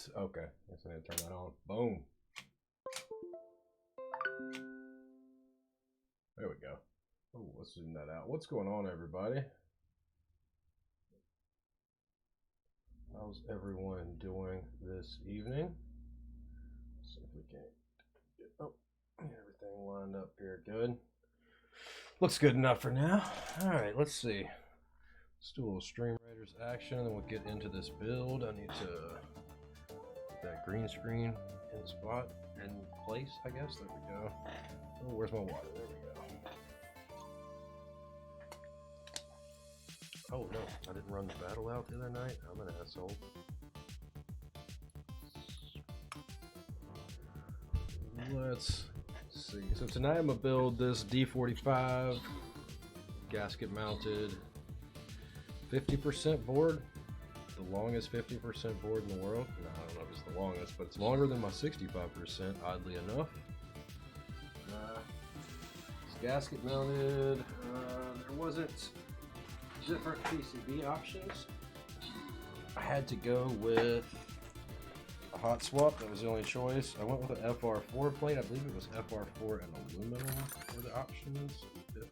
Nice. Okay. Guess I need to turn that on. Boom. There we go. Oh, let's zoom that out. What's going on, everybody? How's everyone doing this evening? Let's see if we can get everything lined up here. Good. Looks good enough for now. All right, let's see. Let's do a little Stream Raiders action, and then we'll get into this build. I need to get that green screen in spot and place, I guess. There we go. Oh, where's my water? There we go. Oh no, I didn't run the battle out the other night. I'm an asshole. Let's see. So tonight I'm gonna build this D45 gasket mounted 50% board. The longest 50% board in the world. No, I don't know if it's the longest, but it's longer than my 65%, oddly enough. It's gasket mounted. There wasn't different PCB options. I had to go with a hot swap. That was the only choice. I went with an FR4 plate. I believe it was FR4 and aluminum were the options, if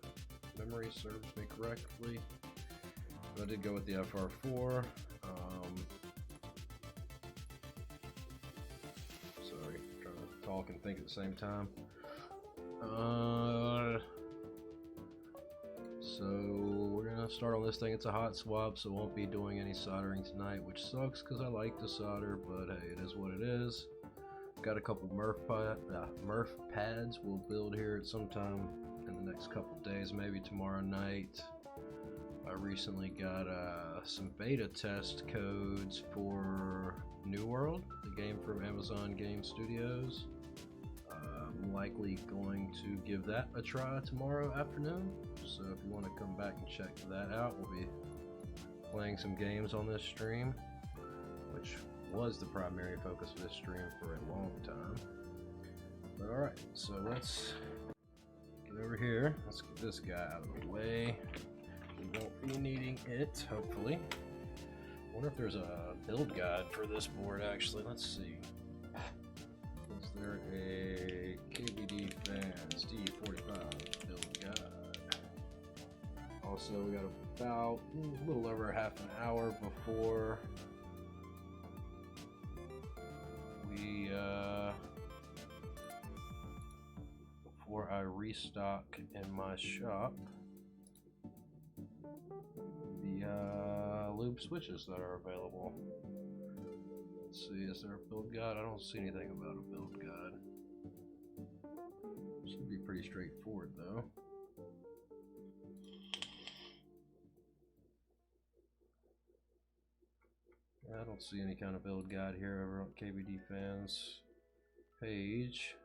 memory serves me correctly. But I did go with the FR4. Sorry, trying to talk and think at the same time. So we're gonna start on this thing. It's a hot swap, so won't be doing any soldering tonight, which sucks because I like to solder, but hey, it is what it is. Got a couple Murph pads we'll build here at some time in the next couple days, maybe tomorrow night. I recently got some beta test codes for New World, the game from Amazon Game Studios. I'm likely going to give that a try tomorrow afternoon, so if you want to come back and check that out, we'll be playing some games on this stream, which was the primary focus of this stream for a long time. But alright, so let's get over here. Let's get this guy out of the way. We won't be needing it, hopefully. I wonder if there's a build guide for this board, actually. Let's see. Is there a KBDFans D45 build guide? Also, we got about a little over half an hour before I restock in my shop the lube switches that are available. Let's see, is there a build guide? I don't see anything about a build guide. Should be pretty straightforward though. I don't see any kind of build guide here over on KBDFans page.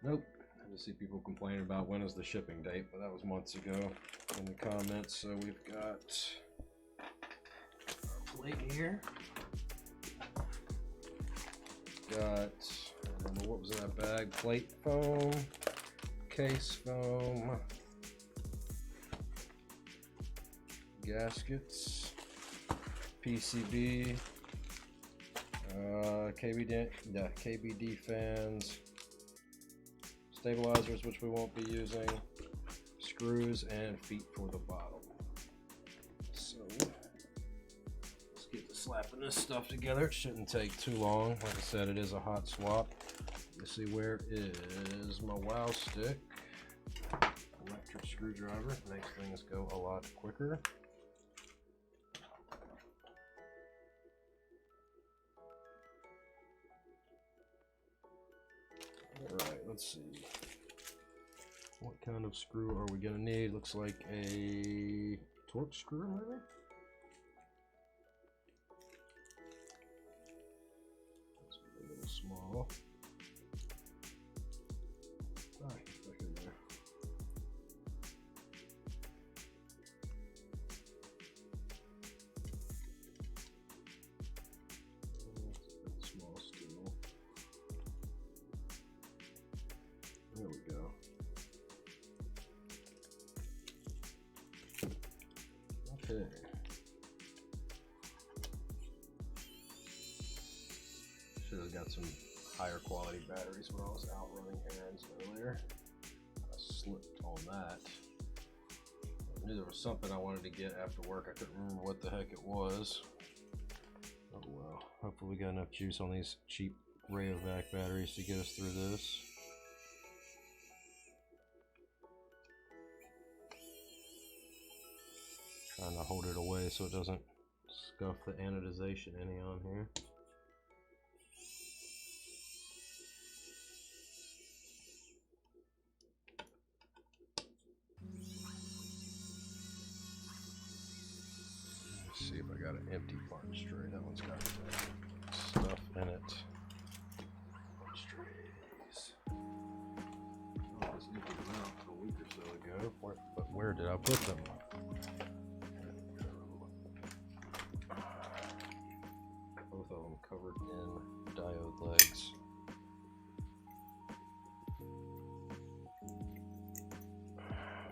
Nope. I just see people complaining about when is the shipping date, but that was months ago in the comments. So we've got our plate here. Got, what was in that bag? Plate foam, case foam, gaskets, PCB, KBDFans, stabilizers, which we won't be using, screws, and feet for the bottle. So let's get to slapping this stuff together. It shouldn't take too long. Like I said, it is a hot swap. Let's see, where is my wow stick? Electric screwdriver makes things go a lot quicker. Alright, let's see. What kind of screw are we going to need? Looks like a torque screw, maybe? That's a little small. Ah, get back in there. Small steel. There we go. I got some higher quality batteries when I was out running errands earlier. I slipped on that. I knew there was something I wanted to get after work. I couldn't remember what the heck it was. Oh well. Hopefully we got enough juice on these cheap Rayovac batteries to get us through this. Trying to hold it away so it doesn't scuff the anodization any on here. Let's see if I got an empty parts tray. That one's got stuff in it. Parts trays. Oh, I just emptied them out a week or so ago. But where did I put them? Both of them covered in diode legs.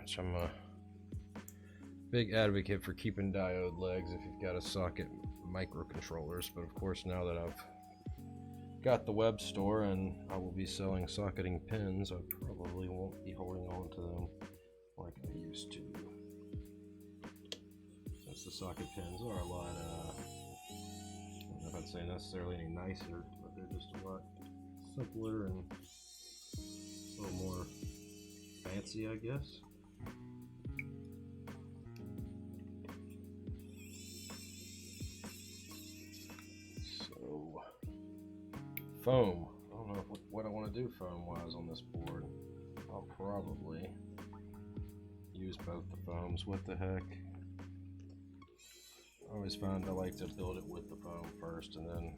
Which I'm a big advocate for keeping diode legs if you've got a socket microcontrollers, but of course now that I've got the web store and I will be selling socketing pins, I probably won't be holding on to them like I used to. Since the socket pins are a lot, I don't know if I'd say necessarily any nicer, but they're just a lot simpler and a little more fancy, I guess. Foam. I don't know what I want to do foam wise on this board. I'll probably use both the foams. What the heck? I always find I like to build it with the foam first and then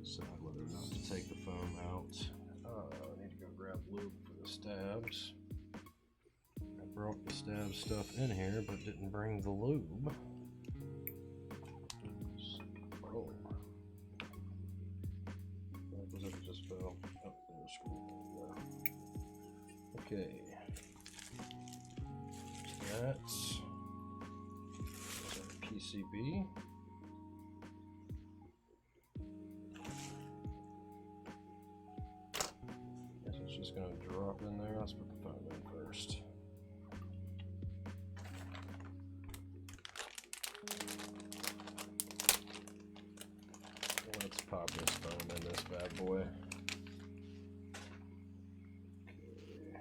decide whether or not to take the foam out. I need to go grab lube for the stabs. I brought the stab stuff in here but didn't bring the lube. Oh. It just fell. Oh, okay. That's our PCB. Guess it's just going to drop in there. Let's put the foam in first. Let's pop this foam in this bad boy. Okay.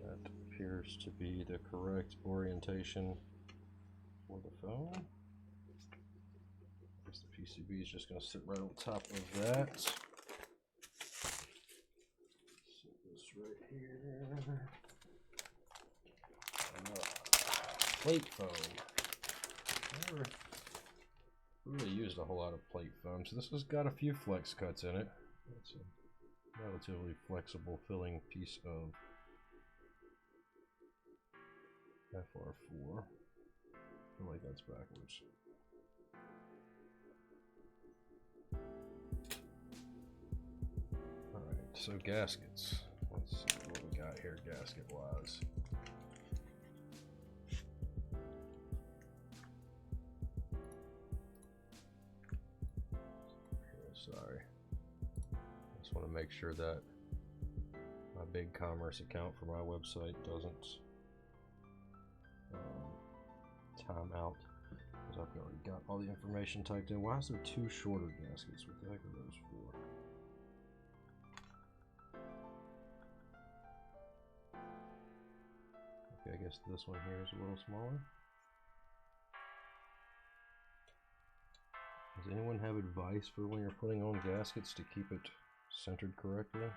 That appears to be the correct orientation for the foam. I guess the PCB is just going to sit right on top of that. Set this right here. Plate foam. I never really used a whole lot of plate foam, so this has got a few flex cuts in it. It's a relatively flexible filling piece of FR4. I feel like that's backwards. Alright, so gaskets. Let's see what we got here gasket wise. Sorry. I just want to make sure that my big commerce account for my website doesn't time out, because I've already got all the information typed in. Why is there two shorter gaskets? What the heck are those for? Okay, I guess this one here is a little smaller. Does anyone have advice for when you're putting on gaskets to keep it centered correctly?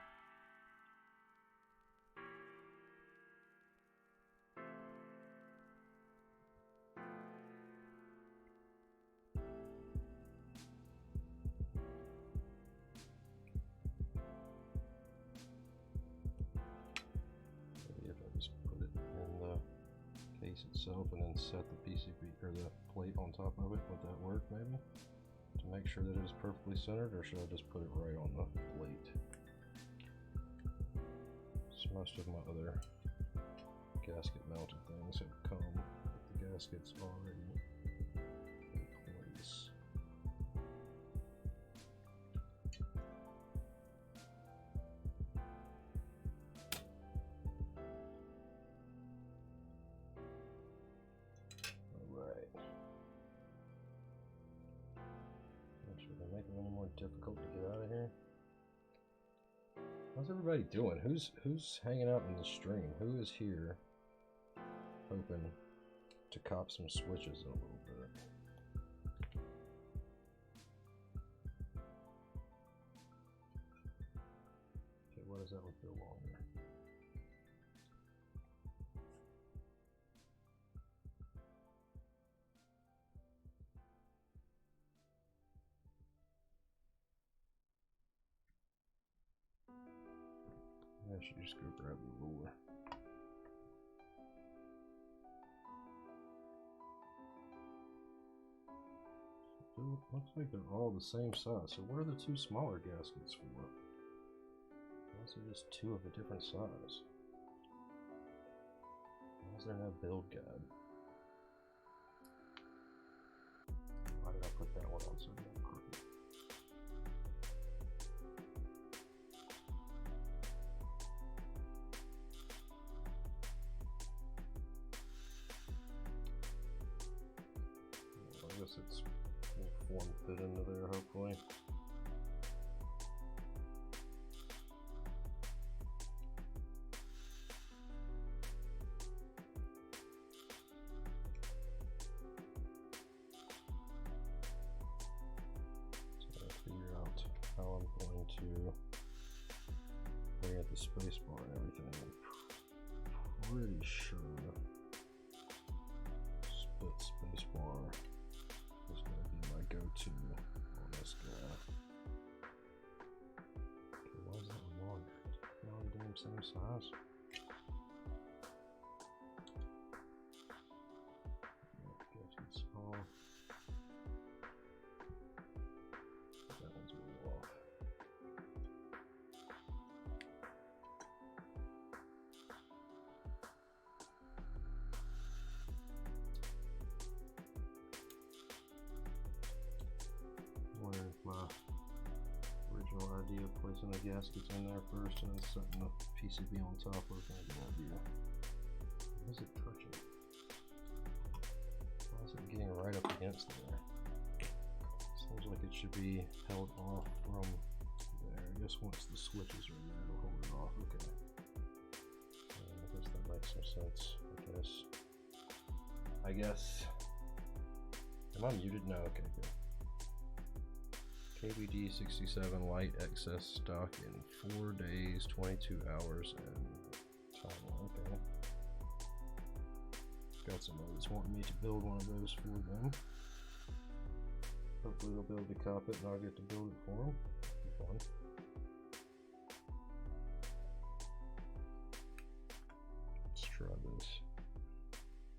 Maybe if I just put it in the case itself and then set the PCB or the plate on top of it, would that work maybe? To make sure that it is perfectly centered, or should I just put it right on the plate? So most of my other gasket mounted things have come with the gaskets already in place. Alright. Not sure if I make it any more difficult to get out of here. How's everybody doing? Who's hanging out in the stream? Who is here hoping to cop some switches in a little bit? Okay, what does that look feel longer? I should just go grab the ruler. It looks like they're all the same size. So what are the two smaller gaskets for? Why is there just two of a different size? Why is there no build guide? Why did I put that one on so damn crooked? I guess it's will form fit into there hopefully. So I gotta figure out how I'm going to bring out the space bar and everything. I'm pretty sure split space bar is going to be my go-to on this guy. Okay, why is that one longer? They're all the damn same size. Too small. That one's a little off. Wondering if my original idea of placing the gaskets in there first and then setting the PCB on top was going to be an idea. Why is it touching? Why is it getting right up against there? Seems like it should be held off from there. I guess once the switches are in there, it'll hold it off. Okay. I guess that makes some sense. I guess. Am I muted? No, okay, good. KBD 67 light excess stock in 4 days, 22 hours, and time. Okay. Got some others wanting me to build one of those for them. Hopefully they'll be able to cop it and I'll get to build it for them. Be fun. Let's try this.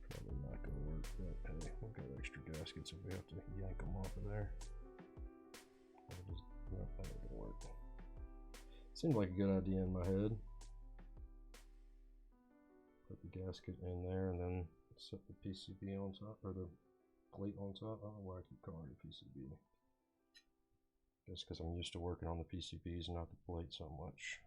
Probably not gonna work, but hey, we've got extra gaskets if we have to yank them off of there. No, that ain't gonna work. Seemed like a good idea in my head. Put the gasket in there and then set the PCB on top, or the plate on top. I don't know why I keep calling it a PCB. Guess because I'm used to working on the PCBs and not the plate so much.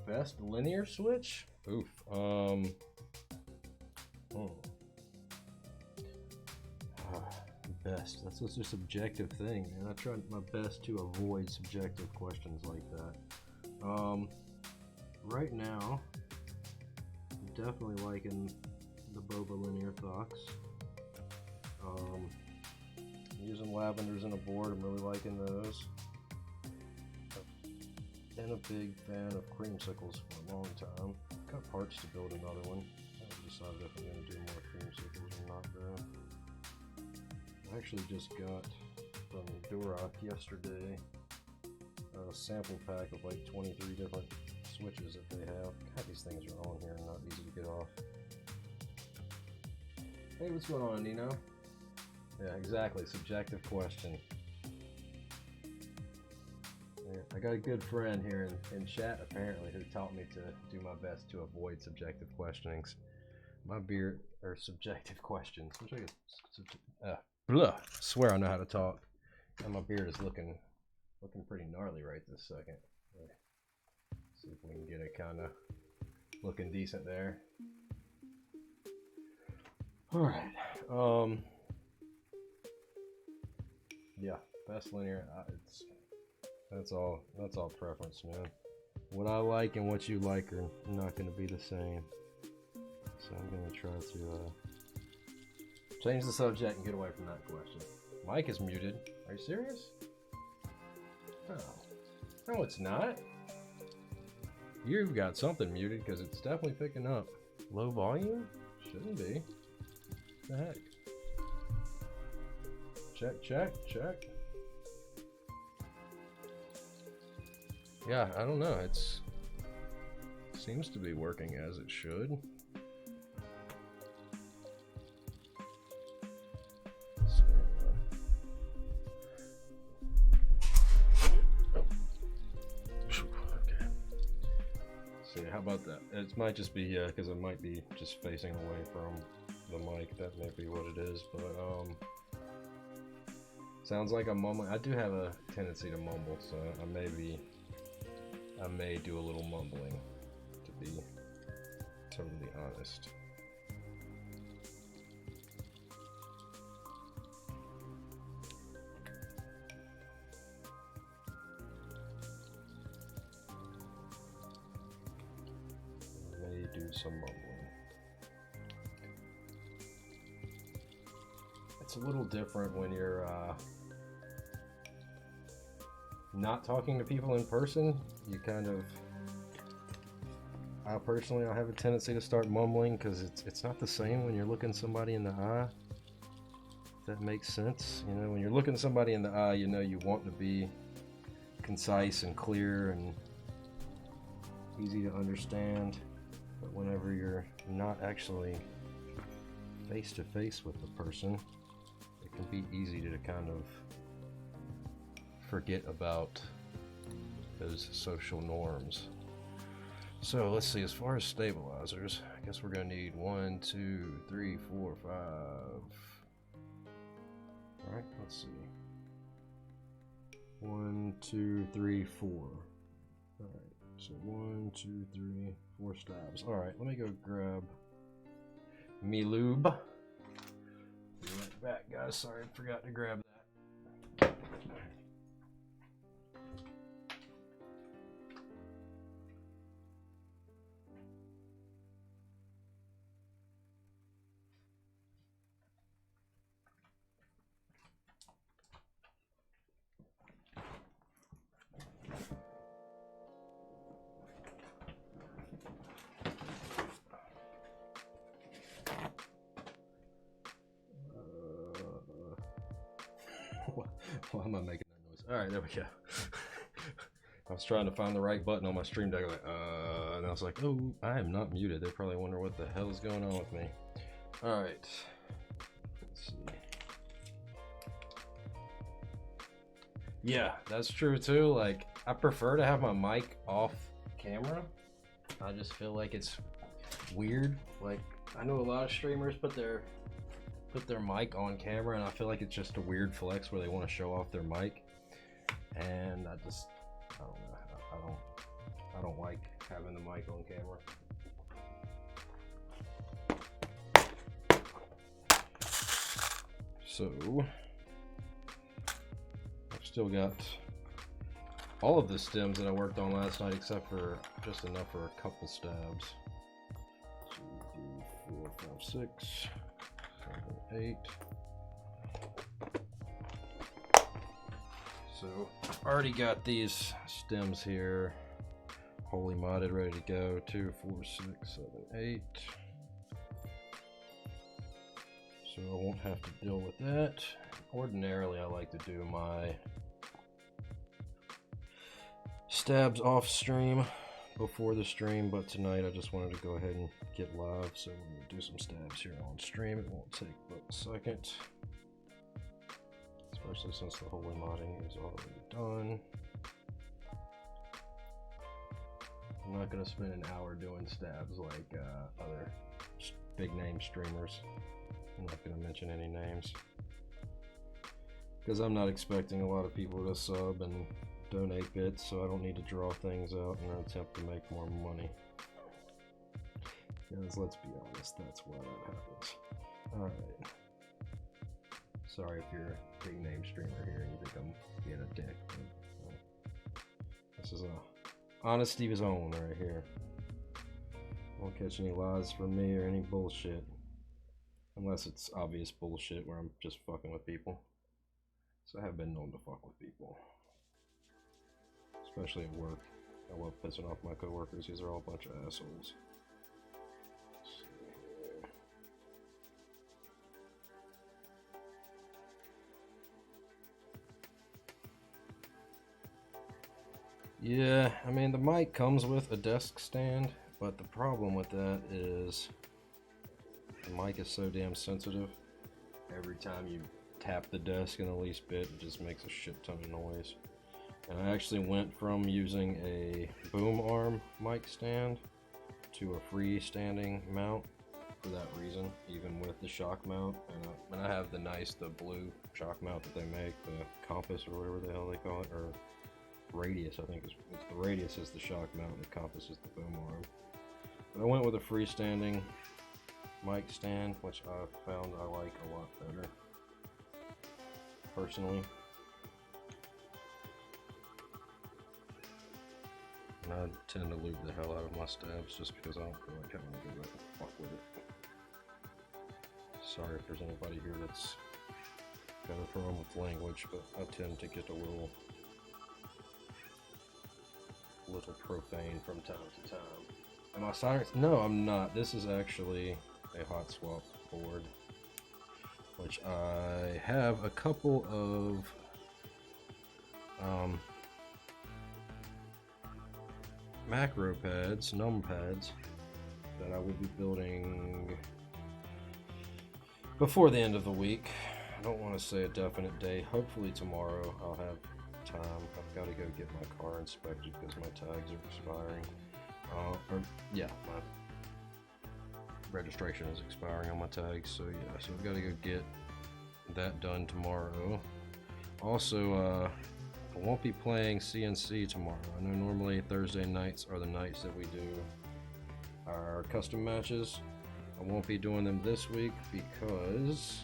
Best linear switch? Oof. Best. That's such a subjective thing, man. I tried my best to avoid subjective questions like that. Right now, I'm definitely liking the Boba linear Thox. Using lavenders in a board, I'm really liking those. Been a big fan of creamsicles for a long time. Got parts to build another one. I haven't decided if I'm going to do more creamsicles or not though. actually just got from Durock yesterday a sample pack of like 23 different switches that they have. God, these things are on here and not easy to get off. Hey, what's going on, Nino? Yeah, exactly. Subjective question. Yeah, I got a good friend here in chat, apparently, who taught me to do my best to avoid subjective questionings. My beard, or subjective questions. Which I swear I know how to talk. And my beard is looking pretty gnarly right this second. See if we can get it kind of looking decent there. All right. Yeah, best linear. That's all preference, man. What I like and what you like are not going to be the same. So I'm going to try to change the subject and get away from that question. Mic is muted. Are you serious? No, it's not. You've got something muted because it's definitely picking up. Low volume? Shouldn't be. What the heck? Check. Yeah, I don't know. Seems to be working as it should. How about that? It might just be because it might be just facing away from the mic. That may be what it is, but sounds like I'm mumbling. I do have a tendency to mumble, so I may do a little mumbling, to be totally honest. Do some mumbling. It's a little different when you're not talking to people in person. You kind of, I have a tendency to start mumbling because it's not the same when you're looking somebody in the eye. If that makes sense. You know, when you're looking somebody in the eye, you know you want to be concise and clear and easy to understand. But whenever you're not actually face to face with the person, it can be easy to kind of forget about those social norms. So let's see, as far as stabilizers, I guess we're gonna need 1, 2, 3, 4, 5. Alright, let's see. 1, 2, 3, 4. Alright. So 1, 2, 3, 4 stabs. Alright, let me go grab me lube. Be right back, guys. Sorry, I forgot to grab that. Why am I making that noise? Alright, there we go. I was trying to find the right button on my stream deck, and I was like, oh, I am not muted. They probably wonder what the hell is going on with me. Alright. Let's see. Yeah, that's true too. Like, I prefer to have my mic off camera. I just feel like it's weird. Like, I know a lot of streamers put their mic on camera, and I feel like it's just a weird flex where they want to show off their mic, and I don't know. I don't like having the mic on camera. So I've still got all of the stems that I worked on last night, except for just enough for a couple stabs. 2, 3, 4, 5, 6. 7, 8. So already got these stems here, holee modded, ready to go. 2, 4, 6, 7, 8. So I won't have to deal with that. Ordinarily I like to do my stabs off stream before the stream, but tonight I just wanted to go ahead and get live, so we're going to do some stabs here on stream. It won't take but a second, especially since the holee modding is already done. I'm not going to spend an hour doing stabs like other big name streamers. I'm not going to mention any names, because I'm not expecting a lot of people to sub and donate bits, so I don't need to draw things out in an attempt to make more money. Because let's be honest, that's why that happens. Alright. Sorry if you're a big name streamer here and you think I'm being a dick. But, this is a honesty of his own right here. Won't catch any lies from me or any bullshit. Unless it's obvious bullshit where I'm just fucking with people. So I have been known to fuck with people. Especially at work. I love pissing off my coworkers. These are all a bunch of assholes. Yeah, I mean the mic comes with a desk stand, but the problem with that is the mic is so damn sensitive. Every time you tap the desk in the least bit, it just makes a shit ton of noise. And I actually went from using a boom arm mic stand to a freestanding mount for that reason, even with the shock mount. And I have the blue shock mount that they make, the compass or whatever the hell they call it, or radius. I think it's the radius is the shock mount and the compass is the boom arm. But I went with a freestanding mic stand, which I found I like a lot better personally. And I tend to lube the hell out of my stabs just because I don't feel like having to go back and fuck with it. Sorry if there's anybody here that's got a problem with language, but I tend to get a little profane from time to time. Am I silenced? No, I'm not. This is actually a hot swap board, which I have a couple of macro pads, num pads, that I will be building before the end of the week. I don't want to say a definite day. Hopefully tomorrow I'll have time. I've got to go get my car inspected because my tags are expiring. My registration is expiring on my tags, so yeah, so I've got to go get that done tomorrow. Also, I won't be playing CNC tomorrow. I know normally Thursday nights are the nights that we do our custom matches. I won't be doing them this week because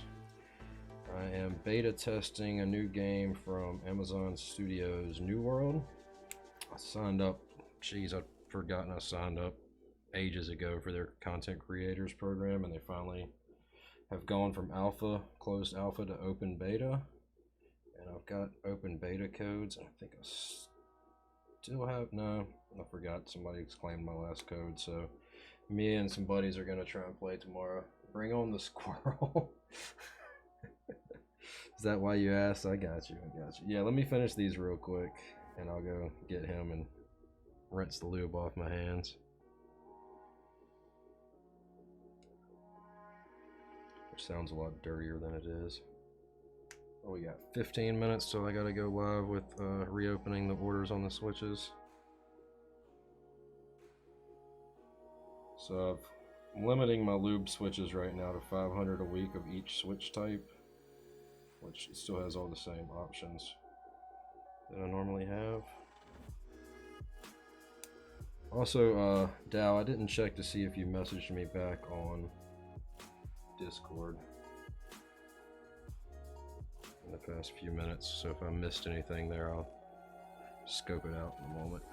I am beta testing a new game from Amazon Studios New World. I signed up, I'd forgotten I signed up ages ago for their content creators program, and they finally have gone from closed alpha to open beta. And I've got open beta codes, and I think I still have, no, I forgot, somebody exclaimed my last code, so me and some buddies are going to try and play tomorrow. Bring on the squirrel. Is that why you asked? I got you. Yeah, let me finish these real quick, and I'll go get him and rinse the lube off my hands. Which sounds a lot dirtier than it is. Oh, we got 15 minutes till I gotta go live with reopening the orders on the switches. So I'm limiting my lube switches right now to 500 a week of each switch type, which still has all the same options that I normally have. Also, Dow, I didn't check to see if you messaged me back on Discord in the past few minutes, so if I missed anything there, I'll scope it out in a moment.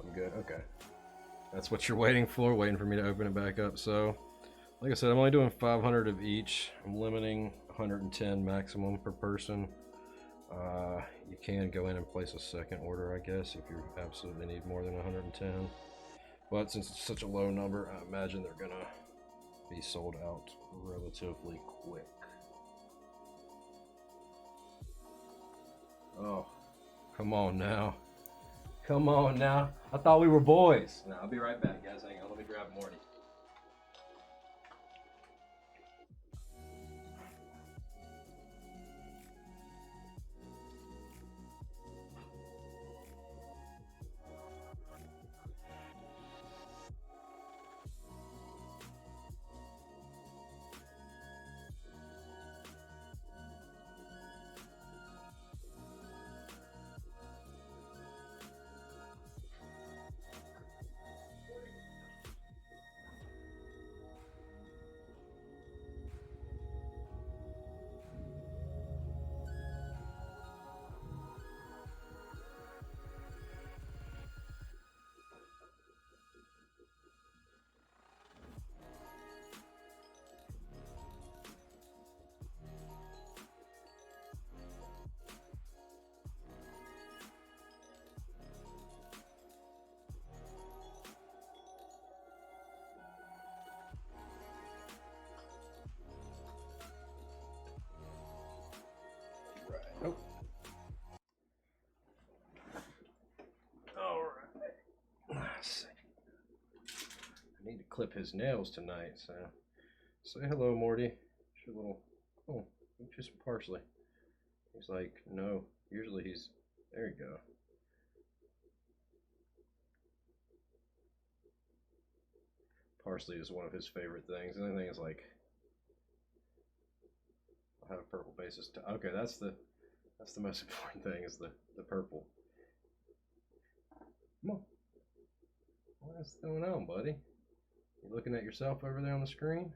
I'm good, okay. That's what you're waiting for me to open it back up. So, like I said, I'm only doing 500 of each. I'm limiting 110 maximum per person. You can go in and place a second order, I guess, if you absolutely need more than 110. But since it's such a low number, I imagine they're gonna be sold out relatively quick. Oh, come on now. Come on now. I thought we were boys. Now, I'll be right back, guys. Hang on, let me grab Morty. Nope. Alright. Let's see. I need to clip his nails tonight, so say hello, Morty. Your little, oh, just some parsley. He's like, no. Usually he's, there you go. Parsley is one of his favorite things. The only thing is like, I'll have purple bases. Okay, that's the most important thing is the purple. Come on. What's going on, buddy? You looking at yourself over there on the screen?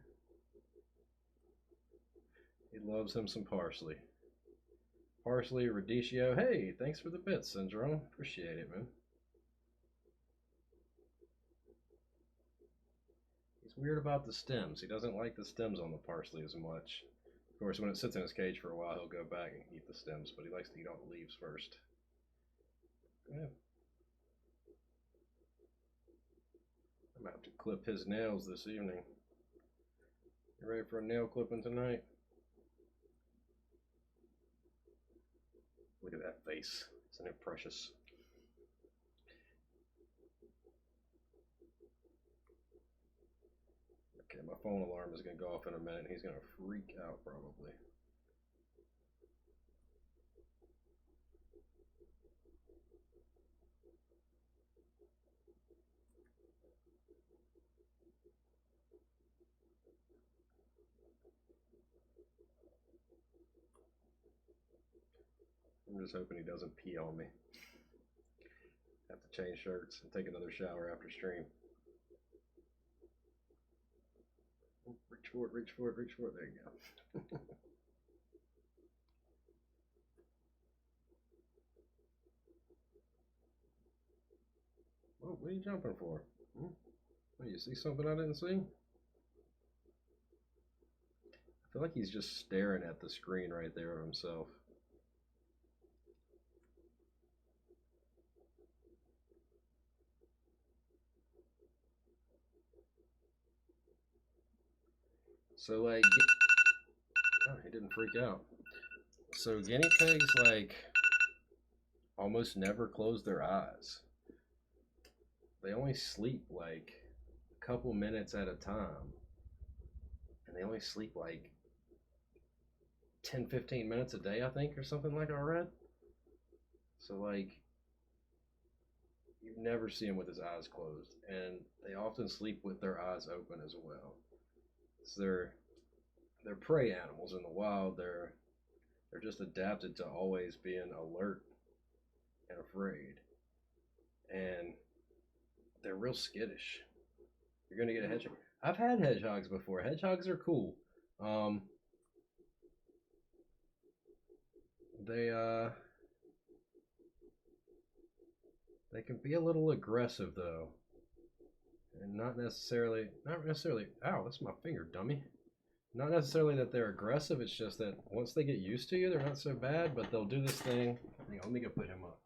He loves him some parsley. Parsley, radicchio. Hey, thanks for the bits, Syndrome. Appreciate it, man. He's weird about the stems. He doesn't like the stems on the parsley as much. Of course, when it sits in his cage for a while, he'll go back and eat the stems, but he likes to eat all the leaves first. Yeah. I'm about to clip his nails this evening. You ready for a nail clipping tonight? Look at that face. Isn't it precious? Okay, my phone alarm is going to go off in a minute and he's going to freak out probably. I'm just hoping he doesn't pee on me. Have to change shirts and take another shower after stream. Reach for it, reach for it, reach for it. There you go. Oh, what are you jumping for? Oh, you see something I didn't see? I feel like he's just staring at the screen right there of himself. So like, oh, he didn't freak out. So guinea pigs like almost never close their eyes. They only sleep like a couple minutes at a time. And they only sleep like 10-15 minutes a day, I think, or something like I read. So like, you never see them with his eyes closed, and they often sleep with their eyes open as well. So they're prey animals in the wild. They're just adapted to always being alert and afraid, and they're real skittish. You're gonna get a hedgehog. I've had hedgehogs before. Hedgehogs are cool. They can be a little aggressive though, and not necessarily. Ow, that's my finger, dummy. Not necessarily that they're aggressive, it's just that once they get used to you, they're not so bad, but they'll do this thing. Hang on, let me go put him up.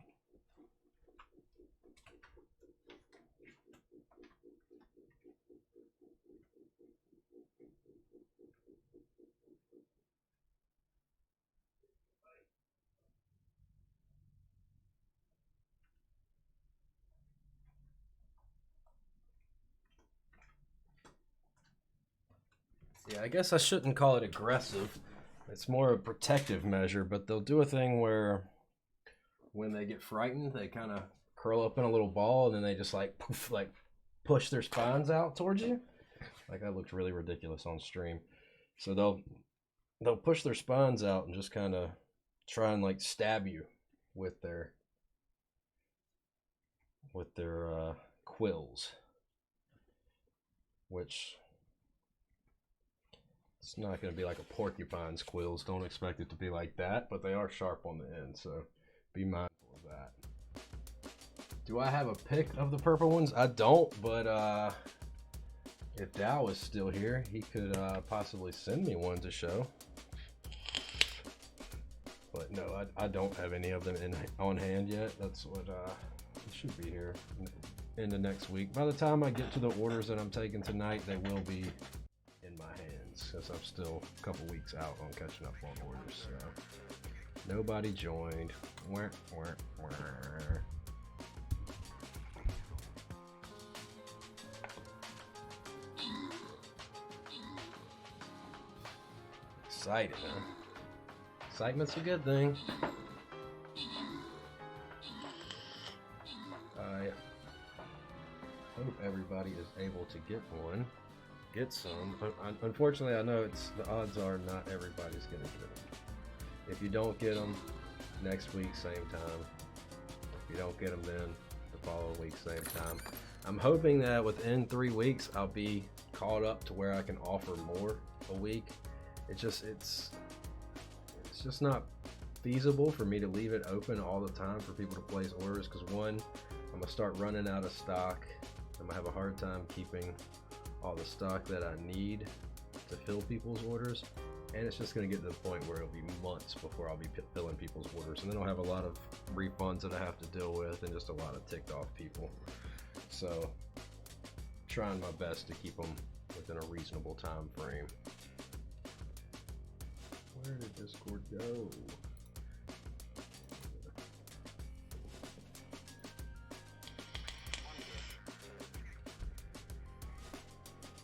Yeah, I guess I shouldn't call it aggressive. It's more a protective measure, but they'll do a thing where when they get frightened, they kind of curl up in a little ball and then they just like poof, like push their spines out towards you. Like that looked really ridiculous on stream. So they'll push their spines out and just kind of try and like stab you with their quills, which it's not going to be like a porcupine's quills. Don't expect it to be like that, but they are sharp on the end, so be mindful of that. Do I have a pic of the purple ones? I don't, but if Dow is still here, he could possibly send me one to show. But no, I don't have any of them on hand yet. That's what it should be here in the next week. By the time I get to the orders that I'm taking tonight, they will be in my hands, since I'm still a couple weeks out on catching up on orders. So nobody joined. Excited, huh? Excitement's a good thing. I hope everybody is able to get one. Get some. Unfortunately, I know the odds are not everybody's gonna get them. If you don't get them next week, same time. If you don't get them then the following week, same time. I'm hoping that within 3 weeks I'll be caught up to where I can offer more a week. It's just not feasible for me to leave it open all the time for people to place orders, because one, I'm gonna start running out of stock. I'm gonna have a hard time keeping all the stock that I need to fill people's orders, and it's just going to get to the point where it'll be months before I'll be filling people's orders, and then I'll have a lot of refunds that I have to deal with and just a lot of ticked off people. So trying my best to keep them within a reasonable time frame. Where did Discord go?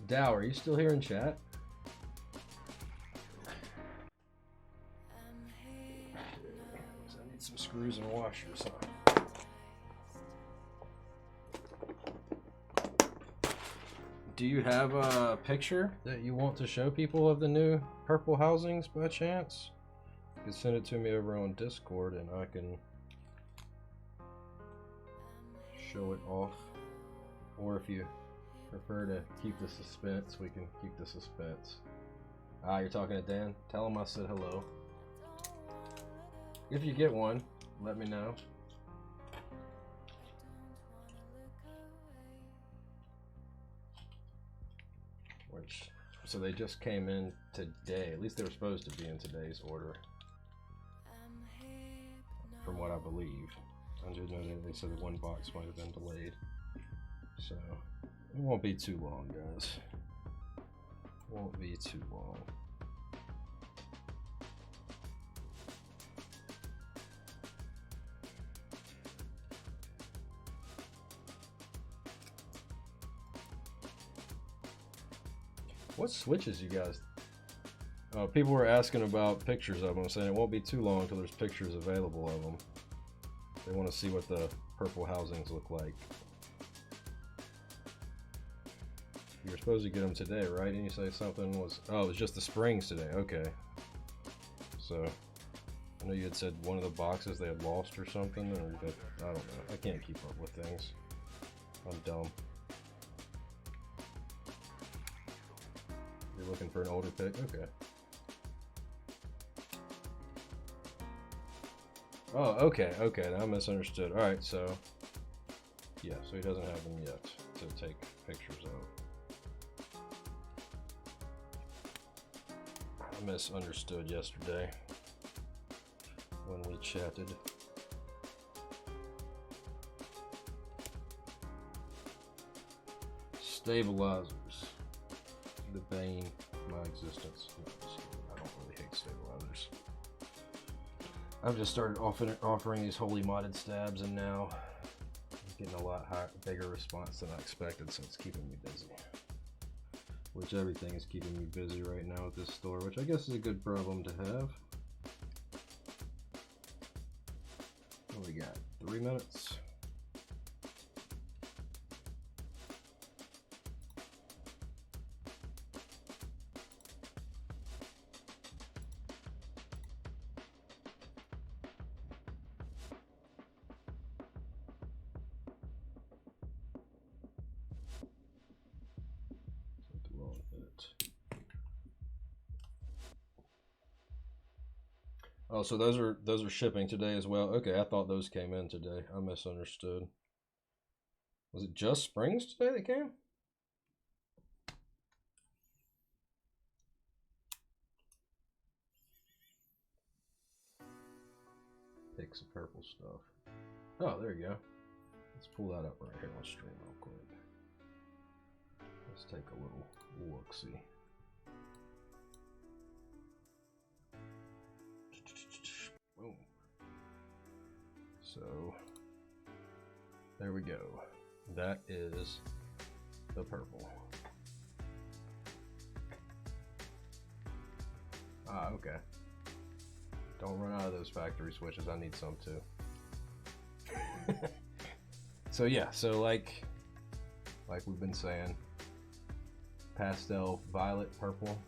Dow, are you still here in chat? I need some screws and washers. Do you have a picture that you want to show people of the new purple housings by chance? You can send it to me over on Discord and I can show it off. Or if you prefer to keep the suspense, we can keep the suspense. Ah, you're talking to Dan? Tell him I said hello. If you get one, let me know. So they just came in today. At least they were supposed to be in today's order, from what I believe. I do know that they said that one box might have been delayed. So it won't be too long, guys. Won't be too long. What switches, you guys? People were asking about pictures of them, saying it won't be too long until there's pictures available of them. They want to see what the purple housings look like. You were supposed to get them today, right? And you say something was... Oh, it was just the springs today. Okay. So, I know you had said one of the boxes they had lost or something, or that, I don't know. I can't keep up with things. I'm dumb. You're looking for an older pick? Okay. Oh, okay, okay, now I misunderstood. Alright, so... Yeah, so he doesn't have them yet to take pictures of. misunderstood yesterday when we chatted. Stabilizers, the bane of my existence. No, I don't really hate stabilizers. I've just started offering these holee modded stabs, and now I'm getting a lot bigger response than I expected, so it's keeping me busy. Which everything is keeping me busy right now at this store, which I guess is a good problem to have. What do we got? 3 minutes. Oh, so those are shipping today as well. Okay, I thought those came in today. I misunderstood. Was it just Springs today that came? Pick some purple stuff. Oh, there you go. Let's pull that up right here on stream real quick. Let's take a little look-see. Boom. So there we go. That is the purple. Ah, okay. Don't run out of those factory switches. I need some too. So yeah, so like we've been saying, pastel, violet, purple.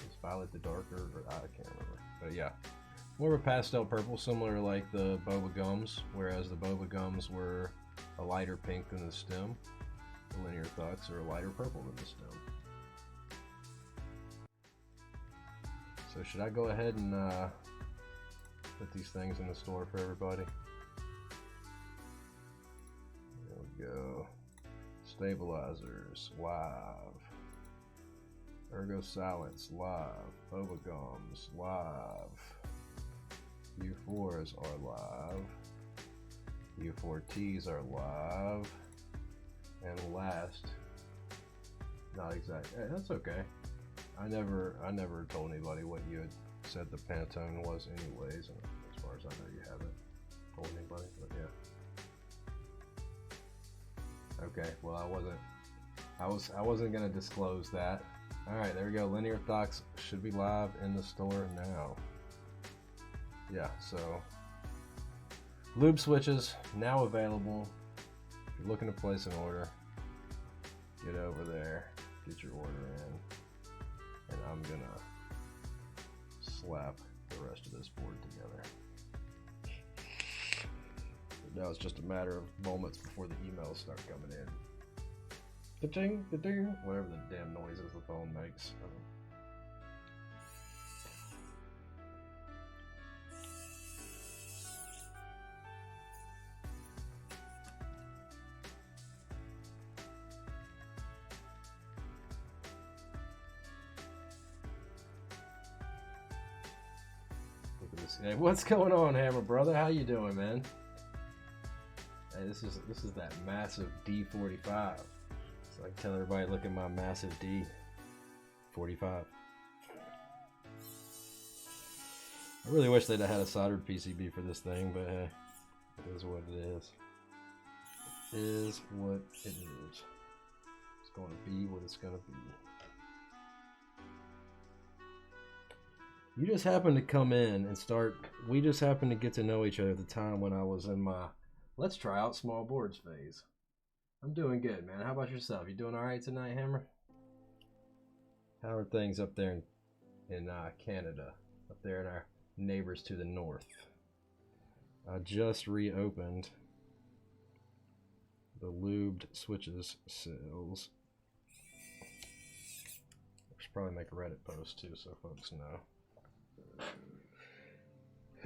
Is violet the darker? Or I can't remember. But yeah, more of a pastel purple, similar to like the boba gums, whereas the boba gums were a lighter pink than the stem. The linear thoughts are a lighter purple than the stem. So should I go ahead and put these things in the store for everybody? There we go. Stabilizers, live. Ergo Silence, live. Boba Gums, live. U4s are live. U4Ts are live. And last, not exactly. That's okay. I never told anybody what you had said the Pantone was anyways, and as far as I know you haven't told anybody, but yeah. Okay, well I wasn't gonna disclose that. Alright, there we go. Linear Thoughts should be live in the store now. Yeah, so lube switches now available. If you're looking to place an order, get over there, get your order in, and I'm gonna slap the rest of this board together. But now it's just a matter of moments before the emails start coming in. Da-ding, da-ding, whatever the damn noises the phone makes. Look at this. Hey, what's going on, Hammer brother? How you doing, man? Hey, this is that massive D45. So I can tell everybody, look at my massive D45. I really wish they'd have had a soldered PCB for this thing, but hey, it is what it is. It is what it is. It's going to be what it's going to be. You just happened to come in and start, we just happened to get to know each other at the time when I was in my let's try out small boards phase. I'm doing good, man. How about yourself? You doing all right tonight, Hammer? How are things up there in Canada? Up there in our neighbors to the north. I just reopened the lubed switches sales. I should probably make a Reddit post too so folks know.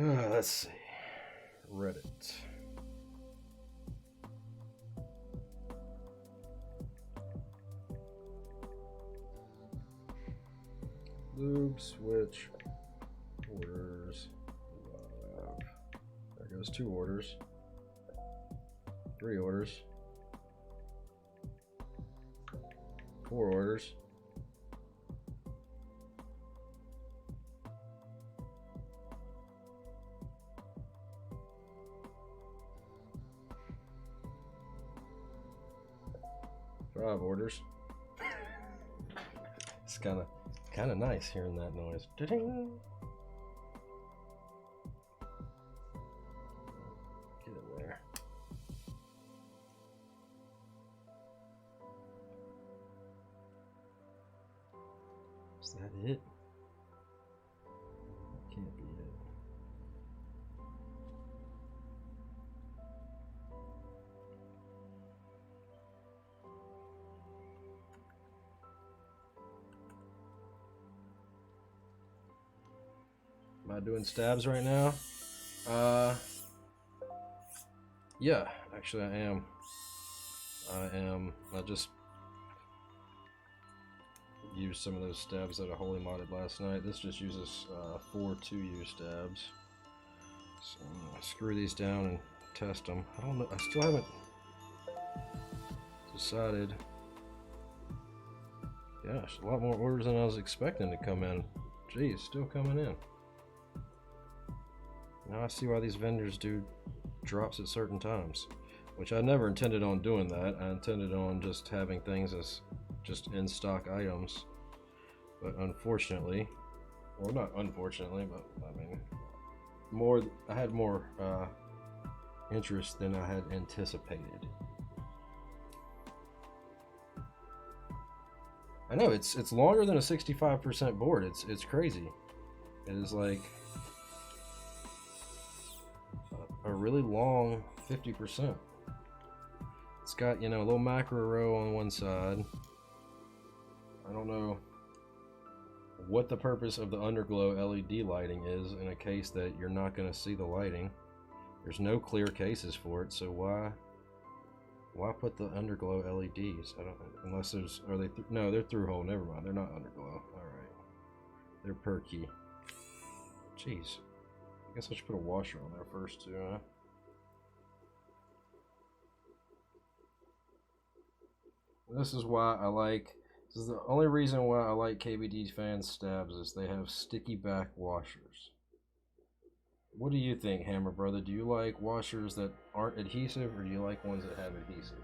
Let's see. Reddit. Lube switch orders. There goes 2 orders. 3 orders. 4 orders. Five orders. It's kind of nice hearing that noise. Ding. Get in there. Is that it? Can't be it. Am I doing stabs right now? Yeah, actually I am. I just used some of those stabs that I holee modded last night. This just uses 4 2U stabs. So I'm gonna screw these down and test them. I don't know, I still haven't decided. Gosh, a lot more orders than I was expecting to come in. Geez, still coming in. Now I see why these vendors do drops at certain times, which I never intended on doing that. I intended on just having things as just in stock items, but unfortunately, well, not unfortunately, but I mean, I had more interest than I had anticipated. I know it's longer than a 65% board. It's crazy. It is like a really long 50%. It's got, you know, a little macro row on one side. I don't know what the purpose of the underglow LED lighting is in a case that you're not going to see the lighting. There's no clear cases for it, so why put the underglow LEDs? I don't, unless there's, are they no, they're through hole. Never mind, they're not underglow. All right, they're per key. Jeez. I guess I should put a washer on there first too, huh? This is why I like, this is the only reason why I like KBDFans stabs is they have sticky back washers. What do you think, Hammer Brother? Do you like washers that aren't adhesive, or do you like ones that have adhesive?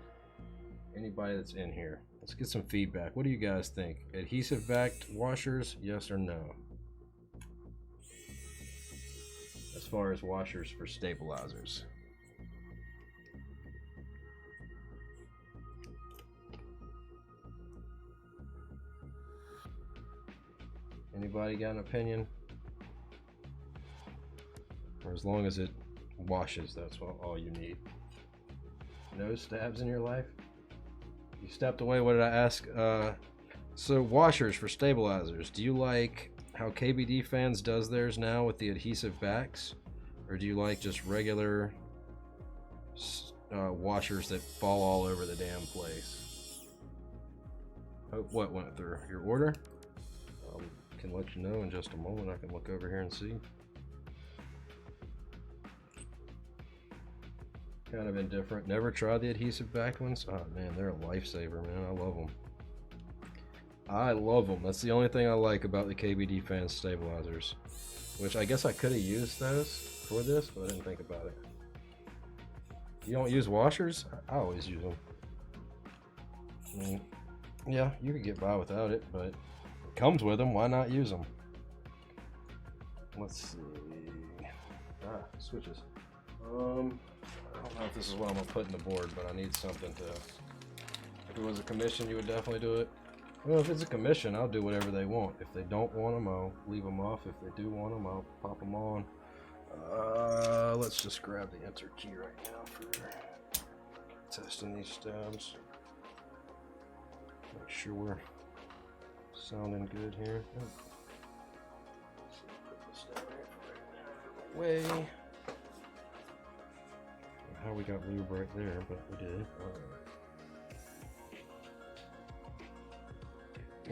Anybody that's in here, let's get some feedback. What do you guys think? Adhesive backed washers, yes or no? As far as washers for stabilizers. Anybody got an opinion? Or as long as it washes, that's all you need. No stabs in your life? You stepped away, what did I ask? So washers for stabilizers. Do you like how KBDFans does theirs now with the adhesive backs? Or do you like just regular washers that fall all over the damn place? Hope what went through? Your order? I can let you know in just a moment. I can look over here and see. Kind of indifferent. Never tried the adhesive back ones. Oh man, they're a lifesaver, man. I love them. I love them. That's the only thing I like about the KBDFans stabilizers. Which I guess I could have used those for this, but I didn't think about it. You don't use washers? I always use them. I mean, yeah, you could get by without it, but it comes with them. Why not use them? Let's see. Switches. I don't know if this is what I'm gonna put in the board, but I need something to. If it was a commission, you would definitely do it. Well, if it's a commission, I'll do whatever they want. If they don't want them, I'll leave them off. If they do want them, I'll pop them on. Let's just grab the enter key right now for testing these stabs. Make sure we're sounding good here. Oh. Let's see, put this down here for right now. Way. How we got lube right there, but we did. Alright.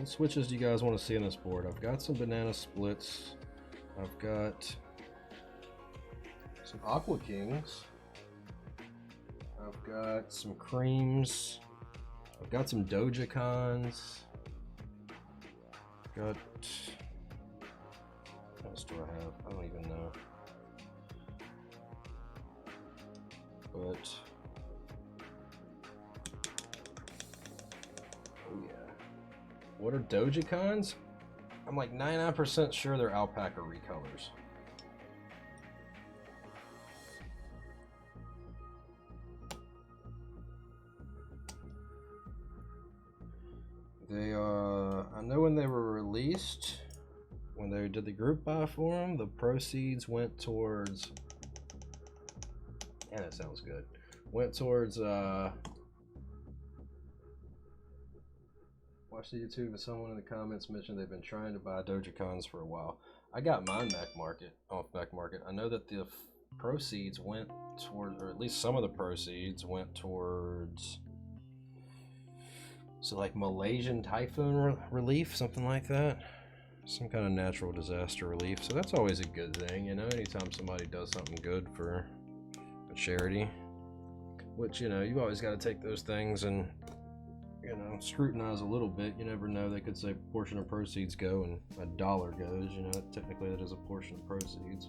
What switches do you guys want to see on this board? I've got some banana splits. I've got some Aqua Kings. I've got some creams. I've got some Dojacons. Got, what else do I have? I don't even know. But oh yeah. What are Dojacons? I'm like 99% sure they're alpaca recolors. They I know when they were released, when they did the group buy for them, the proceeds went towards, and it sounds good, went towards watch the YouTube and someone in the comments mentioned they've been trying to buy Dojacons for a while. I got mine off Mac Market. I know that the proceeds went toward, or at least some of the proceeds went towards, so like Malaysian typhoon relief, something like that. Some kind of natural disaster relief. So that's always a good thing, you know, anytime somebody does something good for a charity. Which, you know, you always got to take those things and, you know, scrutinize a little bit. You never know, they could say a portion of proceeds go and $1 goes, you know, technically that is a portion of proceeds.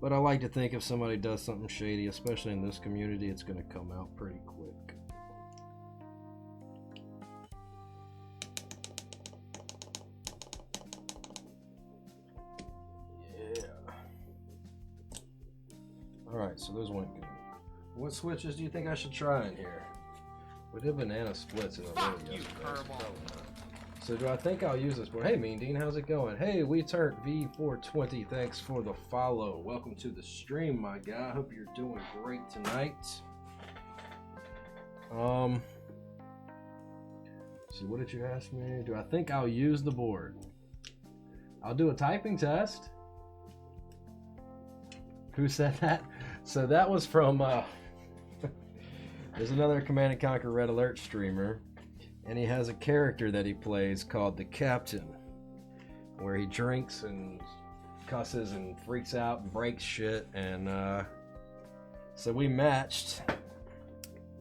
But I like to think if somebody does something shady, especially in this community, it's going to come out pretty quick. Alright, so those went good. What switches do you think I should try in here? We did banana splits in the video yesterday. So do I think I'll use this board? Hey Mean Dean, how's it going? Hey, we turned V420, thanks for the follow. Welcome to the stream, my guy. Hope you're doing great tonight. See, what did you ask me? Do I think I'll use the board? I'll do a typing test. Who said that? So that was from, there's another Command & Conquer Red Alert streamer, and he has a character that he plays called the Captain, where he drinks and cusses and freaks out and breaks shit, and so we matched,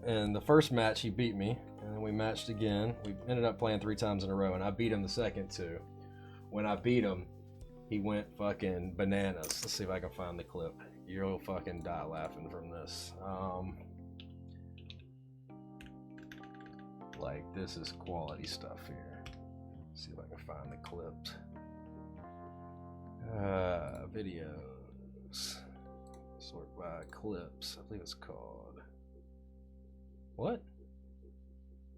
and the first match he beat me, and then we matched again. We ended up playing 3 times in a row, and I beat him the second 2. When I beat him, he went fucking bananas. Let's see if I can find the clip. You'll fucking die laughing from this. Like, this is quality stuff here. Let's see if I can find the clips. Videos. Sort by clips. I believe it's called. What?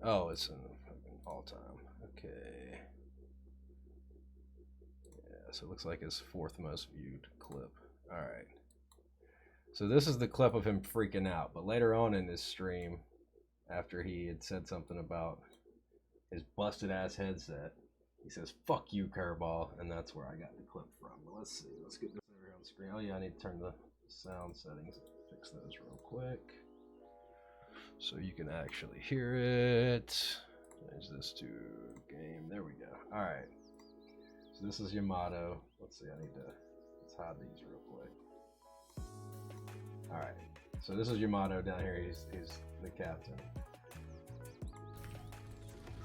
Oh, it's in all time. Okay. So it looks like his 4th most viewed clip. Alright. So this is the clip of him freaking out. But later on in this stream, after he had said something about his busted ass headset, he says, "Fuck you, Curveball," and that's where I got the clip from. But let's see. Let's get this over here on the screen. Oh yeah, I need to turn the sound settings and fix those real quick. So you can actually hear it. Change this to game. There we go. Alright. So this is Yamato. Let's see, let's hide these real quick. Alright, so this is Yamato down here. He's the captain.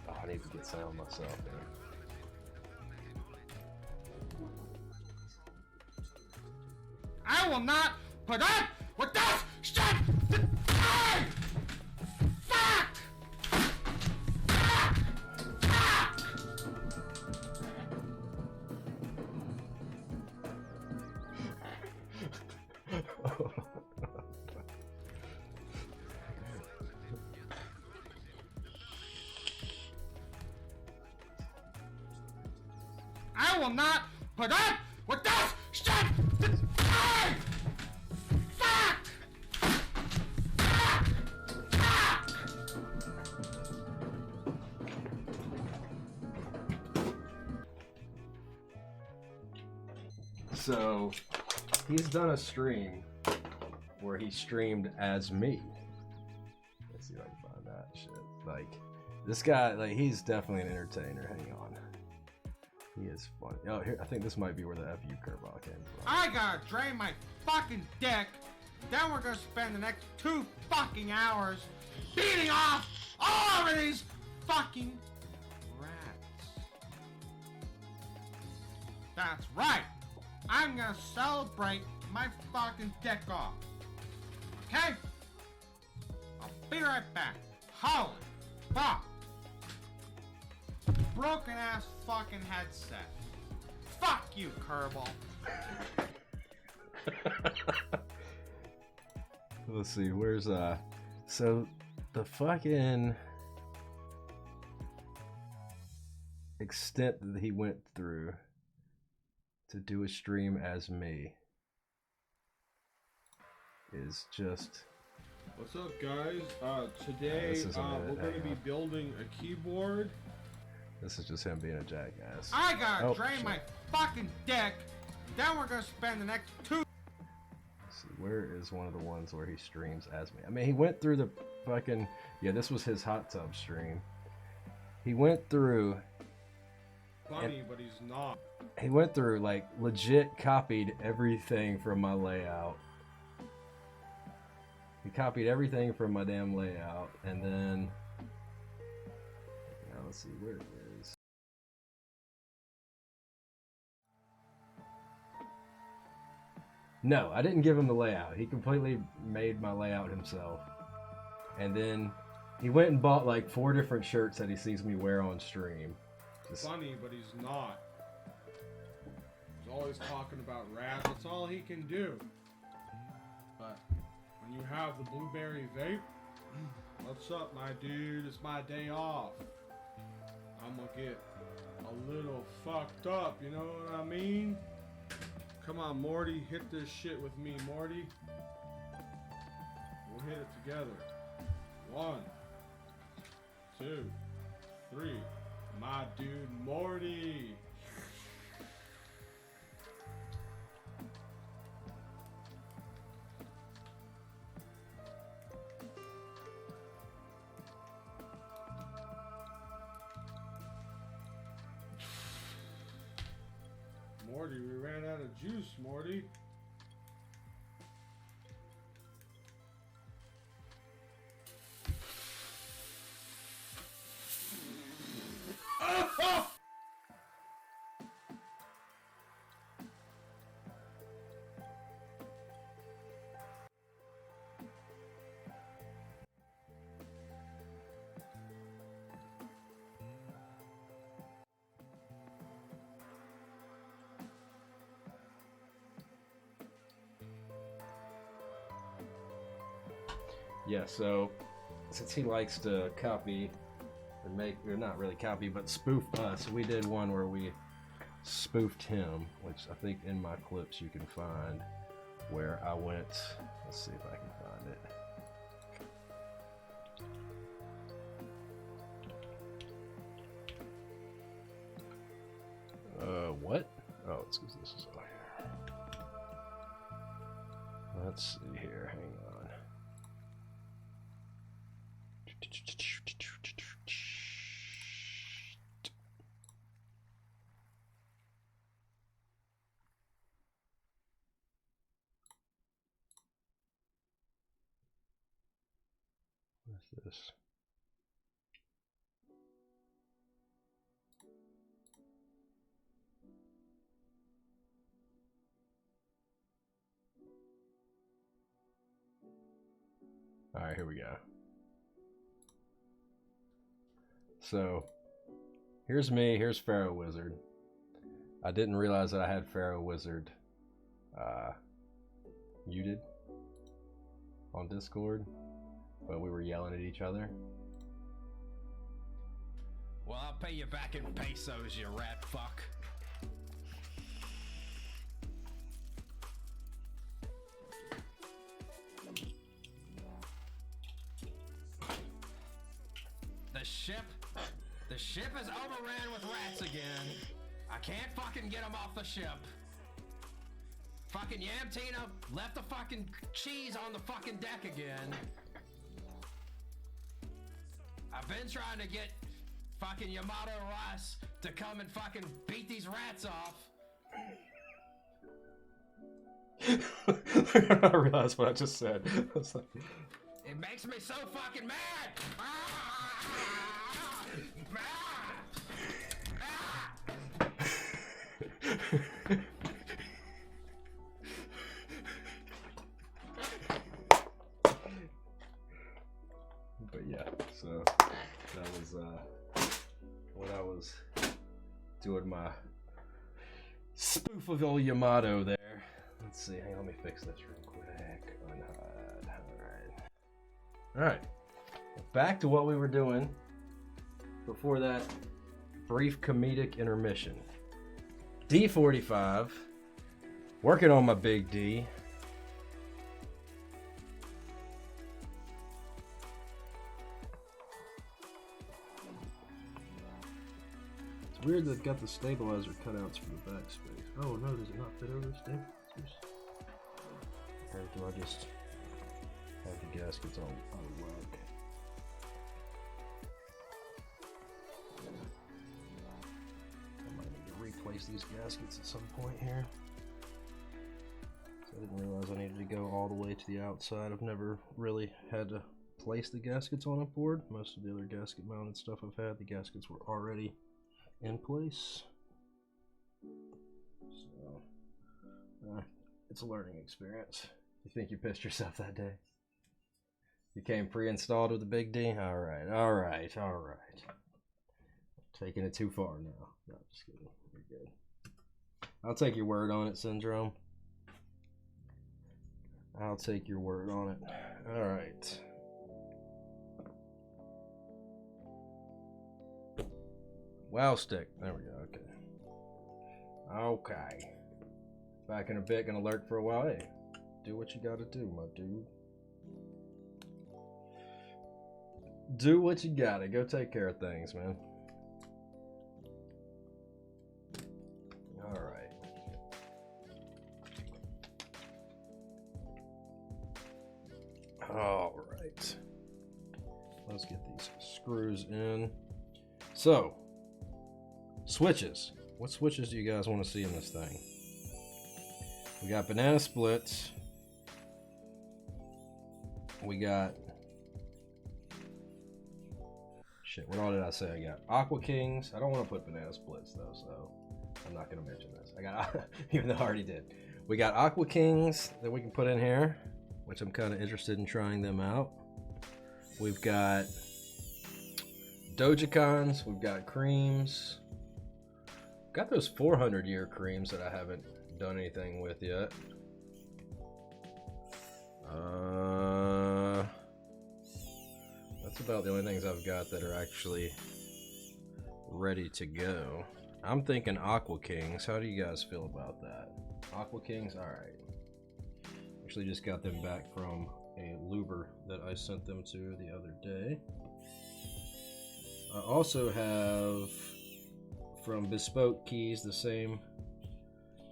Oh, I need to get sound myself here. I will not put up with this shit! Fuck! I will not put up with this shit! Fuck! So he's done a stream where he streamed as me. Let's see if I can find that shit. Like, this guy, like, he's definitely an entertainer. Hang on. He is funny. Oh, here, I think this might be where the FU curveball came from. I gotta drain my fucking dick. Then we're gonna spend the next 2 fucking hours beating off all of these fucking rats. That's right. I'm gonna celebrate my fucking dick off. Okay? I'll be right back. Holy fuck. Broken ass fucking headset. Fuck you, Kerbal. Let's see, where's so the fucking extent that he went through to do a stream as me is just... What's up, guys? Today we're going to be building a keyboard. This is just him being a jackass. I gotta drain my fucking dick. Then we're gonna spend the next 2. Let's see, where is one of the ones where he streams as me? I mean, he went through the fucking... Yeah, this was his hot tub stream. He went through... Funny, but he's not. He went through, like, legit copied everything from my layout. He copied everything from my damn layout, and then... Now, let's see, where it is. No, I didn't give him the layout. He completely made my layout himself. And then he went and bought like 4 different shirts that he sees me wear on stream. Just... Funny, but he's not. He's always talking about rap. That's all he can do. But when you have the blueberry vape, what's up, my dude? It's my day off. I'm gonna get a little fucked up, you know what I mean? Come on, Morty, hit this shit with me, Morty. We'll hit it together. 1, 2, 3. My dude, Morty. Morty, we ran out of juice, Morty. Yeah, so since he likes to copy and make, or not really copy, but spoof us, we did one where we spoofed him, which I think in my clips you can find, where I went, let's see if I can find it. What? Oh, it's because this is over here. Let's see here, hang on. What's this? All right, here we go. So here's me, here's Pharaoh Wizard. I didn't realize that I had Pharaoh Wizard muted on Discord, but we were yelling at each other. Well, I'll pay you back in pesos, you rat fuck. The ship is overran with rats again. I can't fucking get them off the ship. Fucking Yamtina left the fucking cheese on the fucking deck again. I've been trying to get fucking Yamato Russ to come and fucking beat these rats off. I realized what I just said. I was like, It makes me so fucking mad. but yeah, so that was when I was doing my spoof of old Yamato there. Let's see, hang on, let me fix this real quick. Unhide. Alright. Back to what we were doing before that brief comedic intermission. D45. Working on my big D. It's weird that it got the stabilizer cutouts for the backspace. Oh no, does it not fit over the stabilizers? Or do I just have the gaskets all out of whack? I might need to replace these gaskets at some point here. So I didn't realize I needed to go all the way to the outside. I've never really had to place the gaskets on a board. Most of the other gasket mounted stuff I've had, the gaskets were already in place. So, it's a learning experience. You think you pissed yourself that day? You came pre-installed with the big D? Alright. Taking it too far now. No, just kidding. You're good. I'll take your word on it, Syndrome. I'll take your word on it. Alright. Wow stick. There we go. Okay. Back in a bit, gonna lurk for a while. Hey, do what you gotta do, my dude. Do what you gotta. Go take care of things, man. Alright. Alright. Let's get these screws in. So, switches. What switches do you guys want to see in this thing? We got banana splits. We got... Shit, what all did I say I got? Aqua Kings. I don't want to put banana splits though, so I'm not going to mention this. I got, even though I already did. We got Aqua Kings that we can put in here, which I'm kind of interested in trying them out. We've got Dojicons. We've got creams. Got those 400-year creams that I haven't done anything with yet. That's about the only things I've got that are actually ready to go. I'm thinking Aqua Kings. How do you guys feel about that? Aqua Kings? Alright. Actually just got them back from a luber that I sent them to the other day. I also have from Bespoke.keys, the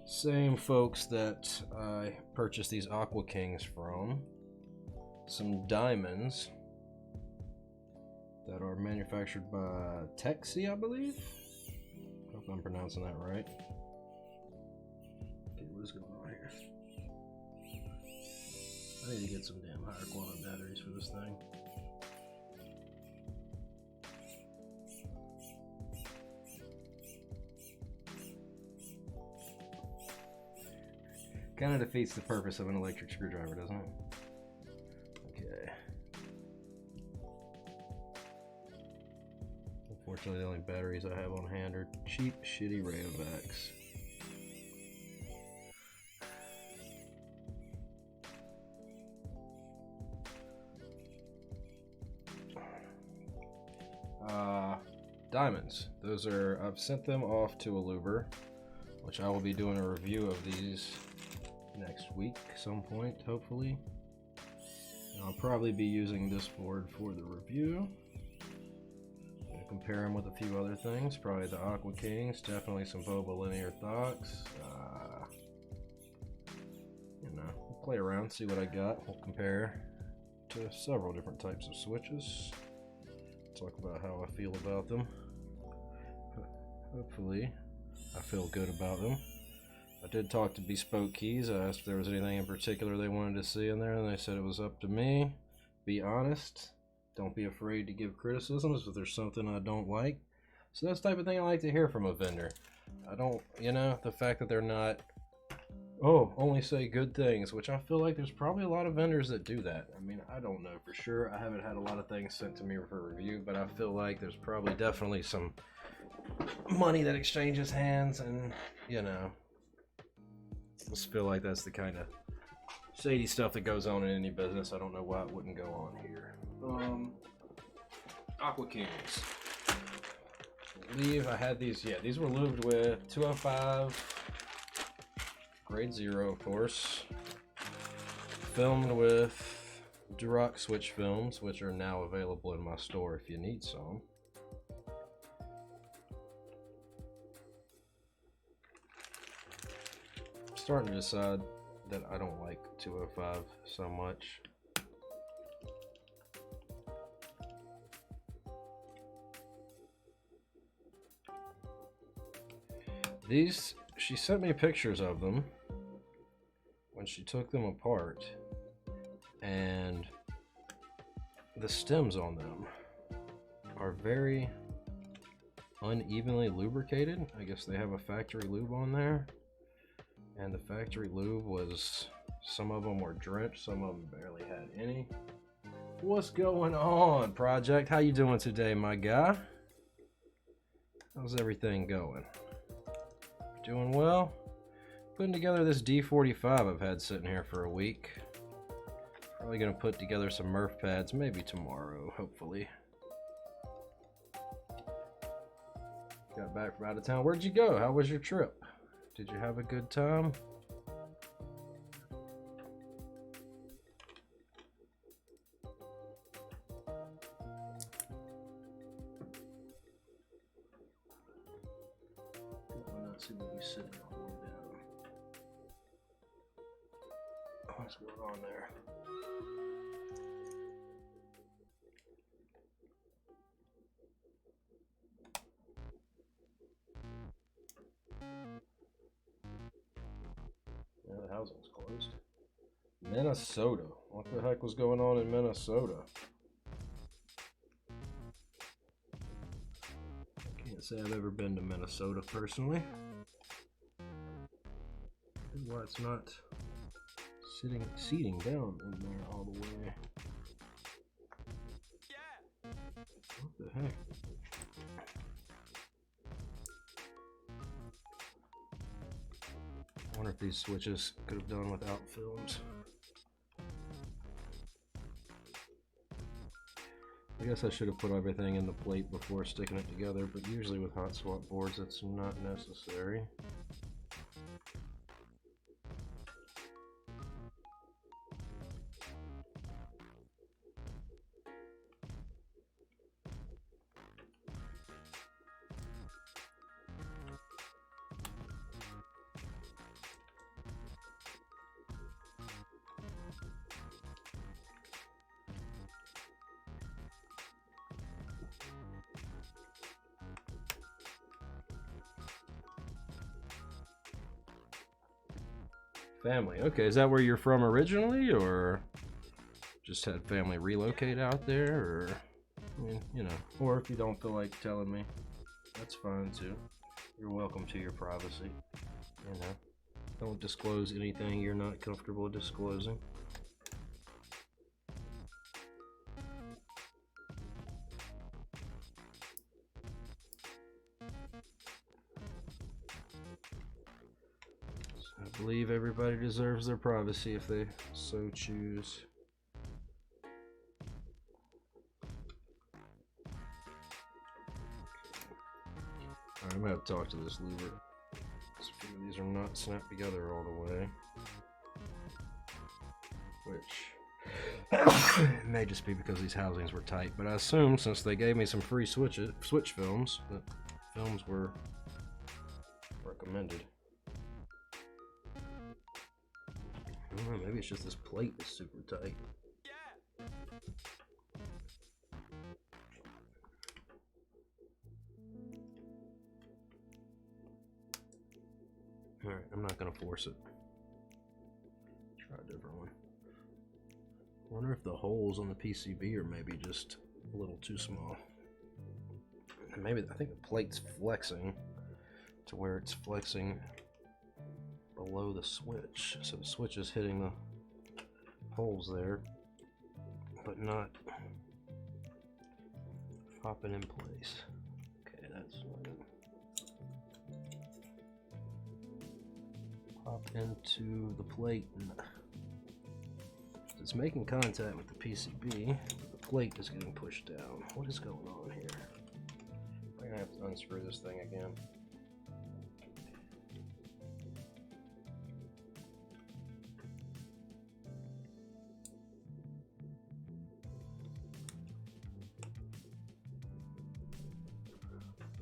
same folks that I purchased these Aqua Kings from, some diamonds that are manufactured by Texi, I believe. I hope I'm pronouncing that right. Okay, what is going on here? I need to get some damn higher quality batteries for this thing. Kind of defeats the purpose of an electric screwdriver, doesn't it? Okay. Unfortunately, the only batteries I have on hand are cheap, shitty Rayovacs. Diamonds. Those are, I've sent them off to a luber, which I will be doing a review of these next week some point, hopefully. And I'll probably be using this board for the review. Gonna compare them with a few other things, probably the Aqua Kings, definitely some Boba linear thoughts. You know, we'll play around, see what I got. We'll compare to several different types of switches. Talk about how I feel about them. hopefully I feel good about them. I did talk to Bespoke.keys. I asked if there was anything in particular they wanted to see in there, and they said it was up to me. Be honest. Don't be afraid to give criticisms if there's something I don't like. So that's the type of thing I like to hear from a vendor. I don't, you know, the fact that they're not, oh, only say good things, which I feel like there's probably a lot of vendors that do that. I mean, I don't know for sure. I haven't had a lot of things sent to me for review, but I feel like there's probably definitely some money that exchanges hands, and, you know, I just feel like that's the kind of shady stuff that goes on in any business. I don't know why it wouldn't go on here. Aqua Kings. I believe I had these, yeah, these were lubed with 205, grade 0, of course. Filmed with Durock switch films, which are now available in my store if you need some. I'm starting to decide that I don't like 205 so much. These, she sent me pictures of them when she took them apart, and the stems on them are very unevenly lubricated. I guess they have a factory lube on there, and the factory lube was, some of them were drenched, some of them barely had any. What's going on, Project? How you doing today, my guy? How's everything going? Doing well? Putting together this D45 I've had sitting here for a week. Probably gonna put together some Murph pads maybe tomorrow, hopefully. Got back from out of town. Where'd you go? How was your trip? Did you have a good time? What's going on there? Yeah, the housing's closed. Minnesota. What the heck was going on in Minnesota? I can't say I've ever been to Minnesota personally. Why it's not seating down in there all the way. What the heck? I wonder if these switches could have done without films. I guess I should have put everything in the plate before sticking it together, but usually with hot swap boards that's not necessary. Family. Okay, is that where you're from originally, or just had family relocate out there, or, I mean, you know, or if you don't feel like telling me, that's fine too. You're welcome to your privacy, you know. Don't disclose anything you're not comfortable disclosing. I believe everybody deserves their privacy if they so choose. Alright, I'm gonna have to talk to this louver. These are not snapped together all the way. Which it may just be because these housings were tight, but I assume since they gave me some free switch films, that films were recommended. I don't know, maybe it's just this plate is super tight. Alright, I'm not gonna force it. Try a different one. I wonder if the holes on the PCB are maybe just a little too small. And maybe, I think the plate's flexing to where it's flexing below the switch. So the switch is hitting the holes there, but not popping in place. Okay, that's pop into the plate. It's making contact with the PCB, but the plate is getting pushed down. What is going on here? I'm gonna have to unscrew this thing again.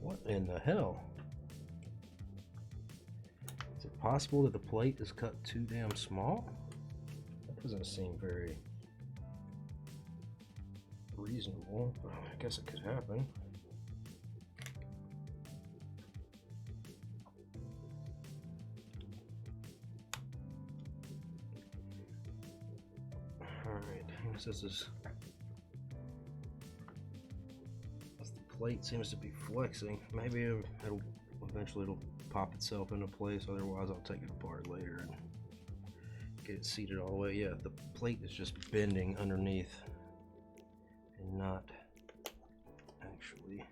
What in the hell? Is it possible that the plate is cut too damn small? That doesn't seem very reasonable. I guess it could happen. Alright, this is... the plate seems to be flexing. Maybe it'll eventually pop itself into place, otherwise I'll take it apart later and get it seated all the way. Yeah, the plate is just bending underneath and not actually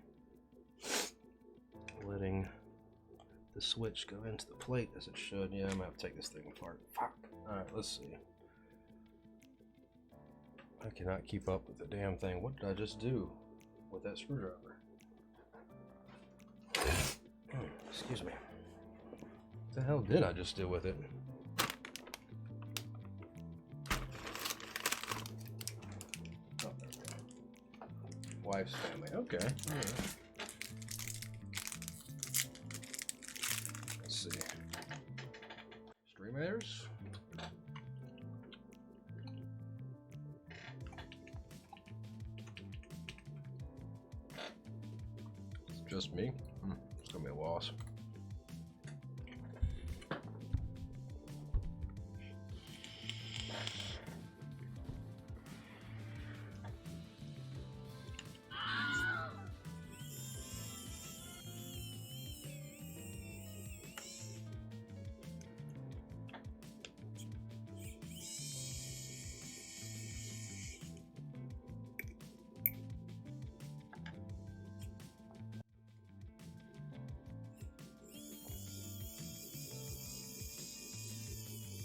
letting the switch go into the plate as it should. Yeah, I'm gonna have to take this thing apart. Fuck. Alright, let's see. I cannot keep up with the damn thing. What did I just do with that screwdriver? Excuse me. What the hell did I just do with it? Oh, there we go. Wife's family. Okay. All right. Let's see. Streamers. It's just me. It's gonna be a loss.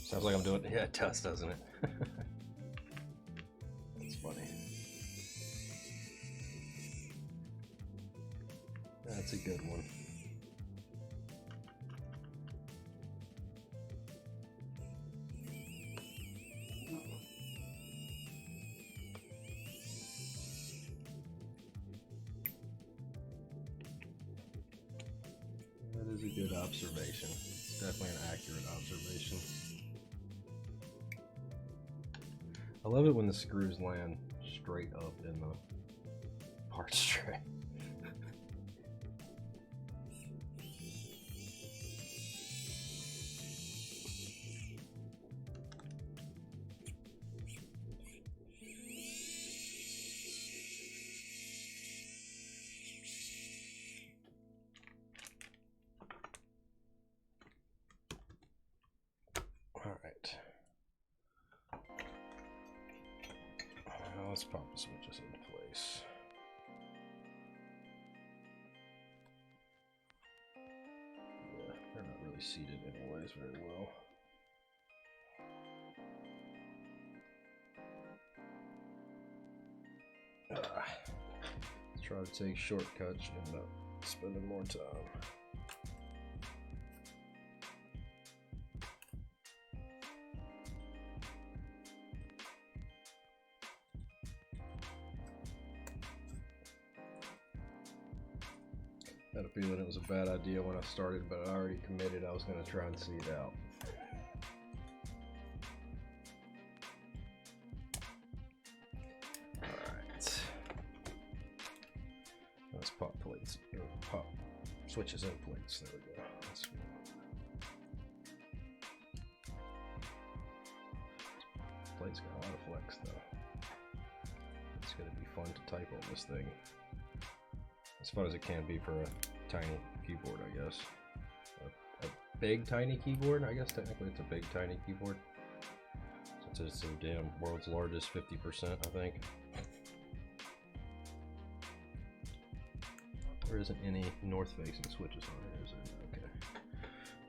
Sounds like I'm doing it. Yeah, it does, doesn't it? That's funny. That's a good one. That is a good observation. It's definitely an accurate observation. I love it when the screws land straight up in the parts tray. Let's pop the switches into place. Yeah, they're not really seated anyways very well. Try to take shortcuts, end up spending more time. I had a feeling it was a bad idea when I started, but I already committed I was going to try and see it out. Alright. Let's pop plates, or pop switches in plates. There we go. That's good. light's got a lot of flex though. It's gonna be fun to type on this thing. As fun as it can be for a tiny keyboard, I guess. A big tiny keyboard? I guess technically it's a big tiny keyboard. Since it's the damn world's largest 50%, I think. There isn't any north-facing switches on it, is there? Okay.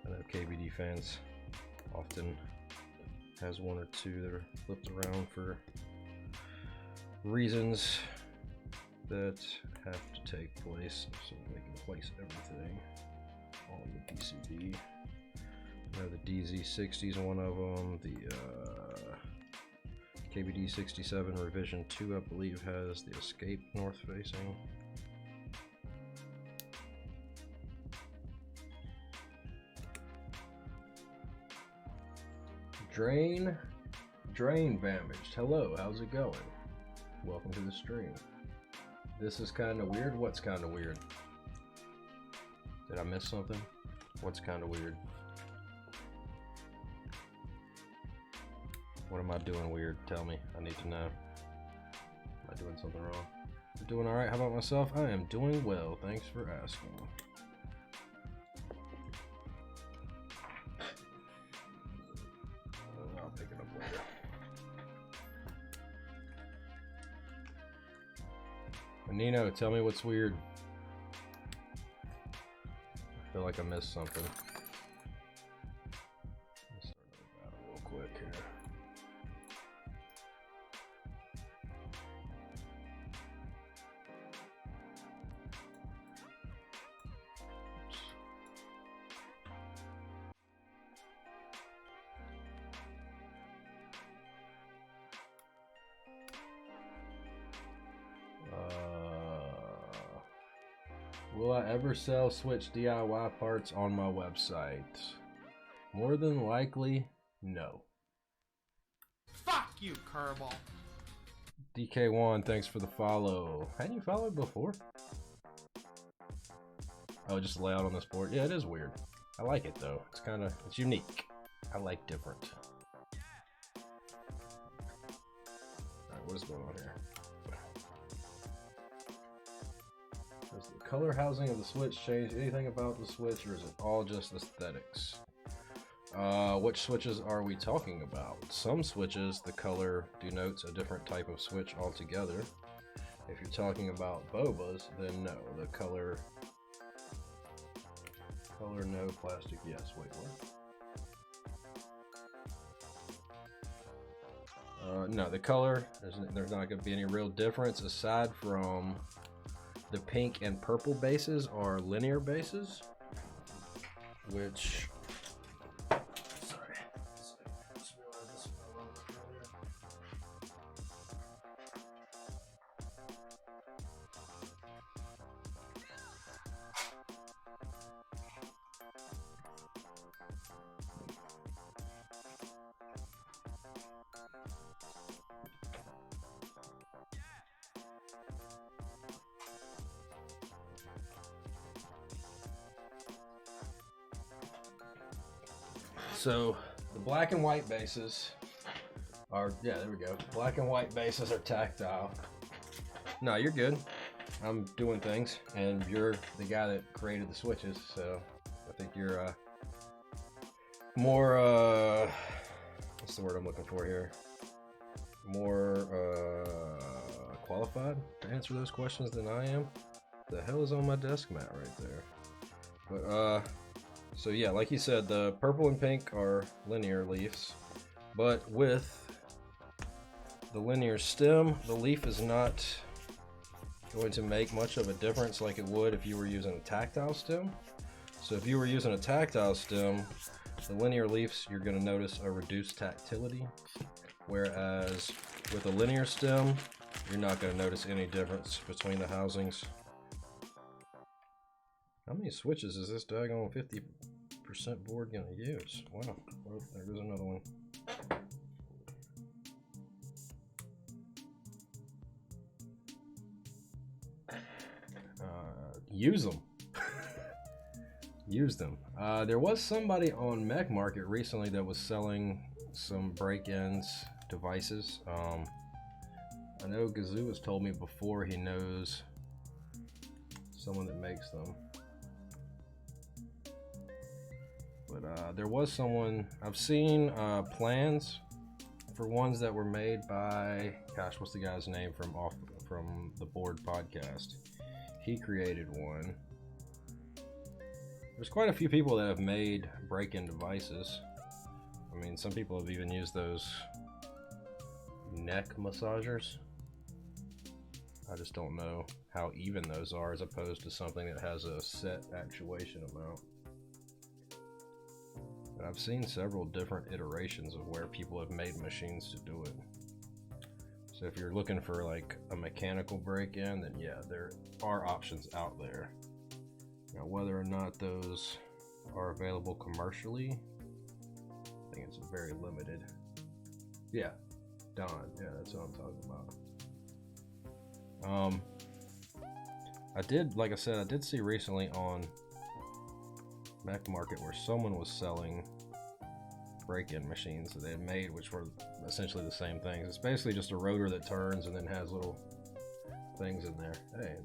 I know KBDFans often has one or two that are flipped around for reasons that have to take place so they can place everything on the PCB. I know the DZ60 is one of them. The KBD67 revision 2, I believe, has the escape north facing. Drain Damaged. Hello, how's it going? Welcome to the stream. This is kind of weird. What's kind of weird? Did I miss something? What's kind of weird? What am I doing weird? Tell me. I need to know. Am I doing something wrong? I'm doing alright. How about myself? I am doing well. Thanks for asking. I'll pick it up later. Nino, tell me what's weird. I feel like I missed something. Let's start another battle real quick here. Will I ever sell Switch DIY parts on my website? More than likely, no. Fuck you, Kerbal. DK1, thanks for the follow. Hadn't you followed before? Oh, just layout on this board. Yeah, it is weird. I like it though. It's unique. I like different. Alright, what is going on here? Does the color housing of the Switch change anything about the Switch, or is it all just aesthetics? Which switches are we talking about? Some switches, the color denotes a different type of switch altogether. If you're talking about bobas, then no. The color no, plastic yes. Wait, what? No, the color, there's not going to be any real difference aside from the pink and purple bases are linear bases, which, sorry, just realized this fell over earlier. So the black and white bases are, yeah, there we go. Black and white bases are tactile. No, you're good. I'm doing things, and you're the guy that created the switches, so I think you're more, what's the word I'm looking for here? More qualified to answer those questions than I am. The hell is on my desk mat right there? But so yeah, like you said, the purple and pink are linear leaves, but with the linear stem, the leaf is not going to make much of a difference like it would if you were using a tactile stem. So if you were using a tactile stem, the linear leaves, you're going to notice a reduced tactility, whereas with a linear stem, you're not going to notice any difference between the housings. How many switches is this daggone 50% board going to use? Wow, well, there goes another one. Use them. Use them. There was somebody on Mech Market recently that was selling some break-ins devices. I know Gazzew has told me before he knows someone that makes them. But there was someone, I've seen plans for ones that were made by, gosh, what's the guy's name from the Board podcast? He created one. There's quite a few people that have made break-in devices. I mean, some people have even used those neck massagers. I just don't know how even those are as opposed to something that has a set actuation amount. And I've seen several different iterations of where people have made machines to do it. So if you're looking for like a mechanical break-in, then yeah, there are options out there. Now, whether or not those are available commercially, I think it's very limited. Yeah, Don, yeah, that's what I'm talking about. Like I said, I did see recently on Mech Market where someone was selling break-in machines that they had made, which were essentially the same things. It's basically just a rotor that turns and then has little things in there. Hey,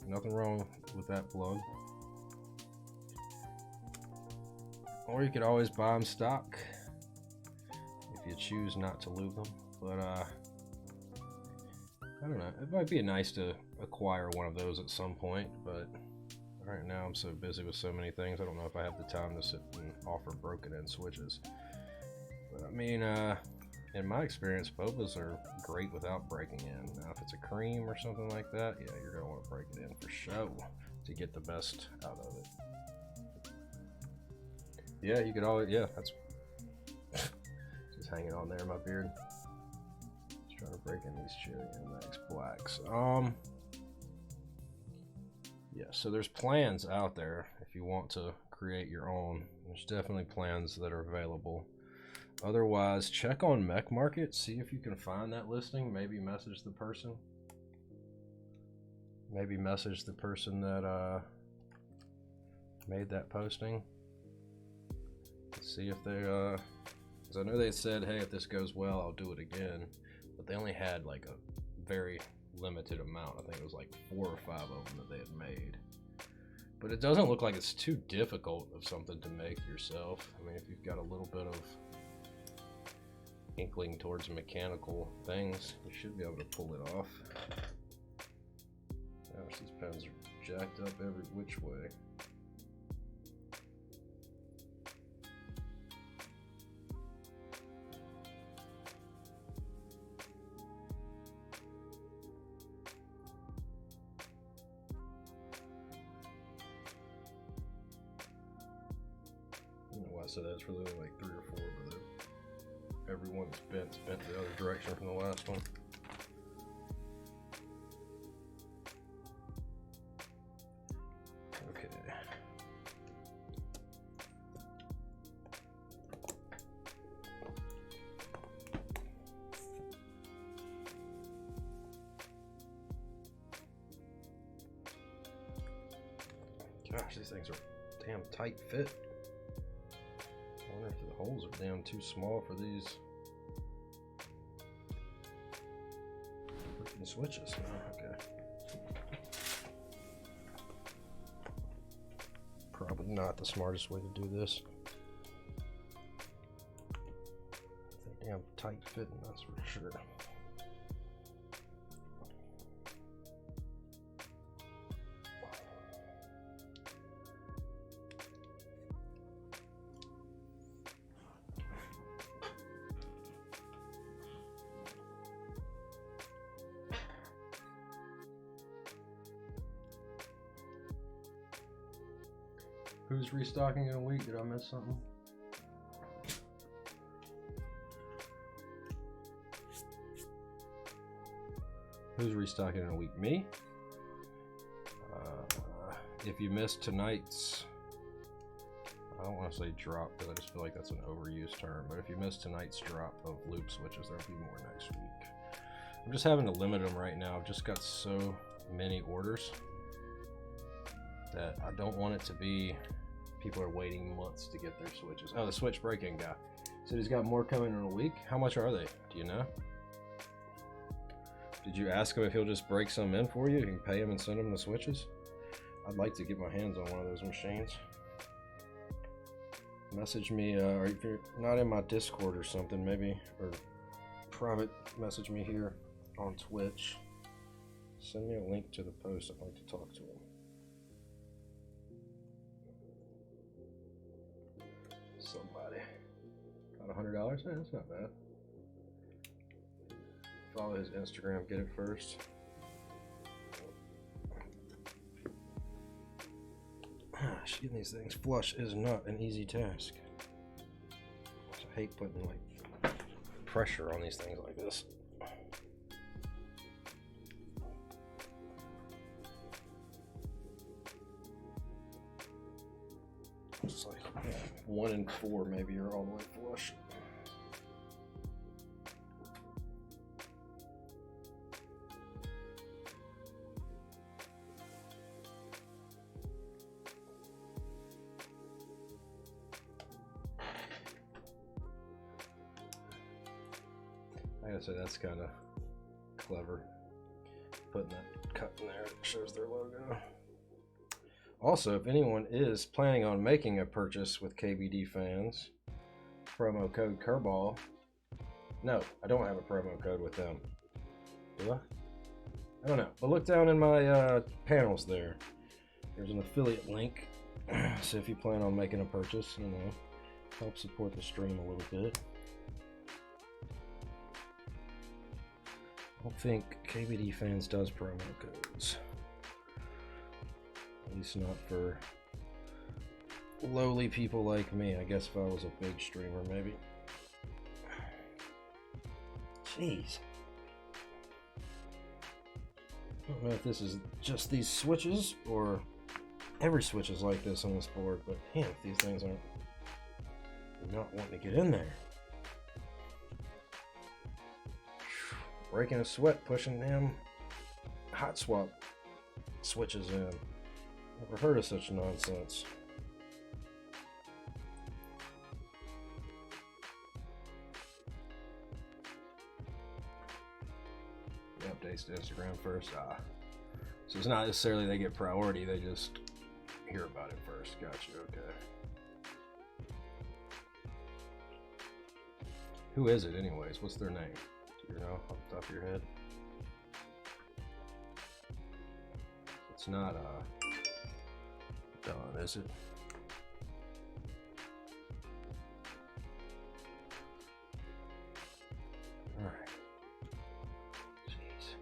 nothing wrong with that plug. Or you could always buy them stock if you choose not to lube them. But I don't know, it might be nice to acquire one of those at some point, but right now I'm so busy with so many things, I don't know if I have the time to sit and offer broken in switches. But I mean, in my experience, bobas are great without breaking in. Now if it's a cream or something like that, yeah, you're going to want to break it in for show to get the best out of it. Yeah, you could always, yeah, that's just hanging on there in my beard. Just trying to break in these Cherry MX Blacks. Yeah, so there's plans out there if you want to create your own. There's definitely plans that are available. Otherwise, check on Mech Market, see if you can find that listing. Maybe message the person. Maybe message the person that made that posting. See if they, because I know they said, hey, if this goes well, I'll do it again. But they only had like a very limited amount. I think it was like 4 or 5 of them that they had made. But it doesn't look like it's too difficult of something to make yourself. I mean, if you've got a little bit of inkling towards mechanical things, you should be able to pull it off. Gosh, these pens are jacked up every which way. So that's really like 3 or 4, but every one that's bent the other direction from the last one. Okay. Gosh, these things are damn tight fit. I wonder if the holes are damn too small for these freaking switches. Oh, okay. Probably not the smartest way to do this. They're damn tight fitting, that's for sure. Who's restocking in a week? Did I miss something? Who's restocking in a week? Me? If you missed tonight's, I don't want to say drop because I just feel like that's an overused term, but if you missed tonight's drop of loop switches, there'll be more next week. I'm just having to limit them right now. I've just got so many orders that I don't want it to be people are waiting months to get their switches. Oh, the switch break-in guy. Said he's got more coming in a week. How much are they? Do you know? Did you ask him if he'll just break some in for you? You can pay him and send him the switches? I'd like to get my hands on one of those machines. Message me, or if you're not in my Discord or something, maybe, or private message me here on Twitch. Send me a link to the post. I'd like to talk to him. Somebody. Got $100? Yeah, that's not bad. Follow his Instagram, get it first. Getting these things flush is not an easy task. I hate putting like pressure on these things like this. It's like 1 in 4 maybe are all the way flush. I gotta say that's kind of clever, putting that cut in there. It shows their logo. Also, if anyone is planning on making a purchase with KBDFans, promo code Kerbal. No, I don't have a promo code with them. Do I? I don't know. But look down in my panels there. There's an affiliate link. So if you plan on making a purchase, you know, help support the stream a little bit. I don't think KBDFans does promo codes. At least not for lowly people like me. I guess if I was a big streamer, maybe. Jeez. I don't know if this is just these switches or every switch is like this on this board, but damn, if these things aren't not wanting to get in there. Breaking a sweat, pushing them hot swap switches in. Never heard of such nonsense. The updates to Instagram first. So it's not necessarily they get priority, they just hear about it first. Gotcha, okay. Who is it anyways? What's their name? Do you know off the top of your head? It's not Don, is it? Alright. Jeez.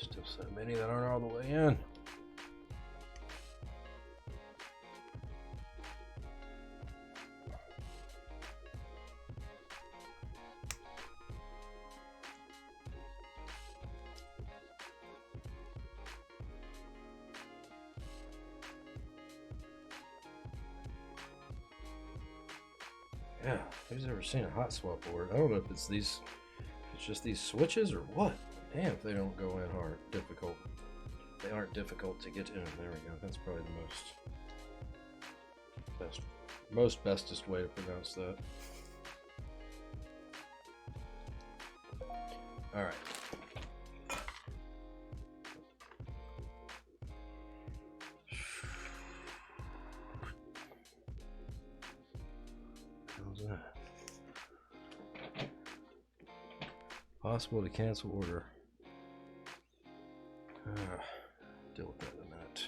Still so many that aren't all the way in. Yeah, who's ever seen a hot swap board? I don't know if it's these, if it's just these switches or what. Damn, if they don't go in hard, difficult. They aren't difficult to get in. There we go. That's probably the bestest way to pronounce that. All right. Possible to cancel order. Deal with that in a minute.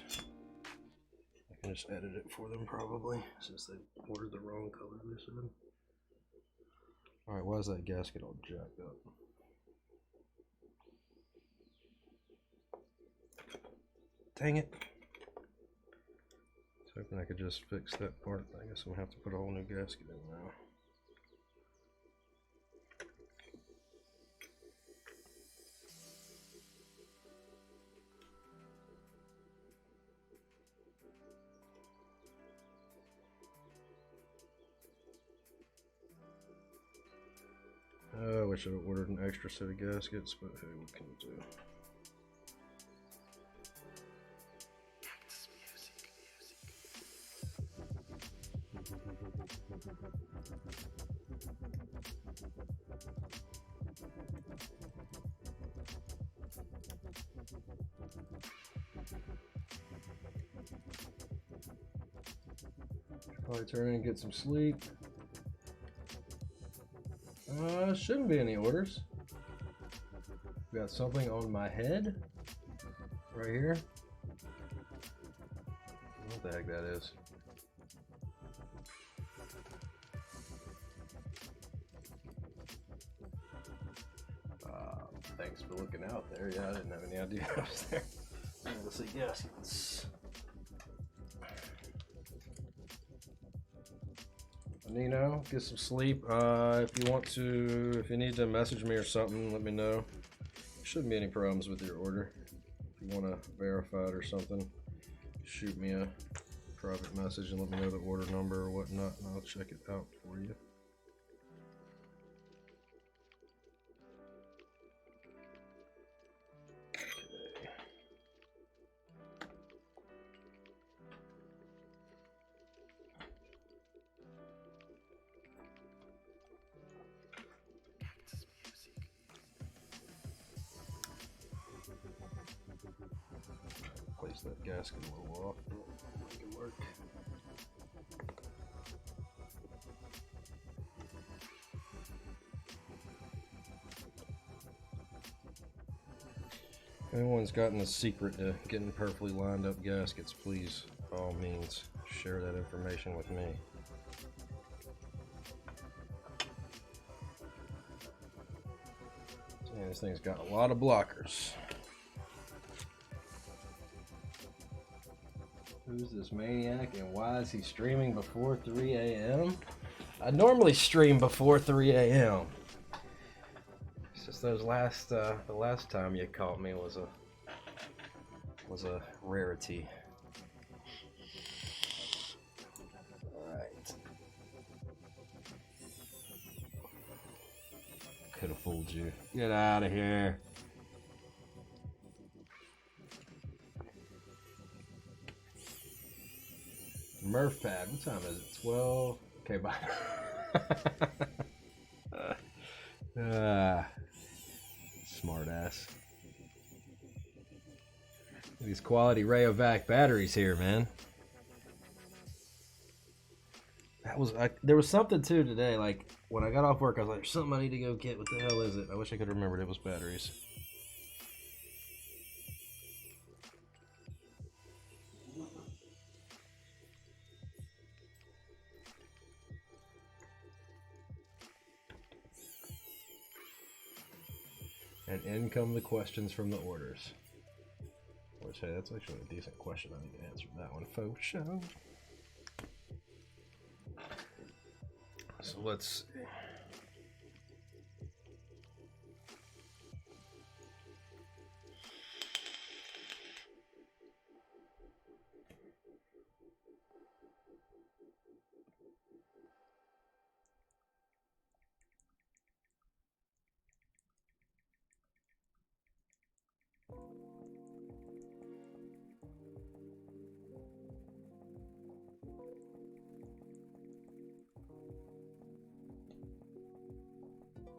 I can just edit it for them probably, since they ordered the wrong color they said. Alright, why is that gasket all jacked up? Dang it. I was hoping I could just fix that part. I guess I'm gonna have to put a whole new gasket in now. I wish I would ordered an extra set of gaskets, but hey, what can you do? Probably turn in and get some sleep. Shouldn't be any orders. Got something on my head right here. What the heck that is? Thanks for looking out there. Yeah, I didn't have any idea I was there. Let's see, gaskets. Nino, get some sleep. If you need to message me or something, let me know. Shouldn't be any problems with your order. If you want to verify it or something, shoot me a private message and let me know the order number or whatnot, and I'll check it out for you. Place that gasket a little off. Make it work. If anyone's gotten the secret to getting perfectly lined up gaskets, please, by all means, share that information with me. And this thing's got a lot of blockers. Who's this maniac and why is he streaming before 3 a.m.? I normally stream before 3 a.m. It's just those the last time you caught me was a rarity. Alright. Could have fooled you. Get out of here. Murph pad, what time is it? 12? Okay, bye. Smart ass. These quality Rayovac batteries here, man. There was something too today, like when I got off work I was like, there's something I need to go get. What the hell is it? I wish I could remember it was batteries. And in come the questions from the orders. Which, hey, that's actually a decent question. I need to answer that one, folks. So let's see.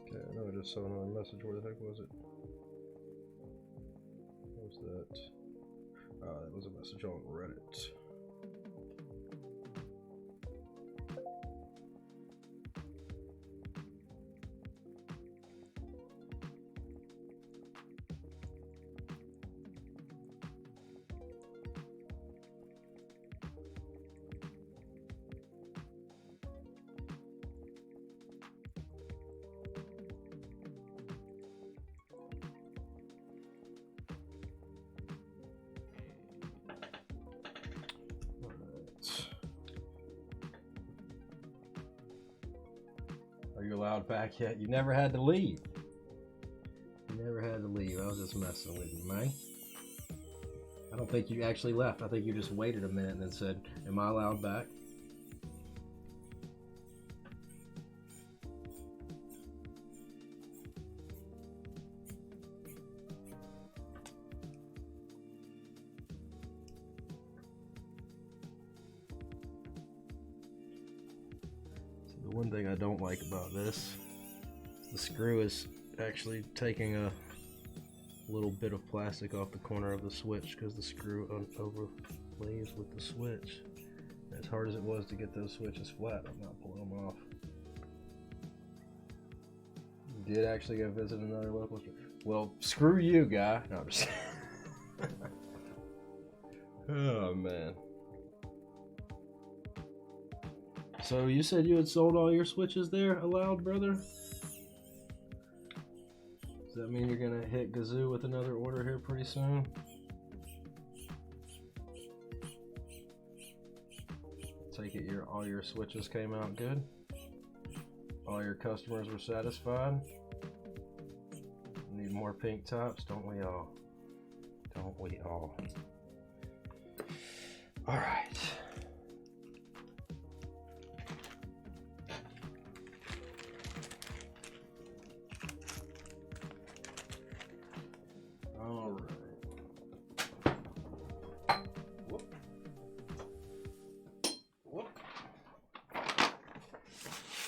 Okay, I know I just saw another message. Where the heck was it? What was that? That was a message on Reddit. Are you allowed back yet? You never had to leave. You never had to leave. I was just messing with you, man. I don't think you actually left. I think you just waited a minute and then said, am I allowed back? One thing I don't like about this, the screw is actually taking a little bit of plastic off the corner of the switch because the screw overlays with the switch. As hard as it was to get those switches flat, I'm not pulling them off. Did actually go visit another local store. Well, screw you, guy. No, I'm just oh, man. So you said you had sold all your switches there, Allowed, brother? Does that mean you're gonna hit Gazzew with another order here pretty soon? Take it all your switches came out good? All your customers were satisfied? Need more pink tops, don't we all? Don't we all? All right. All right. Whoop. Whoop.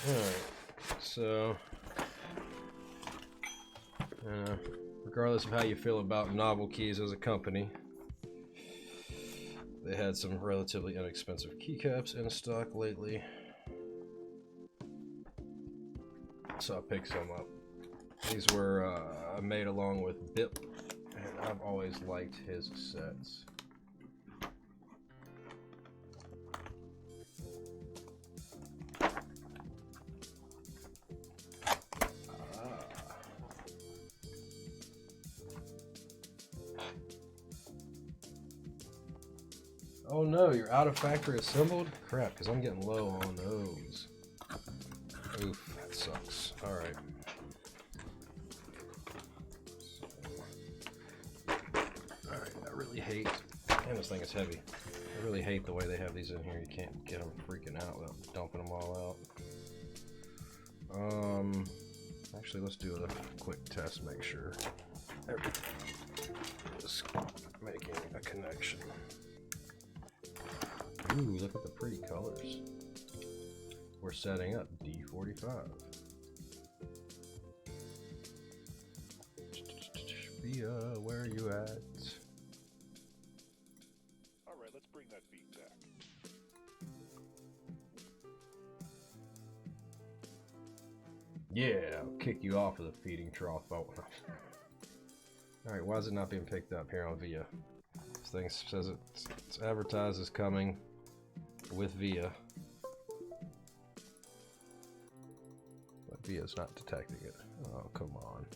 All right. So, regardless of how you feel about NovelKeys as a company, they had some relatively inexpensive keycaps in stock lately, so I picked some up. These were made along with Bip, and I've always liked his sets. Oh no, you're out of factory assembled? Crap, because I'm getting low on those. Oof, that sucks. Alright. Alright, I really hate... Man, this thing is heavy. I really hate the way they have these in here. You can't get them freaking out without dumping them all out. Actually, let's do a quick test, make sure everything is making a connection. Ooh, look at the pretty colors. We're setting up D45. Via, where are you at? Alright, let's bring that beat back. Yeah, I'll kick you off of the feeding trough. Alright, why is it not being picked up here on Via? This thing says it's advertised as coming with Via, but Via's not detecting it. Oh, come on.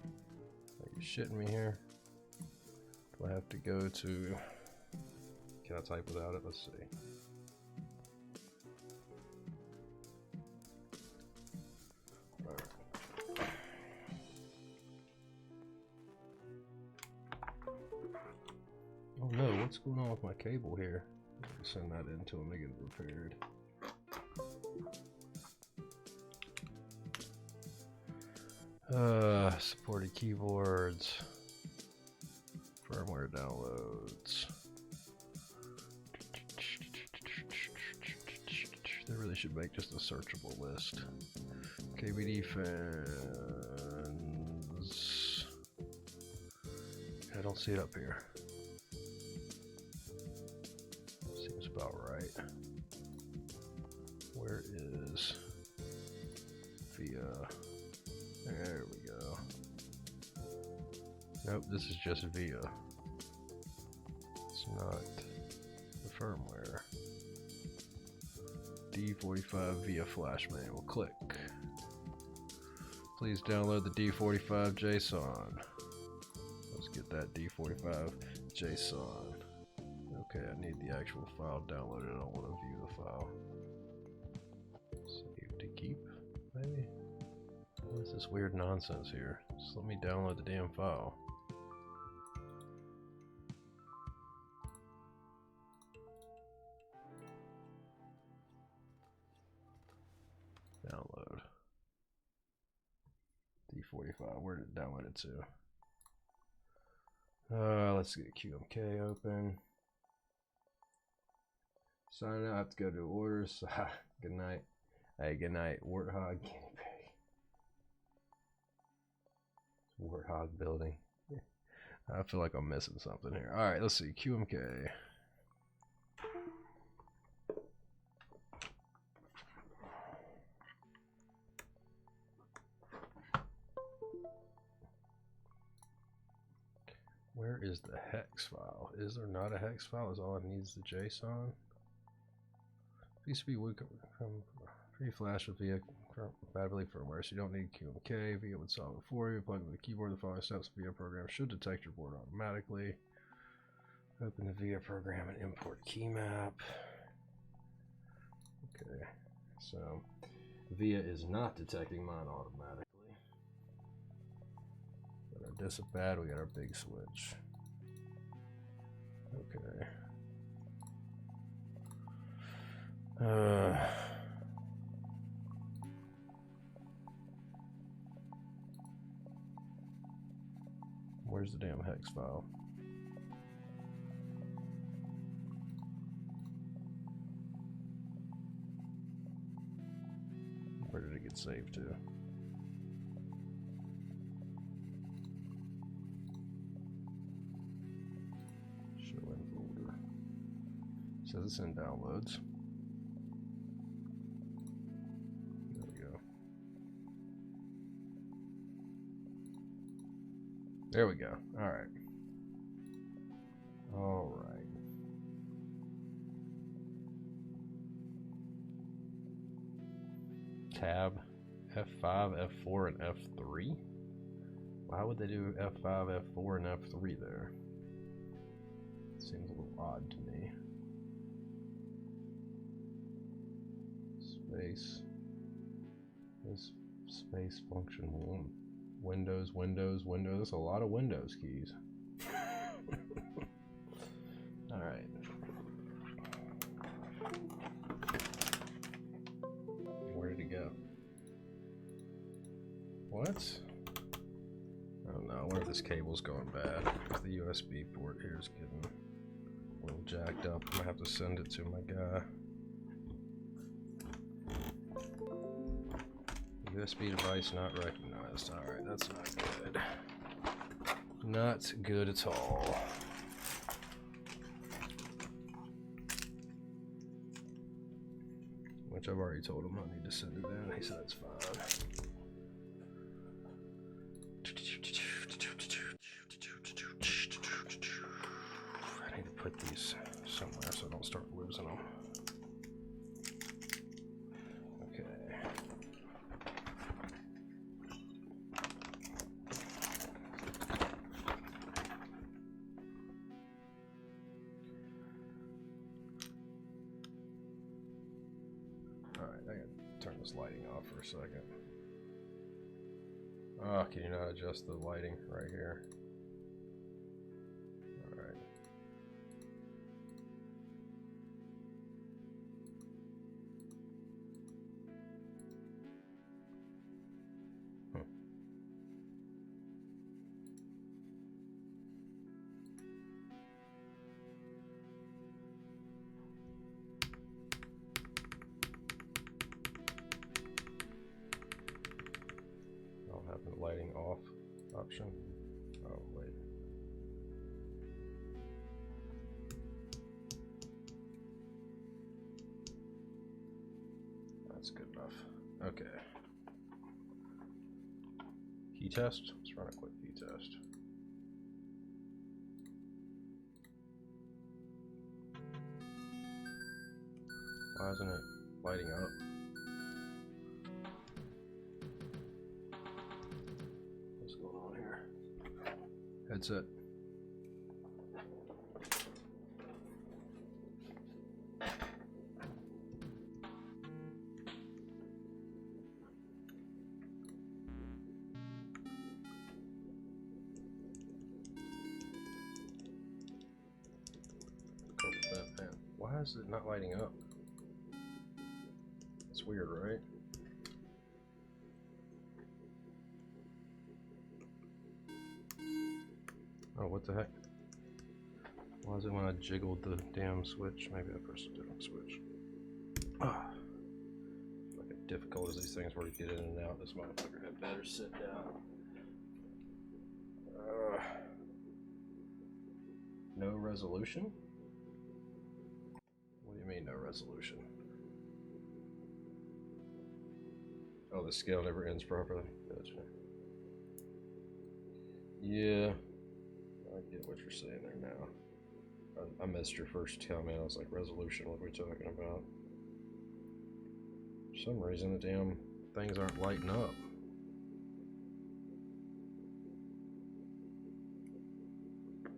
Are you shitting me here? Do I have to go to... Can I type without it? Let's see. Alright. Oh no, what's going on with my cable here? Send that in to him to get it repaired. Supported keyboards. Firmware downloads. They really should make just a searchable list. KBDFans. I don't see it up here. Seems about right. Where is Via? There we go. Nope, this is just Via. It's not the firmware. D45 Via Flash Manual. Click. Please download the D45 JSON. Let's get that D45 JSON. Okay, I need the actual file downloaded. I don't want to view the file. Save to keep, maybe? What is this weird nonsense here? Just let me download the damn file. Download. D45, where did it download it to? Let's get QMK open. Sign up to go to orders. Good night. Hey, good night. Warthog guinea pig. Warthog building. I feel like I'm missing something here. Alright, let's see. QMK. Where is the hex file? Is there not a hex file? Is all it needs the JSON? PCB would come pre-flash with VIA compatibility firmware, so you don't need QMK. VIA would solve it for you. Plug in the keyboard. The following steps. VIA program should detect your board automatically. Open the VIA program and import key map. Okay, so VIA is not detecting mine automatically. Got our disapad, we got our big switch. Okay. Where's the damn hex file? Where did it get saved to? Show in folder. Says it's in downloads. There we go. There we go. All right. All right. Tab F5, F4, and F3? Why would they do F5, F4, and F3 there? Seems a little odd to me. Space. This space function one. Windows, Windows, Windows. That's a lot of Windows keys. Alright. Where did it go? What? I don't know. I wonder if this cable's going bad. The USB port here is getting a little jacked up. I'm gonna have to send it to my guy. USB device not recognized. Alright, that's not good. Not good at all. Which I've already told him I need to send it in. He said it's fine. I need to put these somewhere so I don't start losing them. Okay. Alright, I gotta turn this lighting off for a second. Oh, can you not adjust the lighting right here? Alright. I'll have the lighting off option. Oh, wait. That's good enough. Okay. Key test. Let's run a quick key test. Why isn't it lighting up? What's going on here? Headset. Why is it not lighting up? It's weird, right? Oh, what the heck? Why is it when I jiggled the damn switch? Maybe I pressed a different switch. Ah. Look how difficult as these things were to get in and out. This motherfucker had better sit down. No resolution? What do you mean, no resolution? Oh, the scale never ends properly. Gotcha. Yeah. I get what you're saying there now. I missed your first comment. I was like, resolution, what are we talking about? For some reason, the damn things aren't lighting up.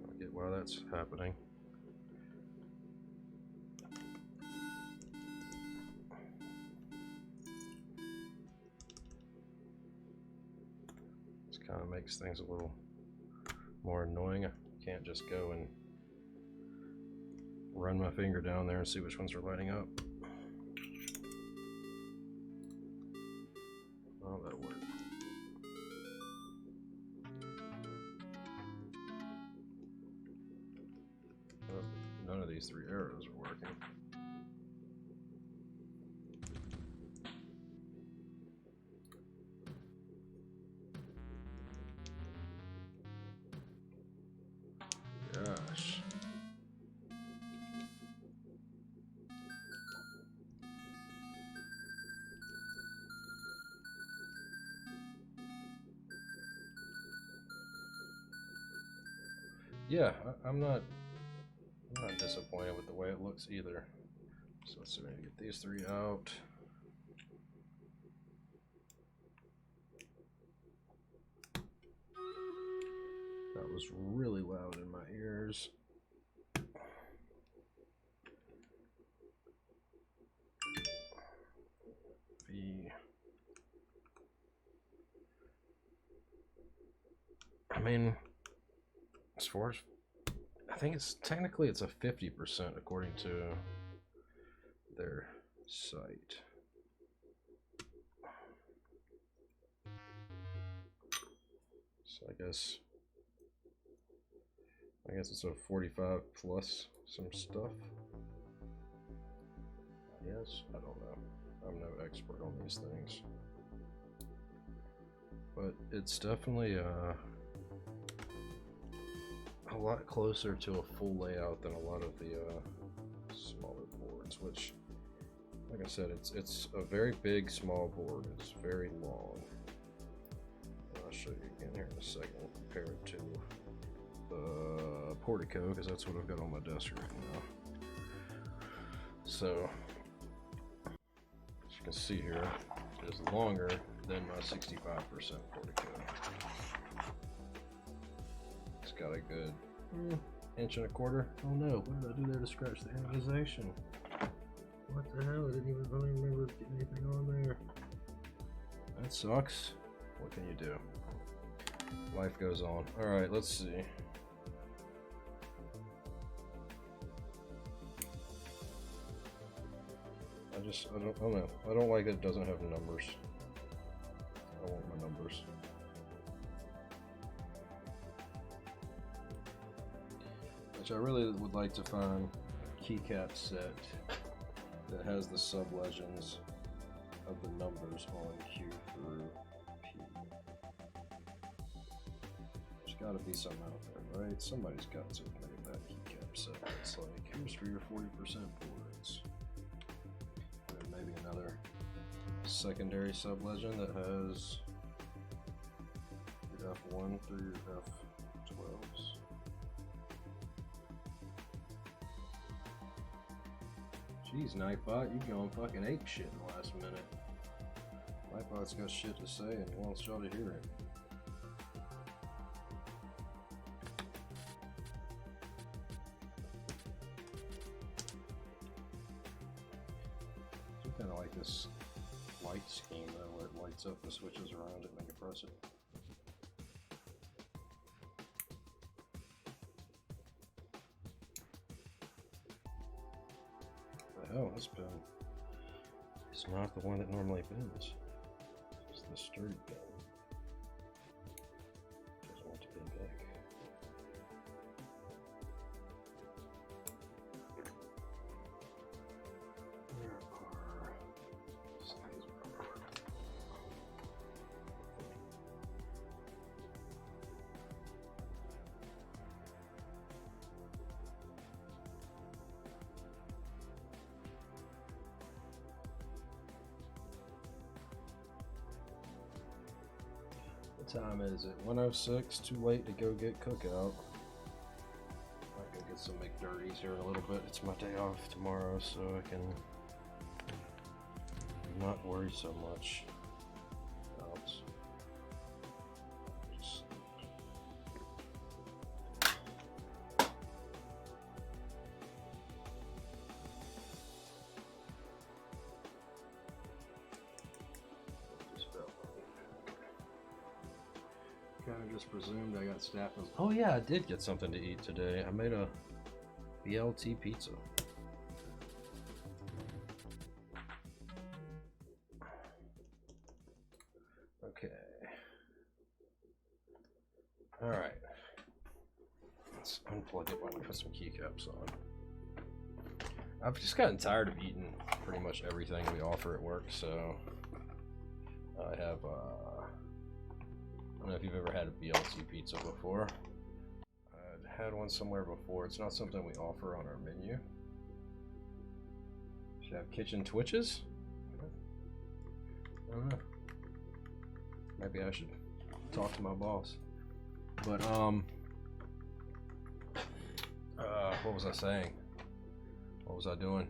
I get why that's happening. This kind of makes things a little more annoying. I can't just go and run my finger down there and see which ones are lighting up. Oh, that'll work. None of these three arrows are working. Gosh. Yeah, I'm not disappointed with the way it looks either. So let's see if I can get these three out. That was really loud in my ears. I mean, as far as I think it's technically it's a 50% according to their site. So I guess it's a 45 plus some stuff. Yes, I don't know. I'm no expert on these things. But it's definitely a lot closer to a full layout than a lot of the smaller boards, which, like I said, it's a very big small board. It's very long. I'll show you again here in a second. We'll compare it to the Portico, because that's what I've got on my desk right now. So, as you can see here, it is longer than my 65% Portico. It's got a good inch and a quarter. Oh no, what did I do there to scratch the anodization? What the hell? I don't even remember getting anything on there. That sucks. What can you do? Life goes on. Alright, let's see. I don't know. I don't like that it doesn't have numbers. I want my numbers. Which I really would like to find a keycap set that has the sub-legends of the numbers on Q through P. There's got to be some out there, right? Somebody's got to have made that keycap set. It's like, here's for your 40% boards. And maybe another secondary sub-legend that has your F1 through your F12s. Jeez, Nightbot, you going fucking ape shit in the last minute. Nightbot's got shit to say and he wants y'all to hear it. I kind of like this light scheme though, where it lights up the switches around it when you press it. Oh, this pen is not the one that normally bends. It's the sturdy pen. Doesn't want to bend back. Where are size rubber? What time is it? 1:06. Too late to go get cookout. get some McDirties here in a little bit. It's my day off tomorrow, so I can not worry so much about just kind of just presumed I got staff. Oh yeah, I did get something to eat today. I made a BLT pizza. Okay. All right. Let's unplug it while we put some keycaps on. I've just gotten tired of eating pretty much everything we offer at work, so I have I don't know if you've ever had a BLT pizza before. I've had one somewhere before. It's not something we offer on our menu. Should have kitchen twitches? I don't know. Maybe I should talk to my boss. But what was I saying? What was I doing?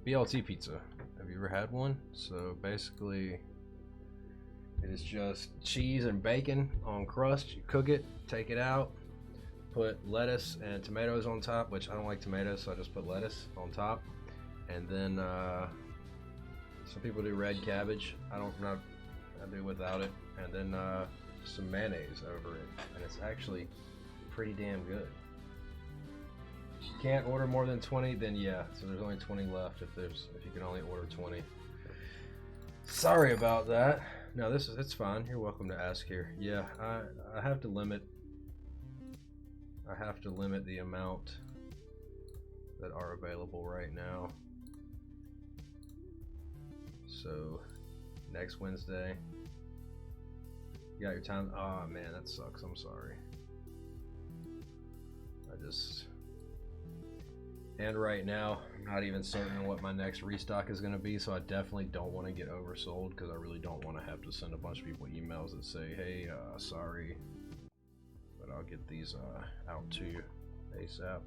BLT pizza. Have you ever had one? So basically, it is just cheese and bacon on crust. You cook it, take it out, put lettuce and tomatoes on top, which I don't like tomatoes, so I just put lettuce on top. And then some people do red cabbage. I do without it. And then some mayonnaise over it. And it's actually pretty damn good. If you can't order more than 20, then yeah. So there's only 20 left if you can only order 20. Sorry about that. No, it's fine. You're welcome to ask here. Yeah, I have to limit the amount that are available right now. So next Wednesday, you got your time. Oh man, that sucks. I'm sorry. And right now, I'm not even certain what my next restock is going to be, so I definitely don't want to get oversold because I really don't want to have to send a bunch of people emails that say, hey, sorry, but I'll get these out to you ASAP.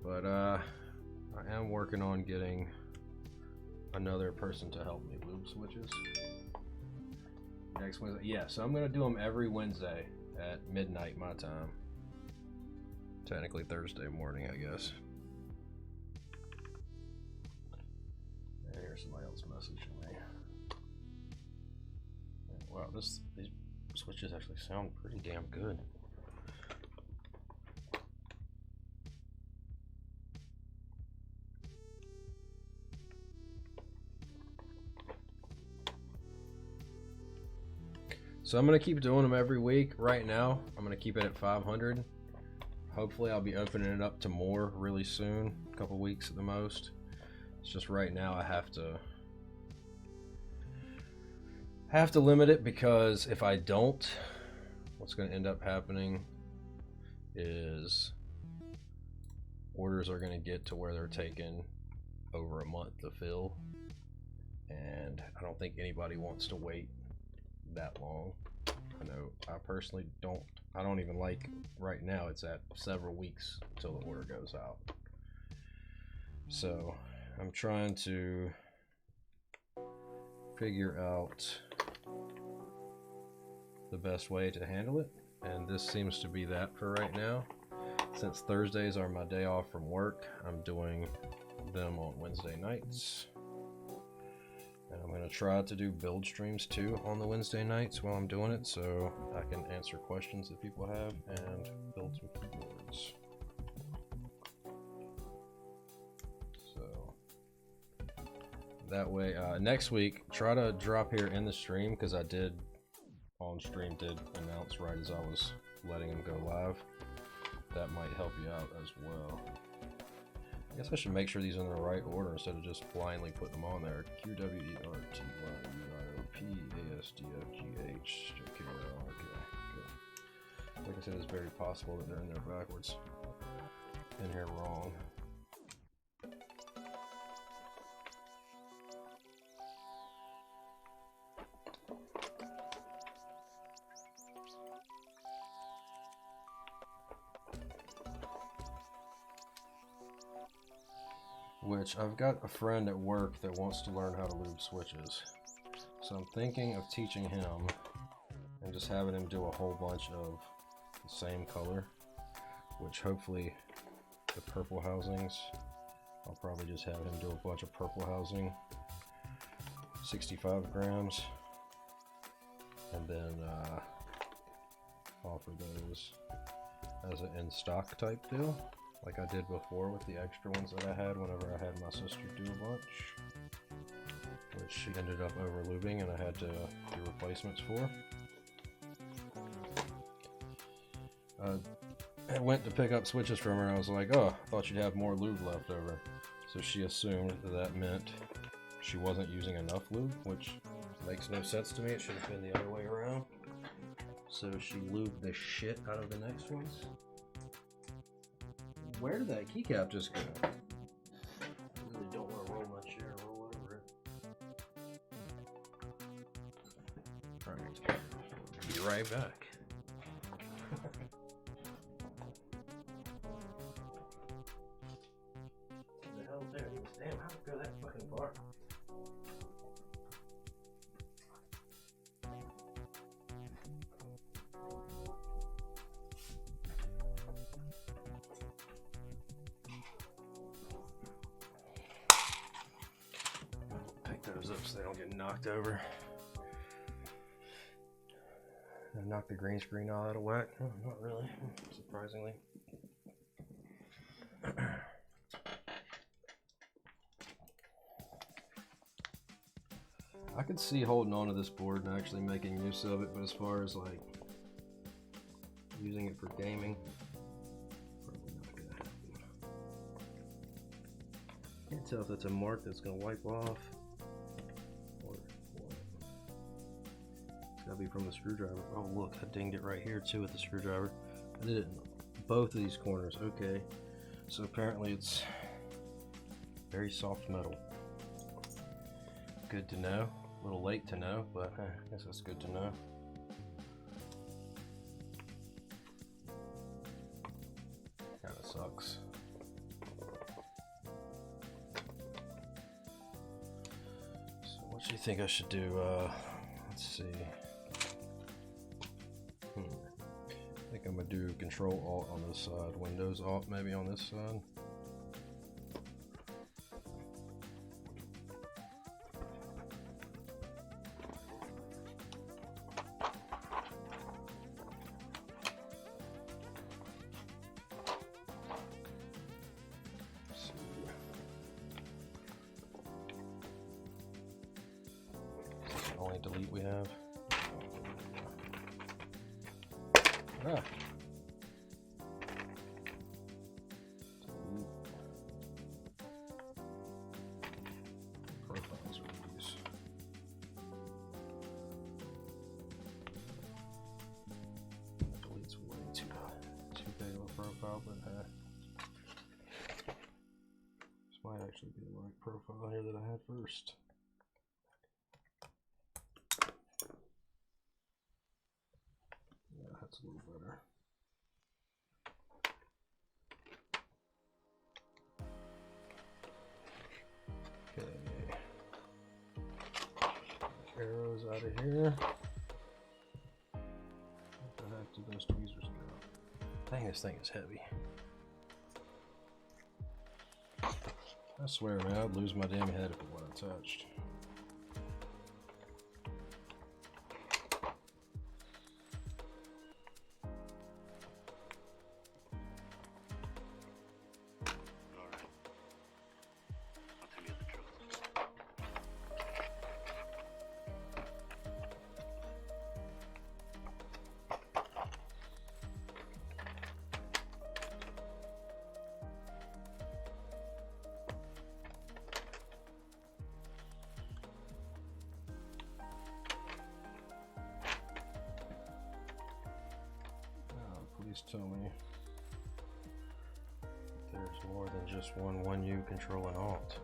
But I am working on getting another person to help me lube switches next Wednesday. Yeah, so I'm going to do them every Wednesday at midnight my time. Technically Thursday morning, I guess. And here's somebody else messaging me. Wow, these switches actually sound pretty damn good. So I'm gonna keep doing them every week. Right now, I'm gonna keep it at 500. Hopefully I'll be opening it up to more really soon, a couple weeks at the most. It's just right now I have to limit it, because if I don't, what's going to end up happening is orders are going to get to where they're taking over a month to fill, and I don't think anybody wants to wait that long. I know I personally don't. I don't even like, right now it's at several weeks until the order goes out. So I'm trying to figure out the best way to handle it, and this seems to be that for right now. Since Thursdays are my day off from work, I'm doing them on Wednesday nights. And I'm going to try to do build streams too on the Wednesday nights while I'm doing it, so I can answer questions that people have and build some keyboards. So that way, next week, try to drop here in the stream, because I did on stream announce right as I was letting them go live. That might help you out as well. I guess I should make sure these are in the right order instead of just blindly putting them on there. QWERTYUIOPASDFGH. Okay, good. Like I said, it's very possible that they're in there backwards. In here wrong. which I've got a friend at work that wants to learn how to lube switches. So I'm thinking of teaching him and just having him do a whole bunch of the same color, which hopefully the purple housings, I'll probably just have him do a bunch of purple housing, 65 grams, and then offer those as an in-stock type deal, like I did before with the extra ones that I had whenever I had my sister do a bunch, which she ended up over lubing and I had to do replacements for. I went to pick up switches from her and I was like, oh, I thought you'd have more lube left over. So she assumed that meant she wasn't using enough lube, which makes no sense to me. It should have been the other way around. So she lubed the shit out of the next ones. Where did that keycap just go? I really don't want to roll my chair and roll over it. Alright, be right back. What the hell is there? Damn, how did it go that fucking far? Those up so they don't get knocked over. I knocked the green screen all out of whack. Oh, not really, surprisingly. I could see holding on to this board and actually making use of it, but as far as like using it for gaming, probably not gonna happen. Can't tell if that's a mark that's gonna wipe off. Gotta be from the screwdriver. Oh look, I dinged it right here too with the screwdriver. I did it in both of these corners. Okay, so apparently it's very soft metal. Good to know. A little late to know, but I guess that's good to know. Kinda sucks. So what do you think I should do? Let's see. I think I'm gonna do Control Alt on this side, Windows Alt maybe on this side. Is this the only delete we have? Ah. Profiles are these. Delete's way too big of a profile, but this might actually be the right profile here that I had first. That's a little better. Okay. Arrows out of here. What the heck did those tweezers go? Dang, this thing is heavy. I swear, man, I'd lose my damn head if it wasn't touched. Please tell me there's more than just one U Control and Alt.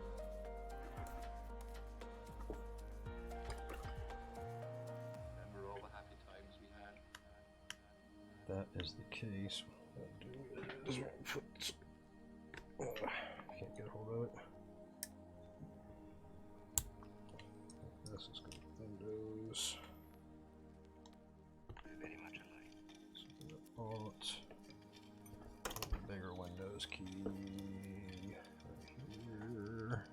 Remember all the happy times we had? That is the case. What I'll do is can't get a hold of it. This is good. Windows. Alt. Bigger Windows key right here.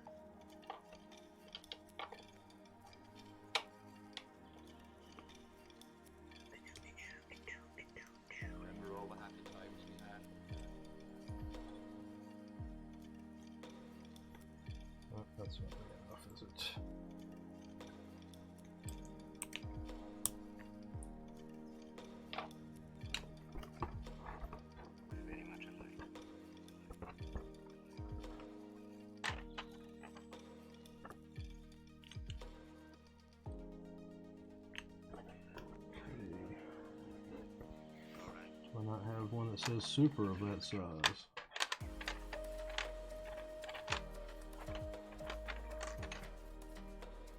Remember all the happy times we had? Oh, that's not big enough, is it? Why not have one that says super of that size?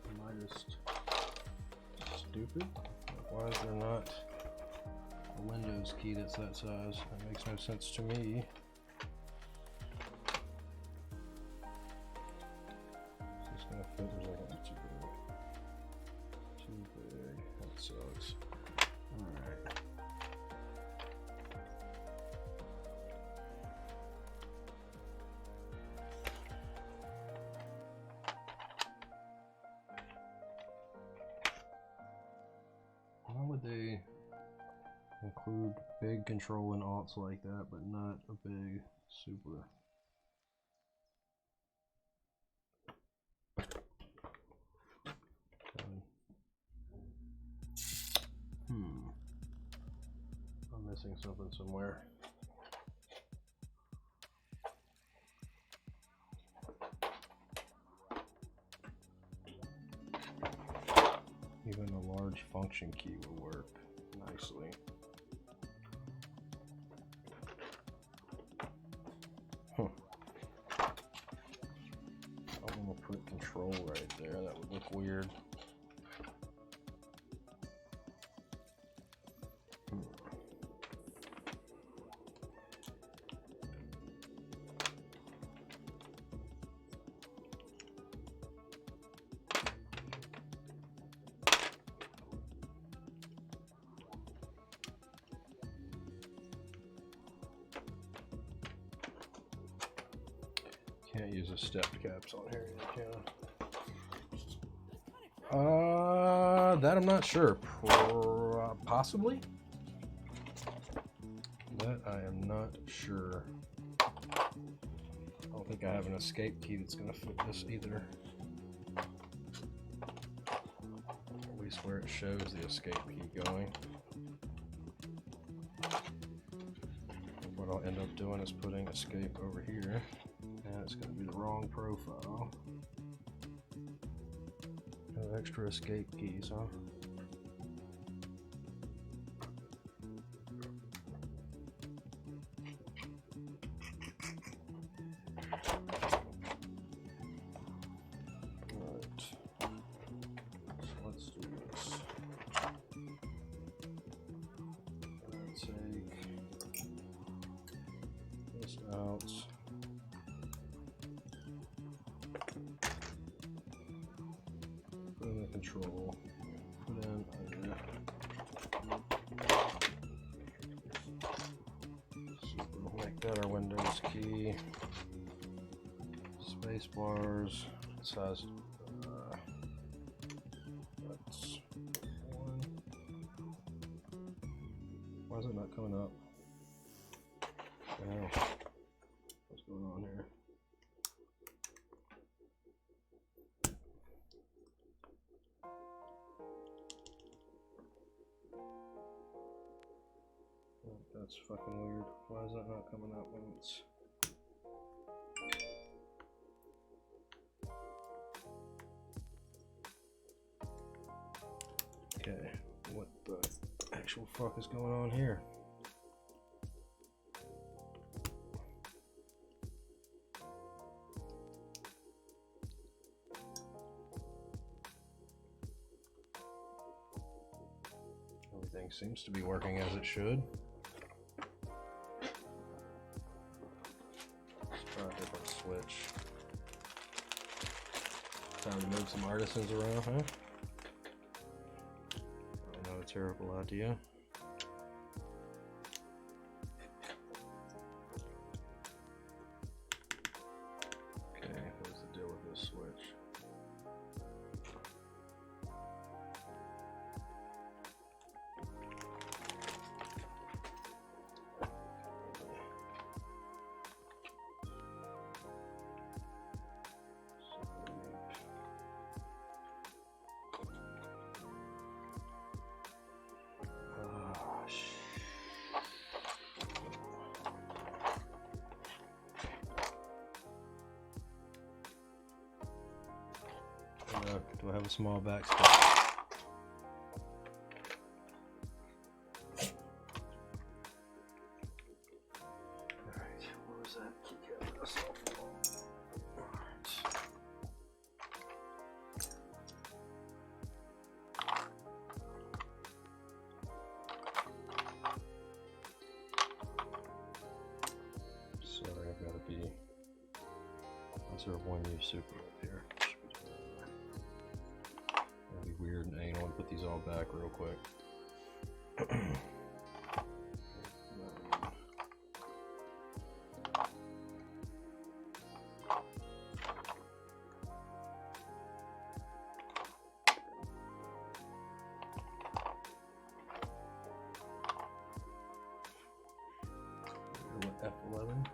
Am I just stupid? Why is there not a Windows key that's that size? That makes no sense to me. Is this gonna fit or is that gonna be too big? Too big. That sucks. Alright. Why would they include big control and alts like that, but not a big super? I'm missing something somewhere. Even a large function key will work nicely. Huh. I want to put control right there. That would look weird. Can't use the stepped caps on here, can I? That I'm not sure. Possibly? That I am not sure. I don't think I have an escape key that's going to fit this either. At least where it shows the escape key going. What I'll end up doing is putting escape over here. And it's going to be the wrong profile. No extra escape keys, huh? Alright. So let's do this. Let's take this out. Control, put in super, make that our Windows key, space bars, size, that's one. Why is it not coming up? Oh, what's going on here? That's fucking weird. Why is that not coming out when it's... Okay, what the actual fuck is going on here? Everything seems to be working as it should. Switch. Time to move some artisans around, huh? terrible idea. Okay, what's the deal with this switch? Do I have a small back spot? Alright, where was that keycap? That's all. Alright. Sorry, I've got to be. Let's have one new super up here. That'd be weird and anal to put these all back real quick. F11.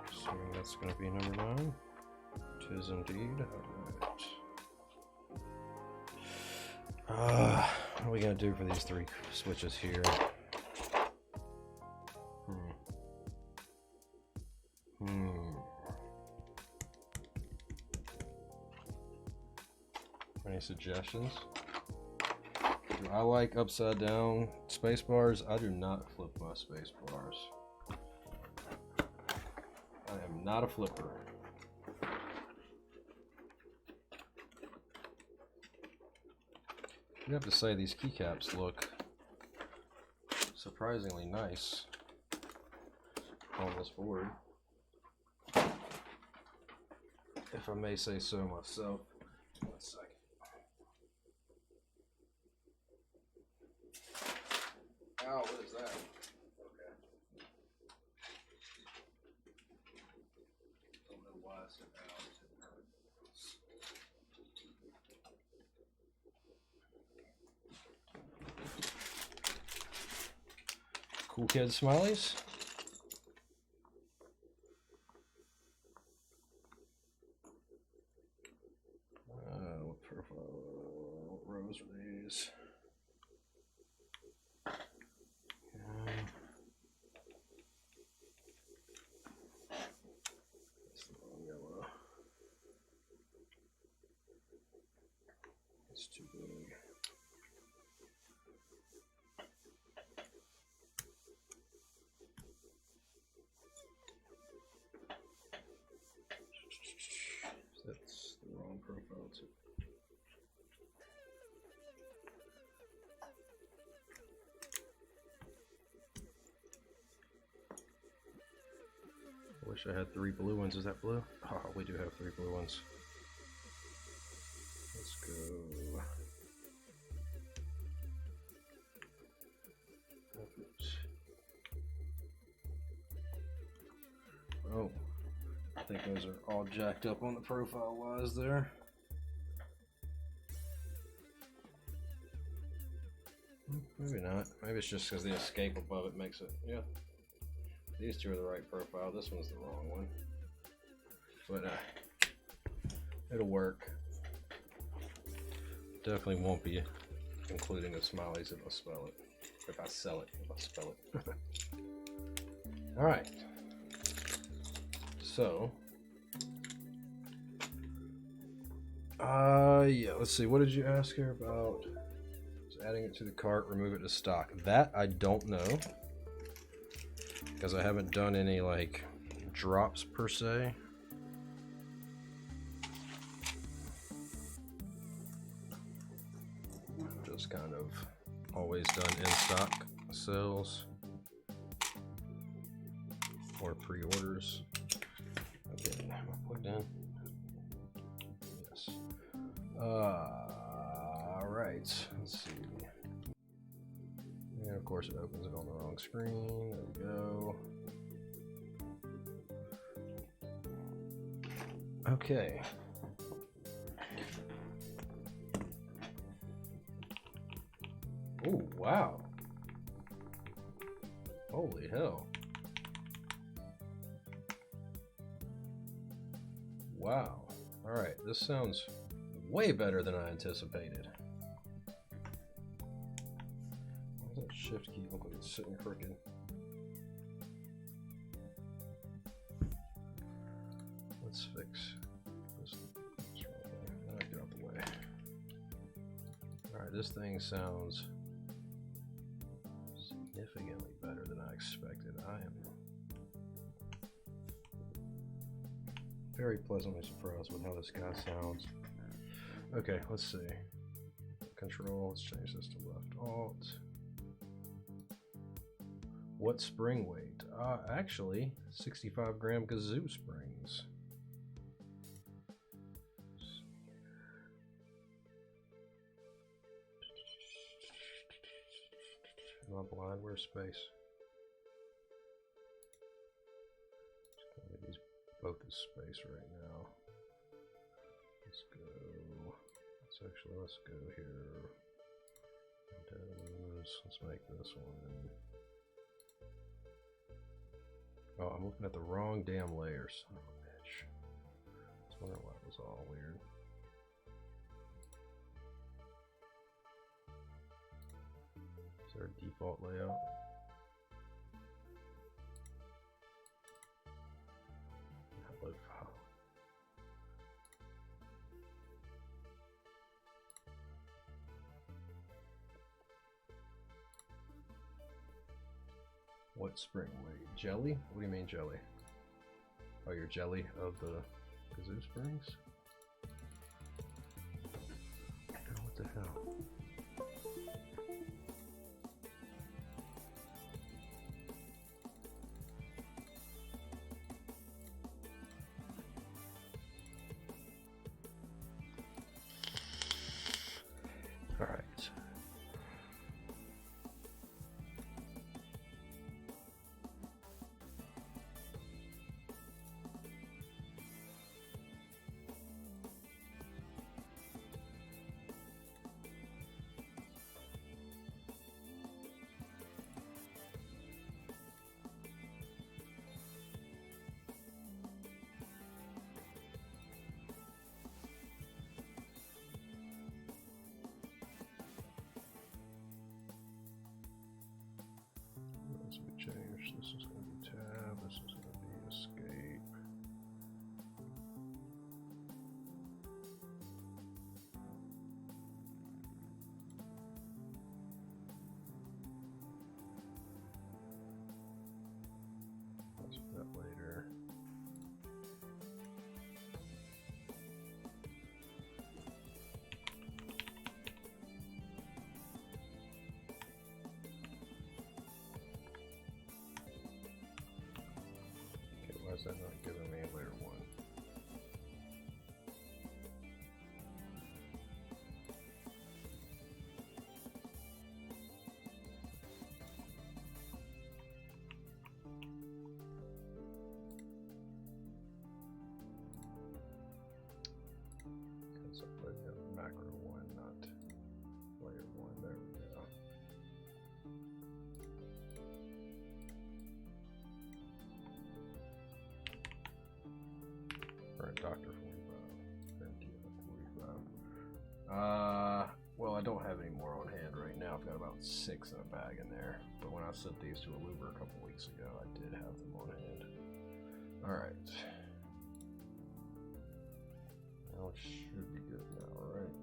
Assuming that's going to be number 9. It is indeed. Alright. What are we going to do for these 3 switches here? Any suggestions? Do I like upside down space bars? I do not flip my space bars. I am not a flipper. You have to say these keycaps look surprisingly nice on this board, if I may say so myself. 1 second. Ow, what is that? Okay. Don't know why I said ow. Cool kid smileys. What profile? What rows are these? That's the wrong yellow. It's too big. That's the wrong profile too. I wish I had 3 blue ones. Is that blue? Oh, we do have 3 blue ones. Let's go. Oh. I think those are all jacked up on the profile wise there. Maybe not. Maybe it's just because the escape above it makes it. Yeah. These 2 are the right profile. This one's the wrong one. But it'll work. Definitely won't be including the smileys if I spell it. If I sell it, if I spell it. Alright. So, yeah, let's see, what did you ask here about? Just adding it to the cart, remove it to stock. That I don't know, because I haven't done any, like, drops per se. Just kind of always done in stock sales or pre-orders. Okay, am I plugged in? Yes. Alright, let's see. And of course it opens it on the wrong screen. There we go. Okay. Oh, wow. Holy hell. Wow. Alright, this sounds way better than I anticipated. Why does that shift key look like it's sitting crooked? Let's fix this. Get out the way. Alright, this thing sounds significantly better than I expected. I am very pleasantly surprised with how this guy sounds. Okay, let's see. Control, let's change this to left alt. What spring weight? Actually, 65 gram Gazzew Springs. Am I blind? Where's space? These both is space right now. Let's go. Let's go here. Let's make this one. Oh, I'm looking at the wrong damn layer. Son of a bitch. I was wondering why it was all weird. Is there a default layout? Upload file. What spring weight? Jelly? What do you mean jelly? Oh, your jelly of the Gazzew Springs? Oh, what the hell? All right. As we change, this is going to be tab, this is going to be escape. Let's put that later. Why is that not giving me layer 1? Because I put in macro 1, not layer 1. There we go. Dr. 45. Well, I don't have any more on hand right now. I've got about 6 in a bag in there. But when I sent these to a luber a couple weeks ago, I did have them on hand. Alright. Now it should be good now, right?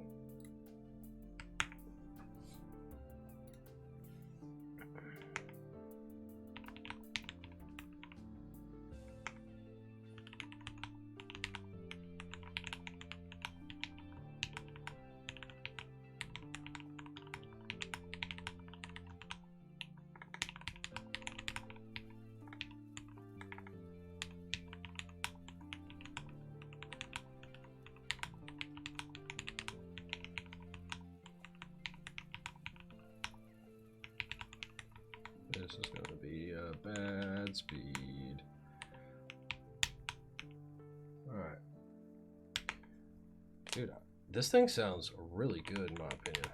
Good speed. Alright. Dude, this thing sounds really good in my opinion.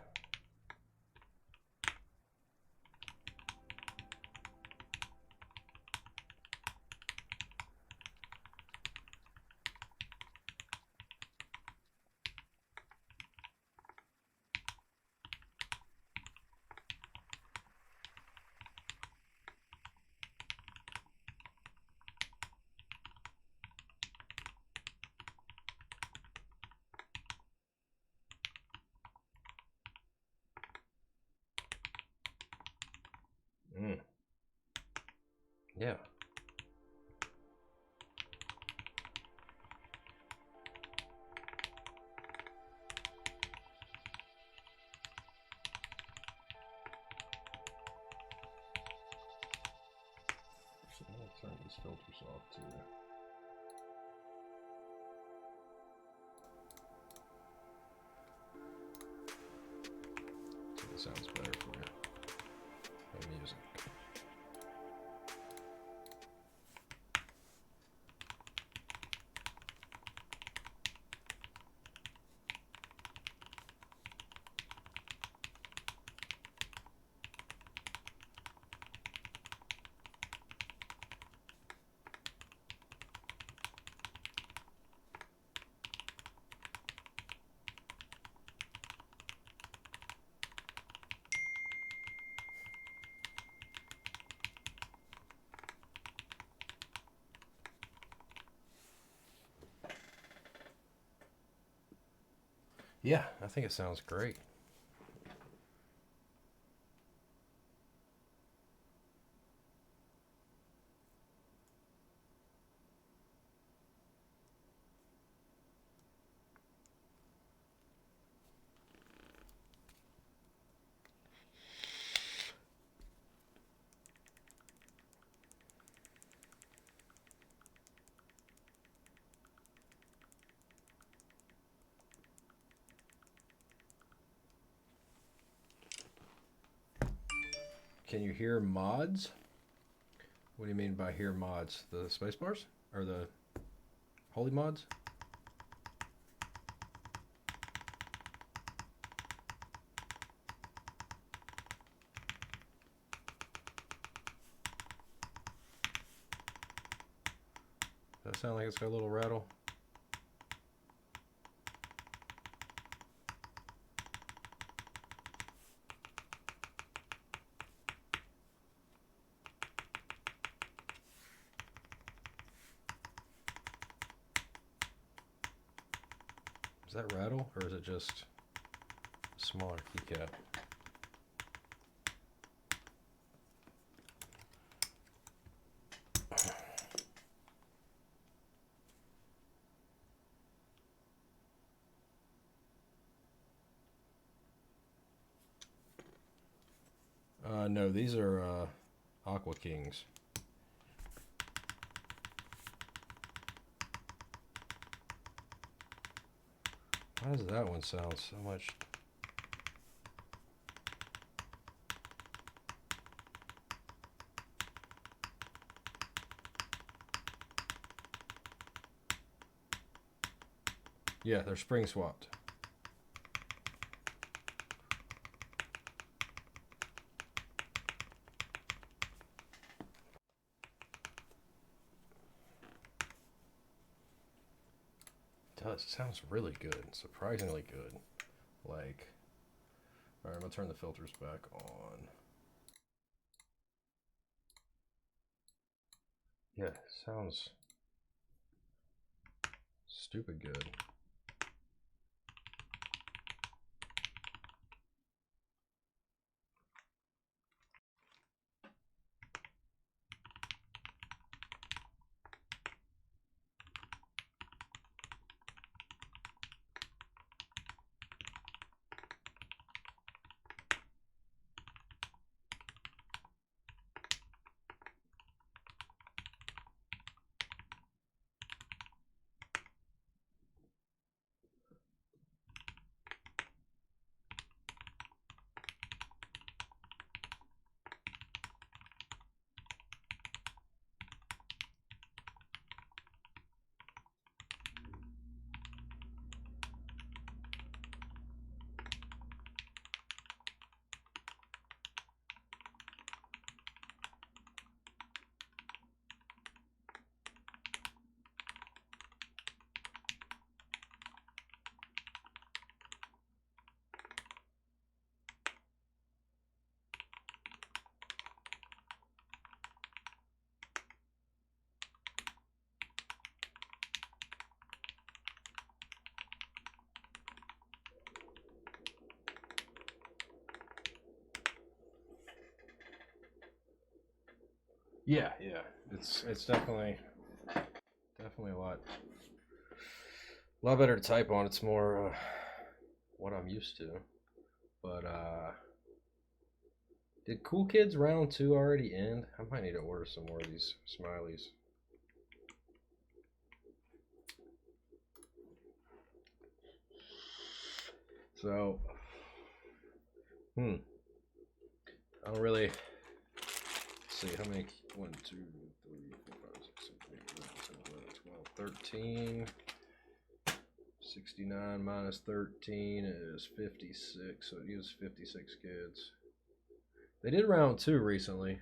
Yeah. Actually, I'll turn these filters off too. So this sounds better for you. No music. Yeah, I think it sounds great. Can you hear mods? What do you mean by hear mods? The space bars? Or the holee mods? Does that sound like it's got a little rattle? Does that rattle, or is it just a smaller keycap? No, these are Aqua Kings. Why does that one sound so much? Yeah, they're spring swapped. It does. It sounds really good. Surprisingly good. Like, alright, I'm gonna turn the filters back on. Yeah, it sounds stupid good. Yeah, it's definitely a lot better to type on. It's more what I'm used to. But did Cool Kids round 2 already end? I might need to order some more of these smileys. So, I don't really see how many. 1, 2, 3, 4, 5, 6, 7, 8, 9, 10, 11, 12, 13. 69 minus 13 is 56, so it uses 56 kids. They did round 2 recently.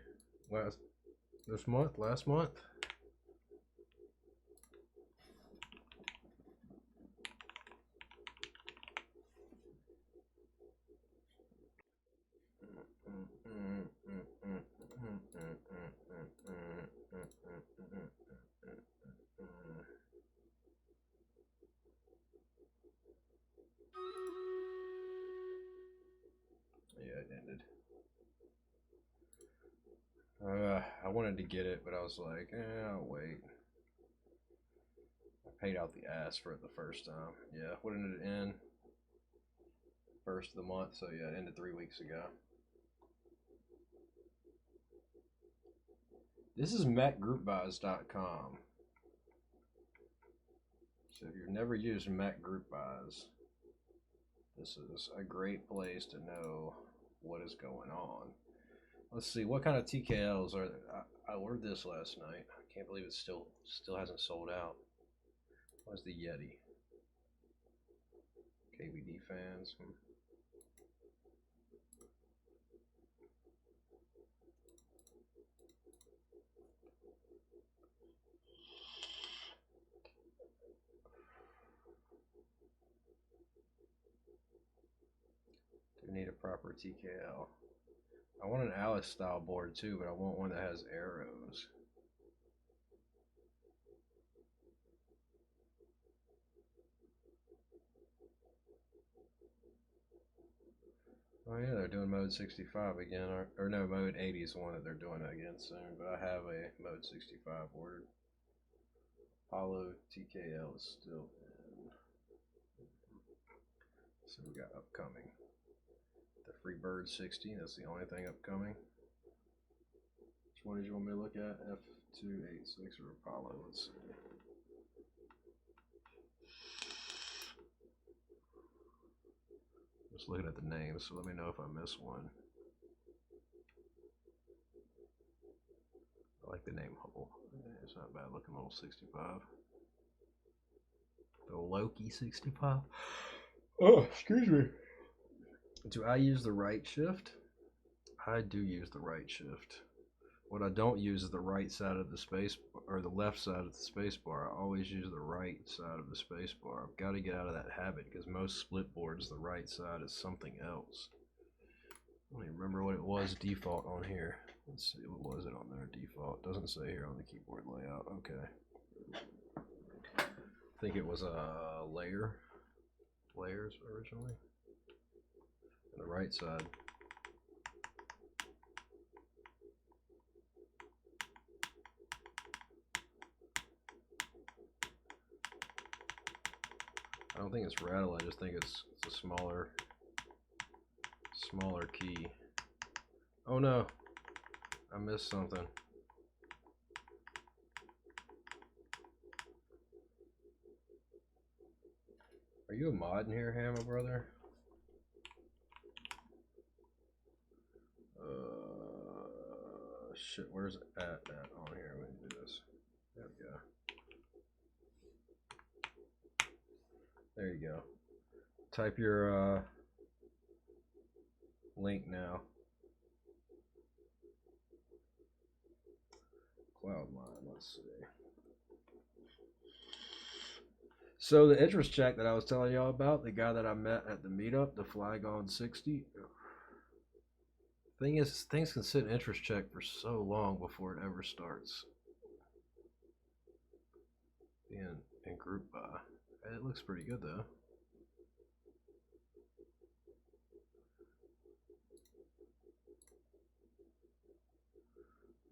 Last month. Yeah, it ended. I wanted to get it, but I was like, I'll wait. I paid out the ass for it the first time. Yeah, when did it end? First of the month, so yeah, it ended 3 weeks ago. This is MacGroupBuys.com. So if you've never used Mac Group Buys, this is a great place to know what is going on. Let's see, what kind of TKLs are there? I ordered this last night. I can't believe it still hasn't sold out. What's the Yeti? KBDFans. Do need a proper TKL. I want an Alice style board too, but I want one that has arrows. Oh yeah, they're doing mode 65 again, or no, mode 80 is the one that they're doing again soon, but I have a mode 65 ordered. Apollo TKL is still in. So we got upcoming. The Freebird 60, that's the only thing upcoming. Which one did you want me to look at? F286 or Apollo? Let's see. Just looking at the names, so let me know if I miss one. I like the name Hubble. It's not bad looking little 65. The Loki 65. Oh, excuse me. Do I use the right shift? I do use the right shift. What I don't use is the right side of the space, or the left side of the space bar. I always use the right side of the space bar. I've got to get out of that habit because most split boards, the right side is something else. I don't even remember what it was default on here. Let's see, what was it on there default? Doesn't say here on the keyboard layout. Okay. I think it was a layers originally. And the right side. I don't think it's rattle, I just think it's a smaller key. Oh no, I missed something. Are you a mod in here, Hammer brother? Shit, where's it at on here? Let me do this. There we go. There you go. Type your link now. Cloudline, let's see. So the interest check that I was telling y'all about, the guy that I met at the meetup, the Flygon 60. Thing is, things can sit interest check for so long before it ever starts. Being in group buy. It looks pretty good though.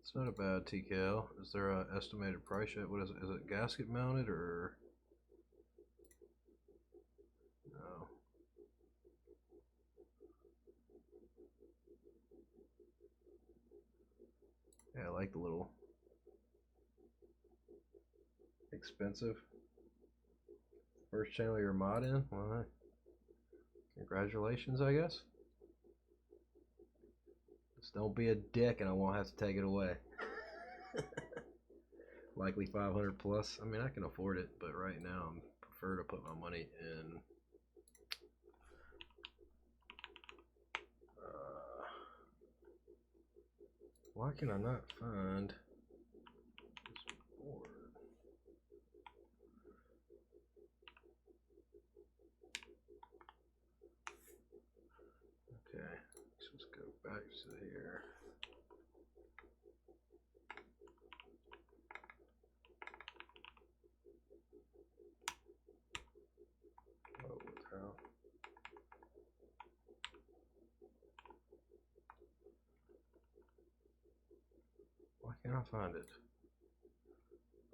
It's not a bad TKL. Is there a estimated price yet? What is it? Is it gasket mounted or no? Yeah, I like the little expensive first channel you're mod in. Well, congratulations, I guess. Just don't be a dick and I won't have to take it away. Likely 500 plus. I mean, I can afford it, but right now I prefer to put my money in why can I not find this board? Okay, let's just go back to here. Oh, what the hell? Why can't I find it?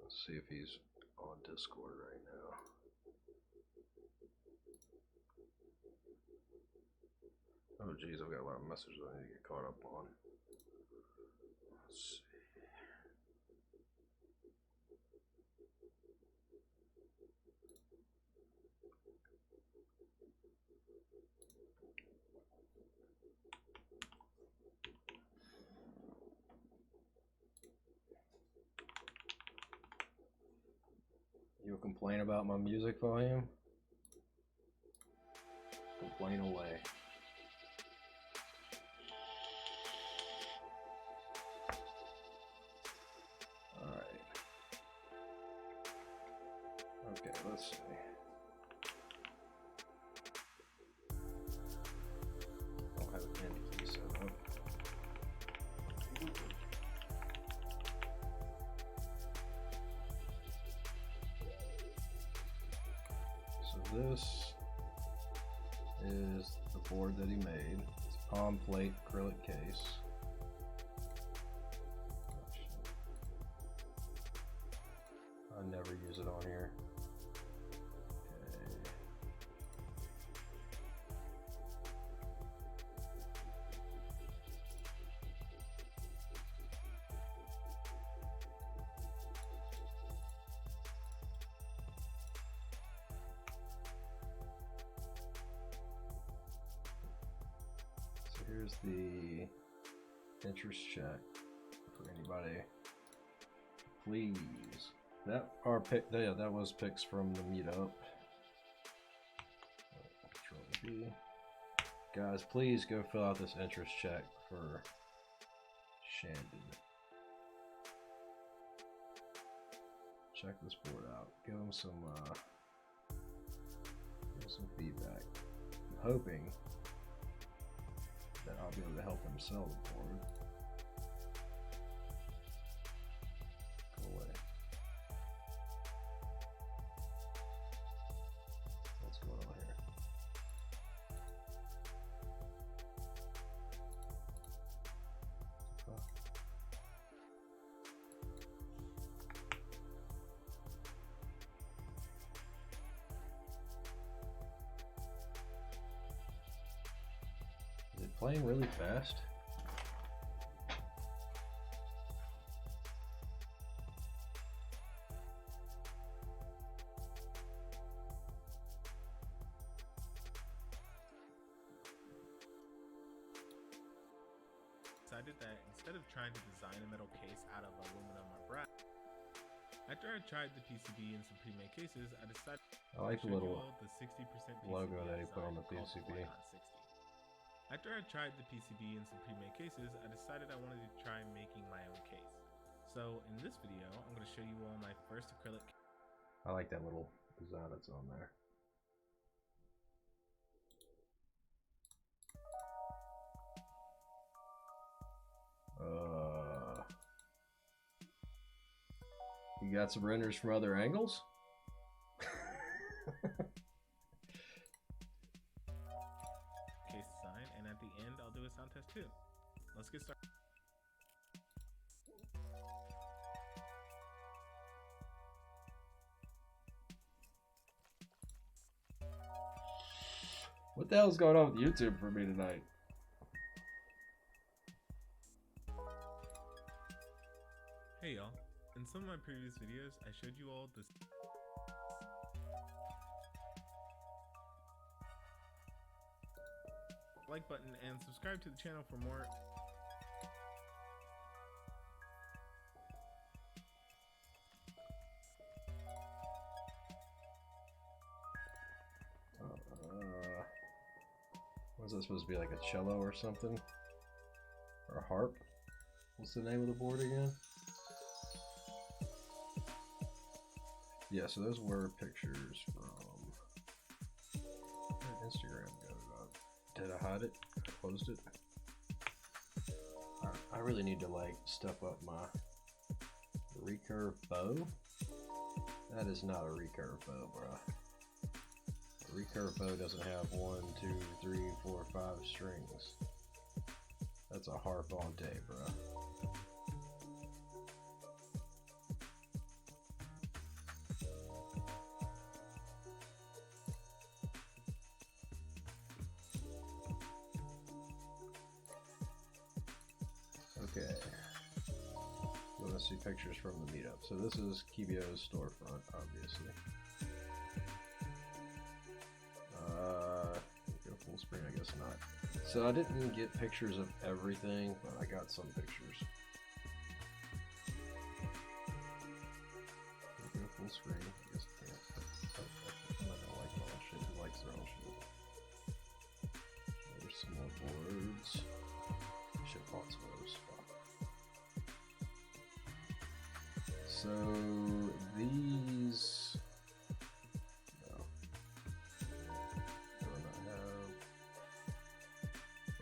Let's see if he's on Discord right now. Oh geez, I've got a lot of messages I need to get caught up on. Let's see. You'll complain about my music volume? Complain away. Alright. Okay, let's see. I don't have an end key set up. So this is the board that he made. It's a palm plate acrylic case. I never use it on here. Okay. So here's the interest check for anybody. Please. That our pick, yeah, that was picks from the meetup. Control B. Guys, please go fill out this interest check for Shandon. Check this board out. Give him some feedback. I'm hoping that I'll be able to help him sell the board. Go away. What's going on here? Fuck. Is it playing really fast? Decided that instead of trying to design a metal case out of aluminum or brass, after I tried the PCB in some pre-made cases, I decided I like to the show you little all the 60% PCB logo that he put on the design called PCB. Polygon 60. After I tried the PCB in some pre-made cases, I decided I wanted to try making my own case. So in this video, I'm going to show you all my first acrylic. I like that little design that's on there. You got some renders from other angles? Case design, and at the end I'll do a sound test too. Let's get started. What the hell's going on with YouTube for me tonight? Hey y'all, in some of my previous videos, I showed you all this like button and subscribe to the channel for more. What's that supposed to be, like a cello or something? Or a harp? What's the name of the board again? Yeah, so those were pictures from... Where did Instagram go? Did I hide it? I closed it? I really need to, like, step up my recurve bow. That is not a recurve bow, bruh. A recurve bow doesn't have 1, 2, 3, 4, 5 strings. That's a harp all day, bruh. Okay. You want to see pictures from the meetup. So this is KBO's storefront, obviously. Go full screen, I guess not. So I didn't get pictures of everything, but I got some pictures. Go full screen, I guess I can't. I'm not gonna like my own shit. Who likes their own shit? There's some more boards. Shit, lots of those. So these, no, do I not have? I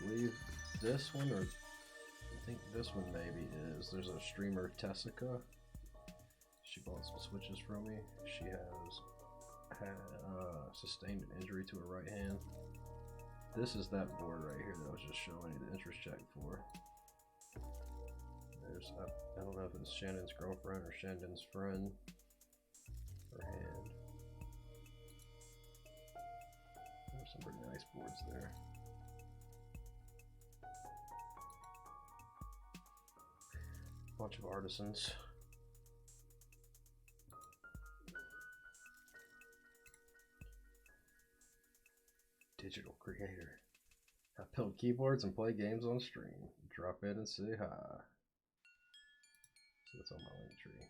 believe this one, or I think this one maybe is. There's a streamer Tessica. She bought some switches from me. She has had sustained an injury to her right hand. This is that board right here that I was just showing you the interest check for. There's, I don't know if it's Shannon's girlfriend or Shannon's friend. Her hand. There's some pretty nice boards there. Bunch of artisans. Digital creator. I build keyboards and play games on stream. Drop in and say hi. So that's on my link tree.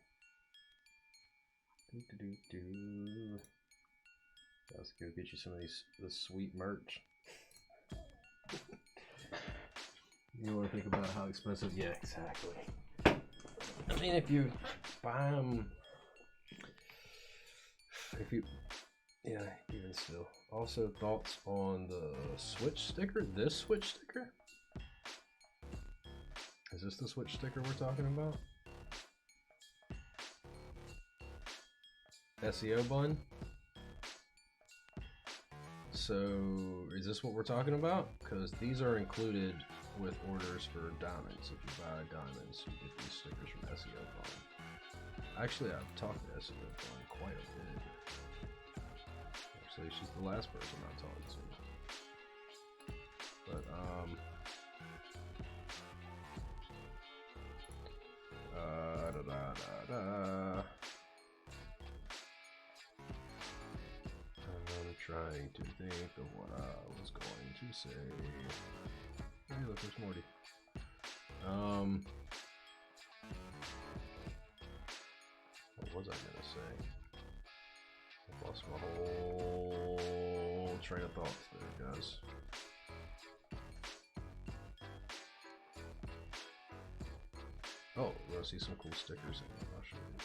Let's go get you some of this sweet merch. You want to think about how expensive? Yeah, exactly. I mean, if you buy them, yeah, even still. Also, thoughts on the switch sticker? This switch sticker? Is this the switch sticker we're talking about? SEO bun? So, is this what we're talking about? Because these are included with orders for diamonds. If you buy diamonds, you get these stickers from SEO bun. Actually, I've talked to SEO bun quite a bit. Actually, she's the last person I talked to. But, I'm trying to think of what I was going to say. Hey, look, there's Morty. What was I gonna say? I lost my whole train of thoughts there, guys. Oh, we're gonna see some cool stickers in there. I'll show you.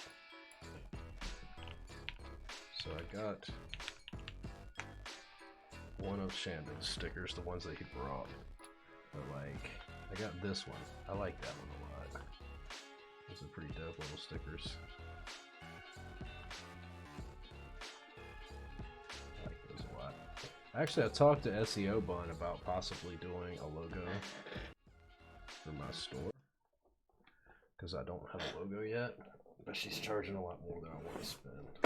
So I got one of Shannon's stickers, the ones that he brought. But like, I got this one. I like that one a lot. Those are pretty dope little stickers. I like those a lot. Actually, I talked to SEO Bun about possibly doing a logo for my store, because I don't have a logo yet, but she's charging a lot more than I want to spend.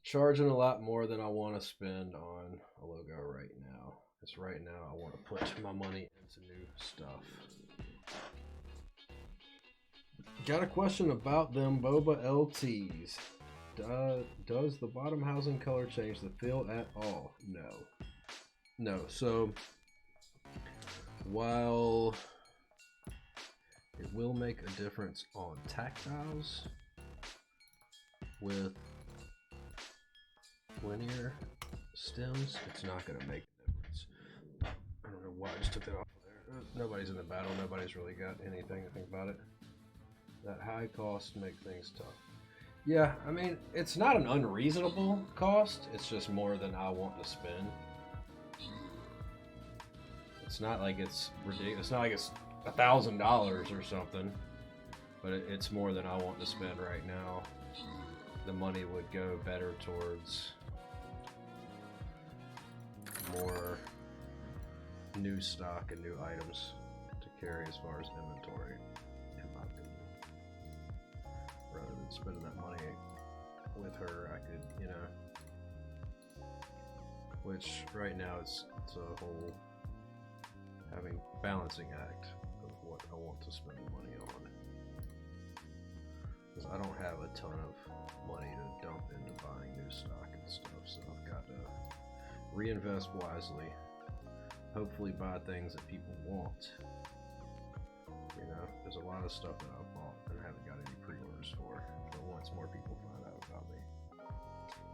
charging a lot more than I want to spend on a logo right now. Because right now I want to put my money into new stuff. Got a question about them boba LTs. Does the bottom housing color change the feel at all? No. No. So while it will make a difference on tactiles with linear stems, it's not going to make a difference. I don't know why I just took that off of there. Nobody's in the battle. Nobody's really got anything to think about it. That high cost make things tough. Yeah, I mean, it's not an unreasonable cost. It's just more than I want to spend. It's not like it's ridiculous. It's not like it's $1,000 or something. But it's more than I want to spend right now. The money would go better towards more new stock and new items to carry as far as inventory, in my opinion. Rather than spending that money with her, I could, you know, which right now it's a whole balancing act of what I want to spend the money on. Because I don't have a ton of money to dump into buying new stock and stuff, so I've got to reinvest wisely, hopefully buy things that people want. You know, there's a lot of stuff that I've bought and I haven't got any pre-orders for, but once more people find out about me.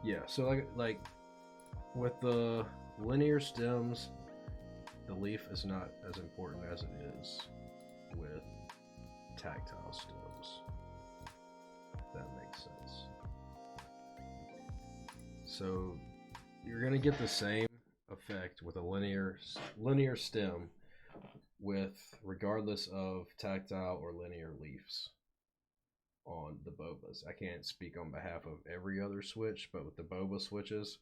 Yeah, so like with the linear stems, the leaf is not as important as it is with tactile stems. If that makes sense. So you're gonna get the same effect with a linear stem with regardless of tactile or linear leaves on the bobas. I can't speak on behalf of every other switch, but with the boba switches,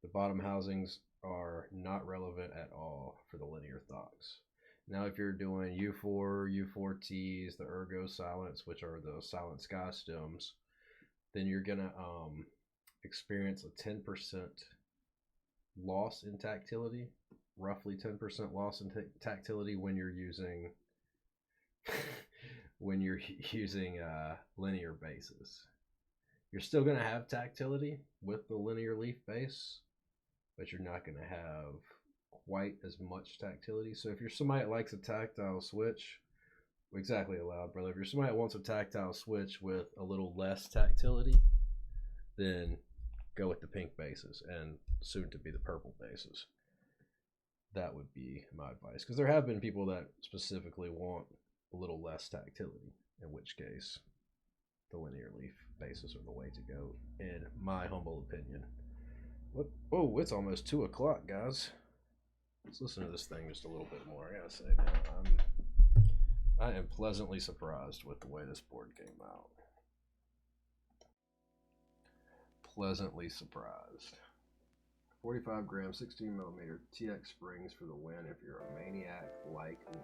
the bottom housings are not relevant at all for the linear thocks. Now if you're doing U4, U4Ts, the Ergo Silence, which are the Silent Sky stems, then you're gonna experience a 10% loss in tactility, roughly 10% loss in tactility when you're using linear bases. You're still gonna have tactility with the linear leaf base, but you're not gonna have quite as much tactility. So if you're somebody that likes a tactile switch, exactly allowed, brother. If you're somebody that wants a tactile switch with a little less tactility, then go with the pink bases and soon to be the purple bases. That would be my advice, because there have been people that specifically want a little less tactility, in which case the linear leaf bases are the way to go, in my humble opinion. What? Oh, it's almost 2 o'clock, guys. Let's listen to this thing just a little bit more. I gotta say, man, I am pleasantly surprised with the way this board came out. Pleasantly surprised. 45 gram, 16 millimeter TX springs for the win if you're a maniac like me.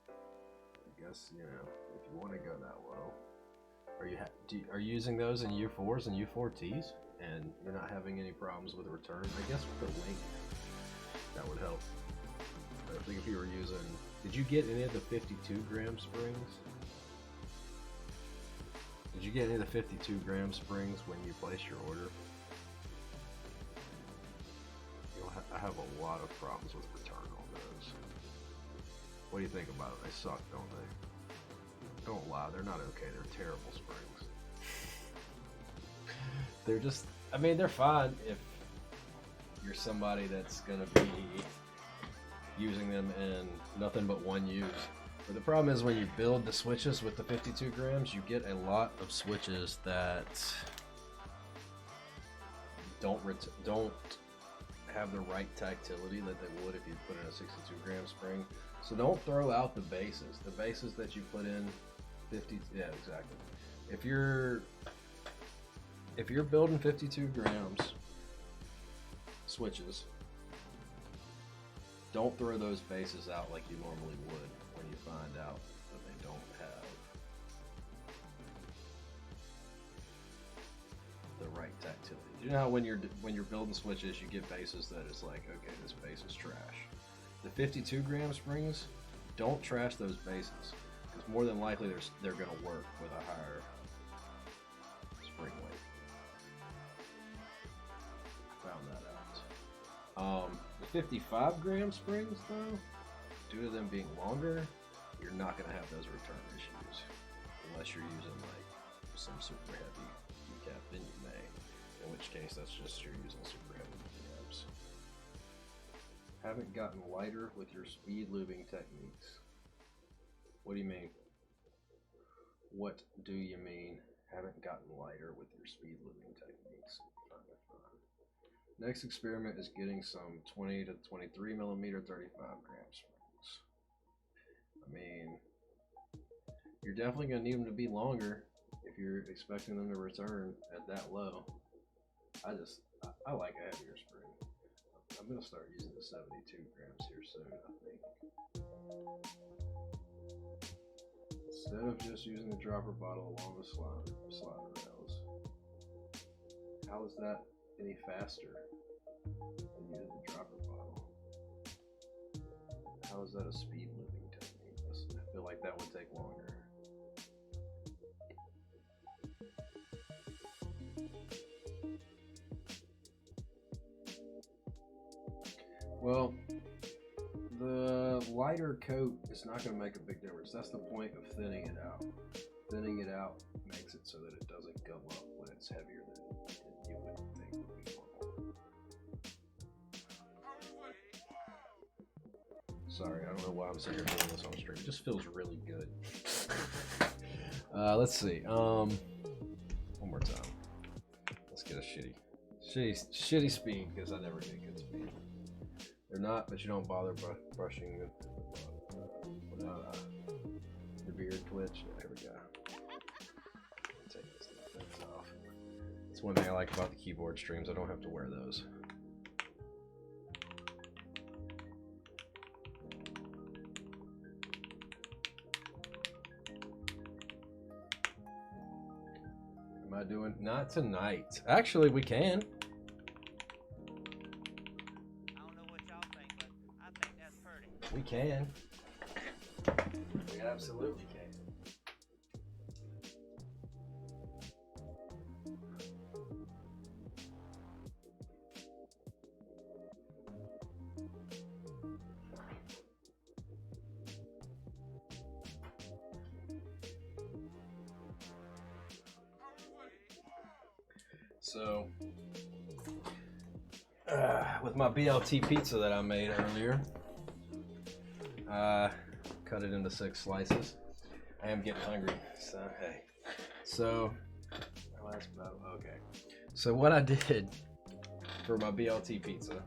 I guess, you know, if you want to go that low. Are you using those in U4s and U4Ts and you're not having any problems with return? I guess with the link that would help. I think if you were using, did you get any of the 52 gram springs? Did you get any of the 52 gram springs when you place your order? I have a lot of problems with return on those. What do you think about it? They suck, don't they? Don't lie, they're not okay. They're terrible springs. They're just, I mean, they're fine if you're somebody that's going to be using them in nothing but one use. But the problem is when you build the switches with the 52 grams, you get a lot of switches that don't have the right tactility that they would if you put in a 62 gram spring. So don't throw out the bases. The bases that you put in 50, yeah, exactly. If you're building 52 grams switches, don't throw those bases out like you normally would when you find out that they don't have right tactility. You know how when you're building switches, you get bases that it's like, okay, this base is trash. The 52 gram springs, don't trash those bases, because more than likely they're going to work with a higher spring weight. Found that out. The 55 gram springs, though, due to them being longer, you're not going to have those return issues unless you're using like some super heavy keycap, then you may. In which case, that's just you're using super heavy keycaps. Haven't gotten lighter with your speed lubing techniques. What do you mean? What do you mean? Haven't gotten lighter with your speed lubing techniques. Next experiment is getting some 20 to 23 millimeter 35 gram springs. I mean, you're definitely going to need them to be longer if you're expecting them to return at that low. I like a heavier spring. I'm going to start using the 72 grams here soon, I think. Instead of just using the dropper bottle along the slider rails. How is that any faster than using the dropper bottle? How is that a speed lubing technique? I feel like that would take longer. Well, the lighter coat is not going to make a big difference. That's the point of thinning it out. Thinning it out makes it so that it doesn't gum up when it's heavier than you would think would be normal. Sorry, I don't know why I'm sitting here doing this on stream. It just feels really good. Let's see. One more time. Let's get a shitty speed, because I never get good speed. They're not, but you don't bother brushing without your beard twitch. There we go. Take this thing off. That's one thing I like about the keyboard streams. I don't have to wear those. Am I doing? Not tonight. Actually, we can. We can. We absolutely can. So, with my BLT pizza that I made earlier, cut it into 6 slices. I am getting hungry, so hey. So, okay. So what I did for my BLT pizza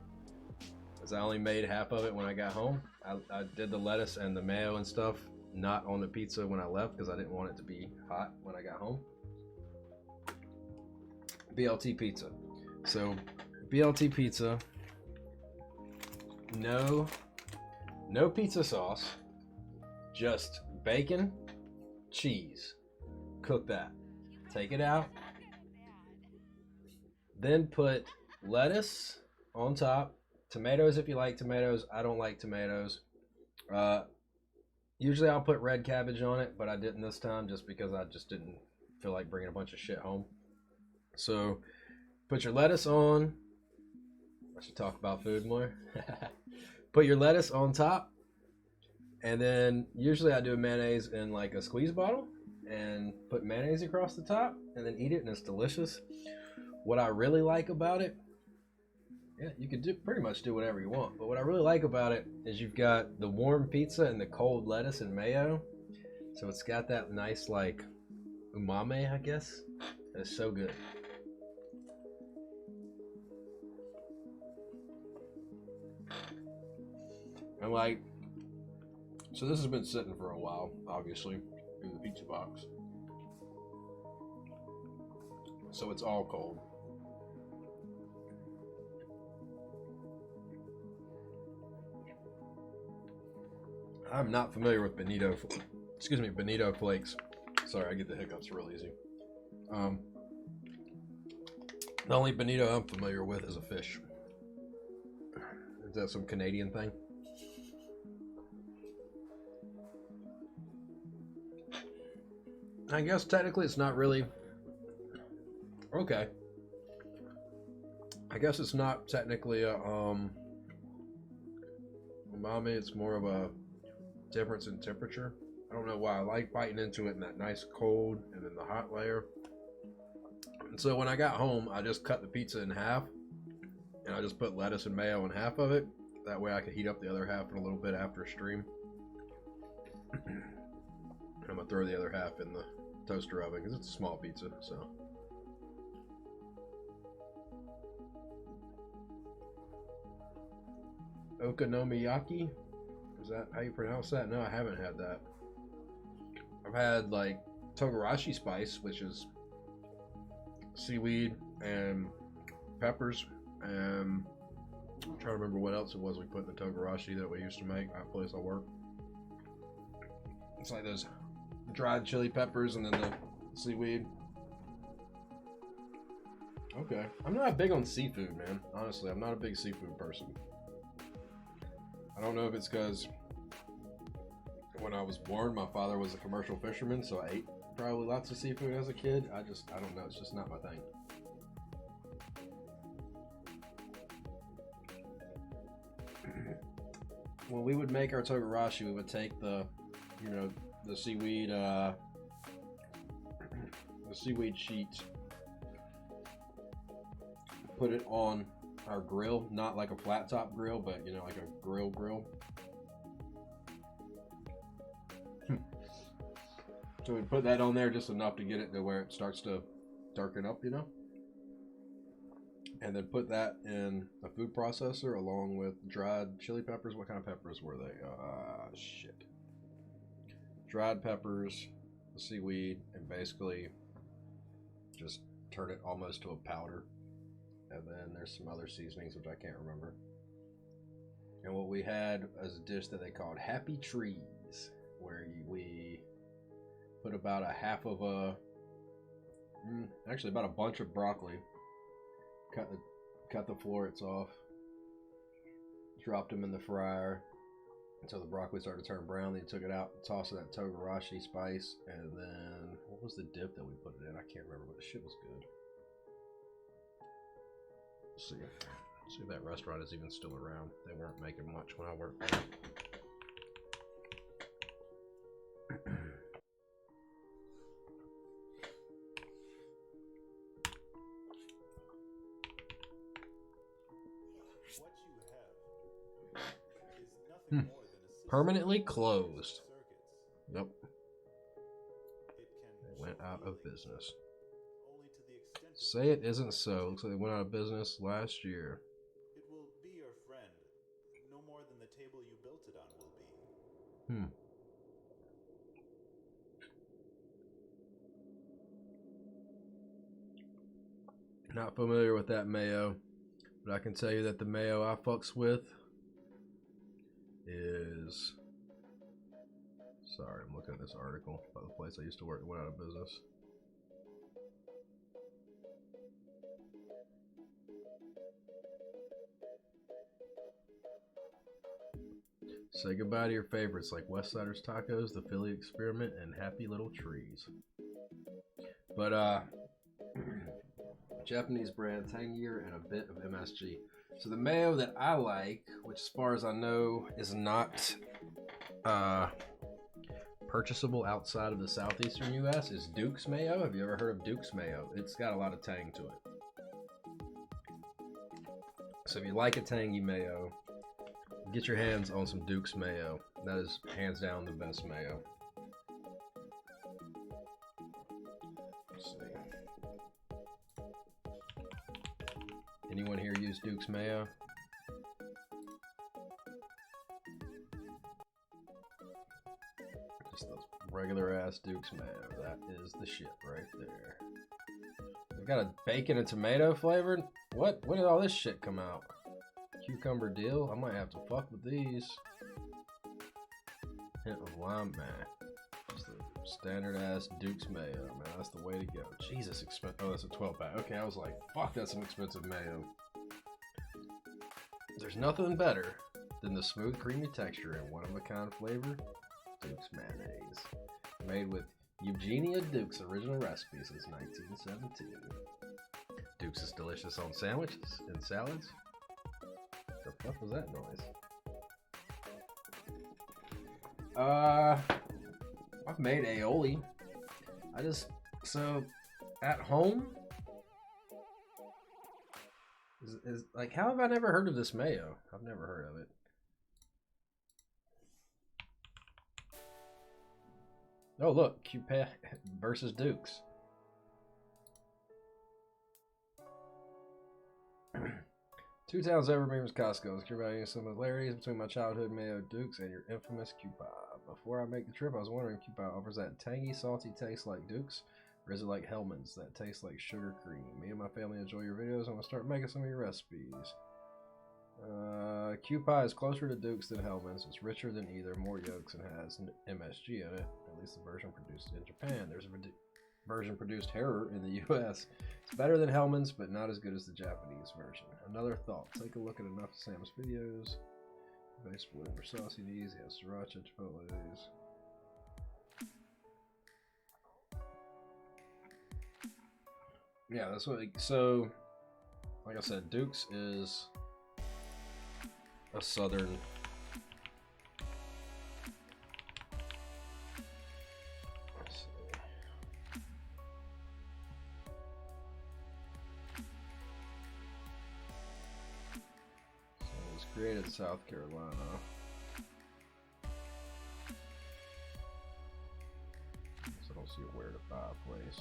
is I only made half of it when I got home. I did the lettuce and the mayo and stuff not on the pizza when I left because I didn't want it to be hot when I got home. BLT pizza. So BLT pizza, no pizza sauce, just bacon, cheese. Cook that. Take it out. Then put lettuce on top. Tomatoes if you like tomatoes. I don't like tomatoes. Usually I'll put red cabbage on it, but I didn't this time just because I just didn't feel like bringing a bunch of shit home. So put your lettuce on. I should talk about food more. Put your lettuce on top, and then usually I do a mayonnaise in like a squeeze bottle and put mayonnaise across the top and then eat it, and it's delicious. What I really like about it, yeah, you can pretty much do whatever you want, but what I really like about it is you've got the warm pizza and the cold lettuce and mayo, so it's got that nice like umami, I guess. It's so good. And like, so this has been sitting for a while, obviously, in the pizza box. So it's all cold. I'm not familiar with bonito flakes. Sorry, I get the hiccups real easy. The only bonito I'm familiar with is a fish. Is that some Canadian thing? I guess technically it's not really... Okay. I guess it's not technically a, umami, it's more of a difference in temperature. I don't know why I like biting into it in that nice cold and then the hot layer. And so when I got home, I just cut the pizza in half and I just put lettuce and mayo in half of it. That way I could heat up the other half in a little bit after stream. I'm gonna throw the other half in the toaster oven because it's a small pizza, so. Okonomiyaki? Is that how you pronounce that? No, I haven't had that. I've had like togarashi spice, which is seaweed and peppers, and I'm trying to remember what else it was we put in the togarashi that we used to make at a place I work. It's like those dried chili peppers and then the seaweed. Okay. I'm not big on seafood, man. Honestly, I'm not a big seafood person. I don't know if it's because when I was born, my father was a commercial fisherman, so I ate probably lots of seafood as a kid. I don't know. It's just not my thing. When we would make our togarashi, we would take the, you know, the seaweed sheets, put it on our grill, not like a flat top grill, but you know, like a grill. So we put that on there just enough to get it to where it starts to darken up, you know, and then put that in a food processor along with dried chili peppers. What kind of peppers were they? Shit. Dried peppers, the seaweed, and basically just turn it almost to a powder. And then there's some other seasonings which I can't remember. And what we had as a dish that they called Happy Trees, where we put about a half of actually about a bunch of broccoli, cut the florets off, dropped them in the fryer until the broccoli started to turn brown. Then you took it out, tossed that togarashi spice, and then what was the dip that we put it in? I can't remember, but the shit was good. Let's see if that restaurant is even still around. They weren't making much when I worked there. Permanently closed. Yep. They went out of business. Say it isn't so. Looks like they went out of business last year. It will be your friend. No more than the table you built it on will be. Not familiar with that mayo, but I can tell you that the mayo I fucks with is... Sorry, I'm looking at this article about the place I used to work that went out of business. Say goodbye to your favorites like Westsiders Tacos, the Philly Experiment, and Happy Little Trees. But, Japanese brand, tangier, and a bit of MSG. So the mayo that I like, which as far as I know is not purchasable outside of the southeastern U.S., is Duke's Mayo. Have you ever heard of Duke's Mayo? It's got a lot of tang to it. So if you like a tangy mayo, get your hands on some Duke's Mayo. That is hands down the best mayo. Let's see. Anyone here use Duke's Mayo? Just those regular ass Duke's Mayo. That is the shit right there. They've got a bacon and tomato flavored? What? When did all this shit come out? Cucumber deal? I might have to fuck with these. Hint of lime, man. Just a standard ass Duke's mayo, man. That's the way to go. Jesus, oh, that's a 12 pack. Okay, I was like, fuck, that's some expensive mayo. There's nothing better than the smooth, creamy texture and one-of-a-kind flavor. Duke's mayonnaise, made with Eugenia Duke's original recipe since 1917. Duke's is delicious on sandwiches and salads. The fuck was that noise? I've made aioli. So at home is like, how have I never heard of this mayo? I've never heard of it. Oh look, Cupid versus Dukes. Two towns over me was Costco. Let's hear about some similarities between my childhood mayo Dukes and your infamous Cupid. Before I make the trip, I was wondering if Cupid offers that tangy, salty taste like Dukes, or is it like Hellman's that tastes like sugar cream? Me and my family enjoy your videos. I'm gonna start making some of your recipes. Cupid is closer to Dukes than Hellman's. It's richer than either, more yolks, and has MSG in it. At least the version produced in Japan. There's a version produced here in the US. It's better than Hellman's, but not as good as the Japanese version. Another thought: take a look at enough of Sam's videos. Vegetable for saucy knees. He has sriracha, chipotles. Yeah, that's what. So, like I said, Duke's is a southern. Let's see. So it was created in South Carolina. So I don't see where to buy a place.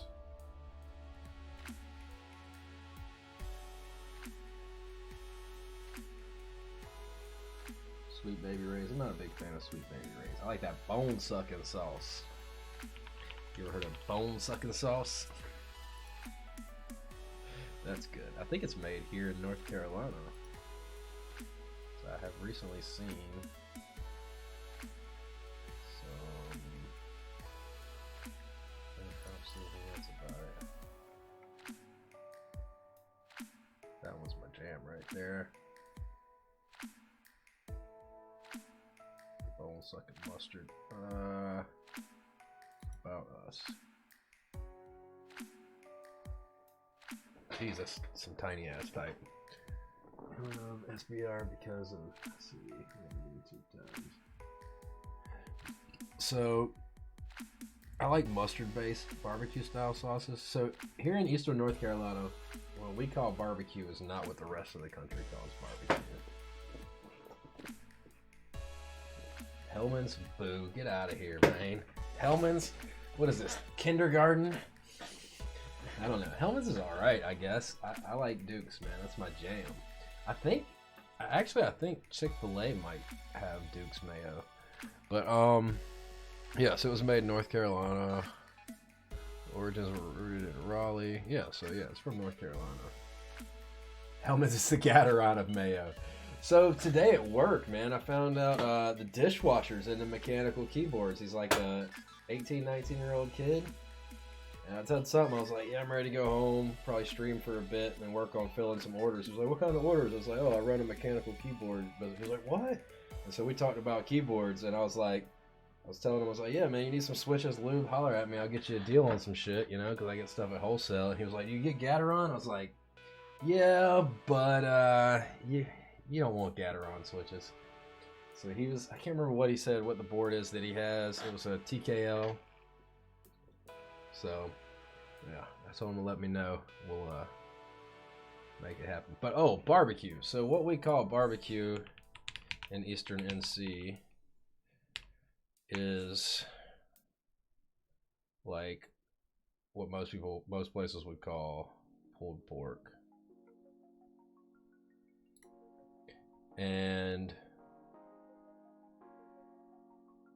Sweet Baby Ray's. I'm not a big fan of Sweet Baby Ray's. I like that bone sucking sauce. You ever heard of bone sucking sauce? That's good. I think it's made here in North Carolina. So I have recently seen some. I'll see anything else about it. That one's my jam right there. Bone sucking mustard. About us. Jesus, some tiny ass type. SBR because of, let's see, YouTube times. So I like mustard based barbecue style sauces. So here in Eastern North Carolina, what we call barbecue is not what the rest of the country calls barbecue. Hellman's, boo, get out of here, man. Hellman's, what is this, kindergarten? I don't know. Hellman's is alright, I guess. I like Duke's, man. That's my jam. I think Chick-fil-A might have Duke's mayo. But, yeah, so it was made in North Carolina. Origins were rooted in Raleigh. Yeah, so yeah, it's from North Carolina. Hellman's is the Gatorade of mayo. So today at work, man, I found out the dishwasher's into mechanical keyboards. He's like a 18, 19-year-old kid. And I told something, I was like, yeah, I'm ready to go home, probably stream for a bit, and work on filling some orders. He was like, what kind of orders? I was like, oh, I run a mechanical keyboard. But he was like, what? And so we talked about keyboards, and I was telling him, I was like, yeah, man, you need some switches, lube, holler at me. I'll get you a deal on some shit, you know, because I get stuff at wholesale. And he was like, you get Gatorade? I was like, yeah, but you don't want Gatorade switches. So he was, I can't remember what he said, what the board is that he has. It was a TKL. So, yeah, I told him to let me know. We'll make it happen. But, oh, barbecue. So what we call barbecue in Eastern NC is like what most places would call pulled pork. And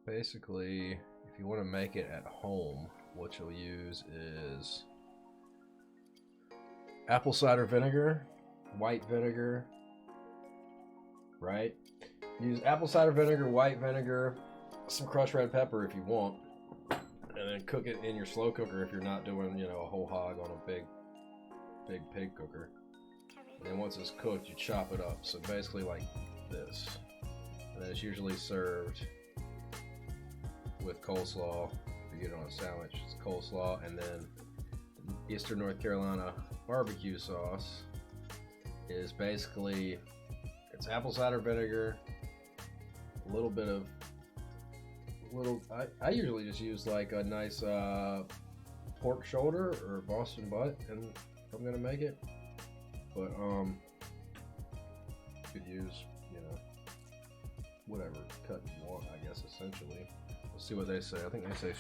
basically, if you want to make it at home, what you'll use is apple cider vinegar, white vinegar, right? Use apple cider vinegar, white vinegar, some crushed red pepper if you want. and then cook it in your slow cooker if you're not doing, you know, a whole hog on a big pig cooker. And then once it's cooked, you chop it up. So basically like this. And then it's usually served with coleslaw. If you get it on a sandwich, it's coleslaw, and then Eastern North Carolina barbecue sauce is basically, it's apple cider vinegar, a little bit of I usually just use like a nice pork shoulder or Boston butt, and if I'm gonna make it, but you could use, you know, whatever cut you want, I guess, essentially. Let's see what they say. I think they say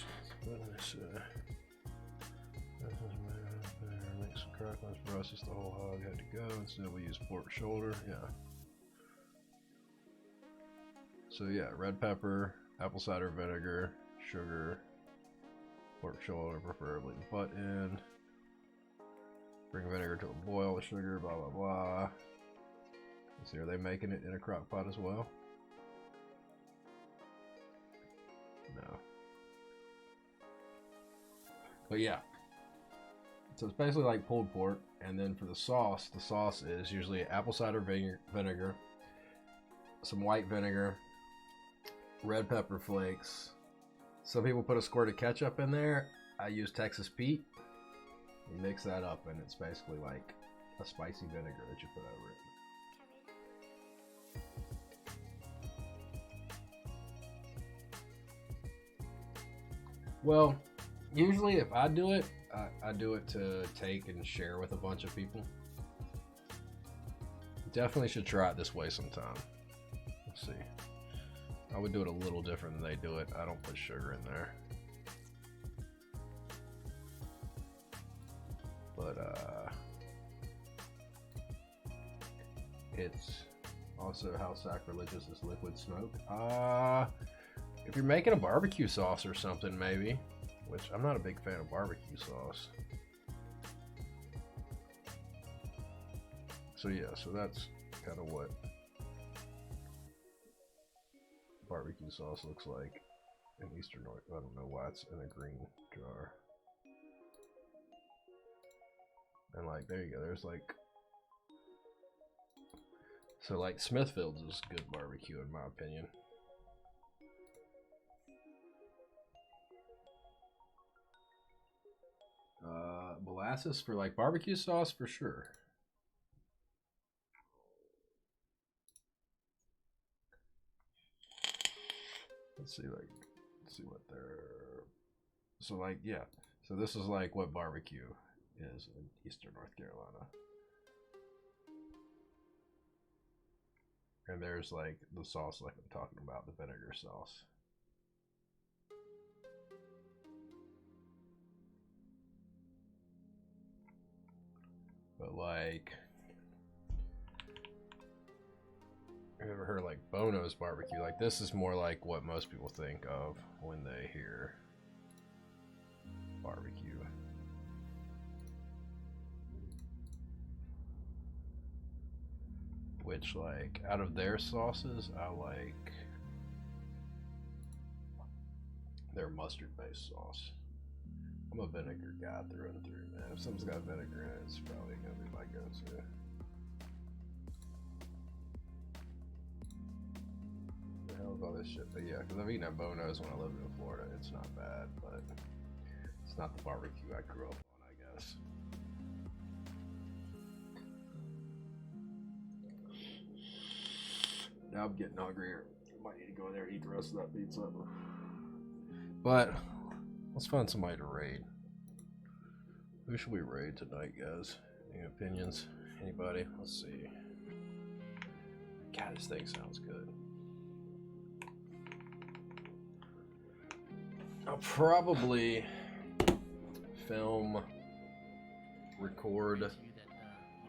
make some cracklings for us, just the whole hog had to go. Instead we use pork shoulder. Yeah. So yeah, red pepper, apple cider vinegar, sugar, pork shoulder preferably, butt in, bring vinegar to a boil with sugar, blah blah blah. Let's see, are they making it in a crock pot as well? No. But yeah. So it's basically like pulled pork, and then for the sauce is usually apple cider vinegar, some white vinegar, red pepper flakes. Some people put a squirt of ketchup in there. I use Texas Pete. You mix that up, and it's basically like a spicy vinegar that you put over it. Well, usually if I do it, I do it to take and share with a bunch of people. Definitely should try it this way sometime. Let's see. I would do it a little different than they do it. I don't put sugar in there. But it's also how sacrilegious is liquid smoke. If you're making a barbecue sauce or something, maybe, which I'm not a big fan of barbecue sauce. So yeah, so that's kind of what barbecue sauce looks like in Eastern North. I don't know why it's in a green jar. And like, there you go, there's like, so like Smithfield's is good barbecue in my opinion. Molasses for like barbecue sauce for sure. Let's see what they're, so like, yeah, so this is like what barbecue is in Eastern North Carolina. And there's like the sauce like I'm talking about, the vinegar sauce. But like, I've ever heard of like Bono's barbecue. Like this is more like what most people think of when they hear barbecue. Which like out of their sauces, I like their mustard based sauce. I'm a vinegar guy through and through, man. If something's got vinegar in it, it's probably gonna be my go-to. The hell is all this shit? But yeah, because I've eaten at Bono's when I lived in Florida. It's not bad, but it's not the barbecue I grew up on, I guess. Now I'm getting hungrier. Might need to go in there and eat the rest of that pizza. But let's find somebody to raid. Who should we raid tonight, guys? Any opinions? Anybody? Let's see. God, this thing sounds good. I'll probably film, record.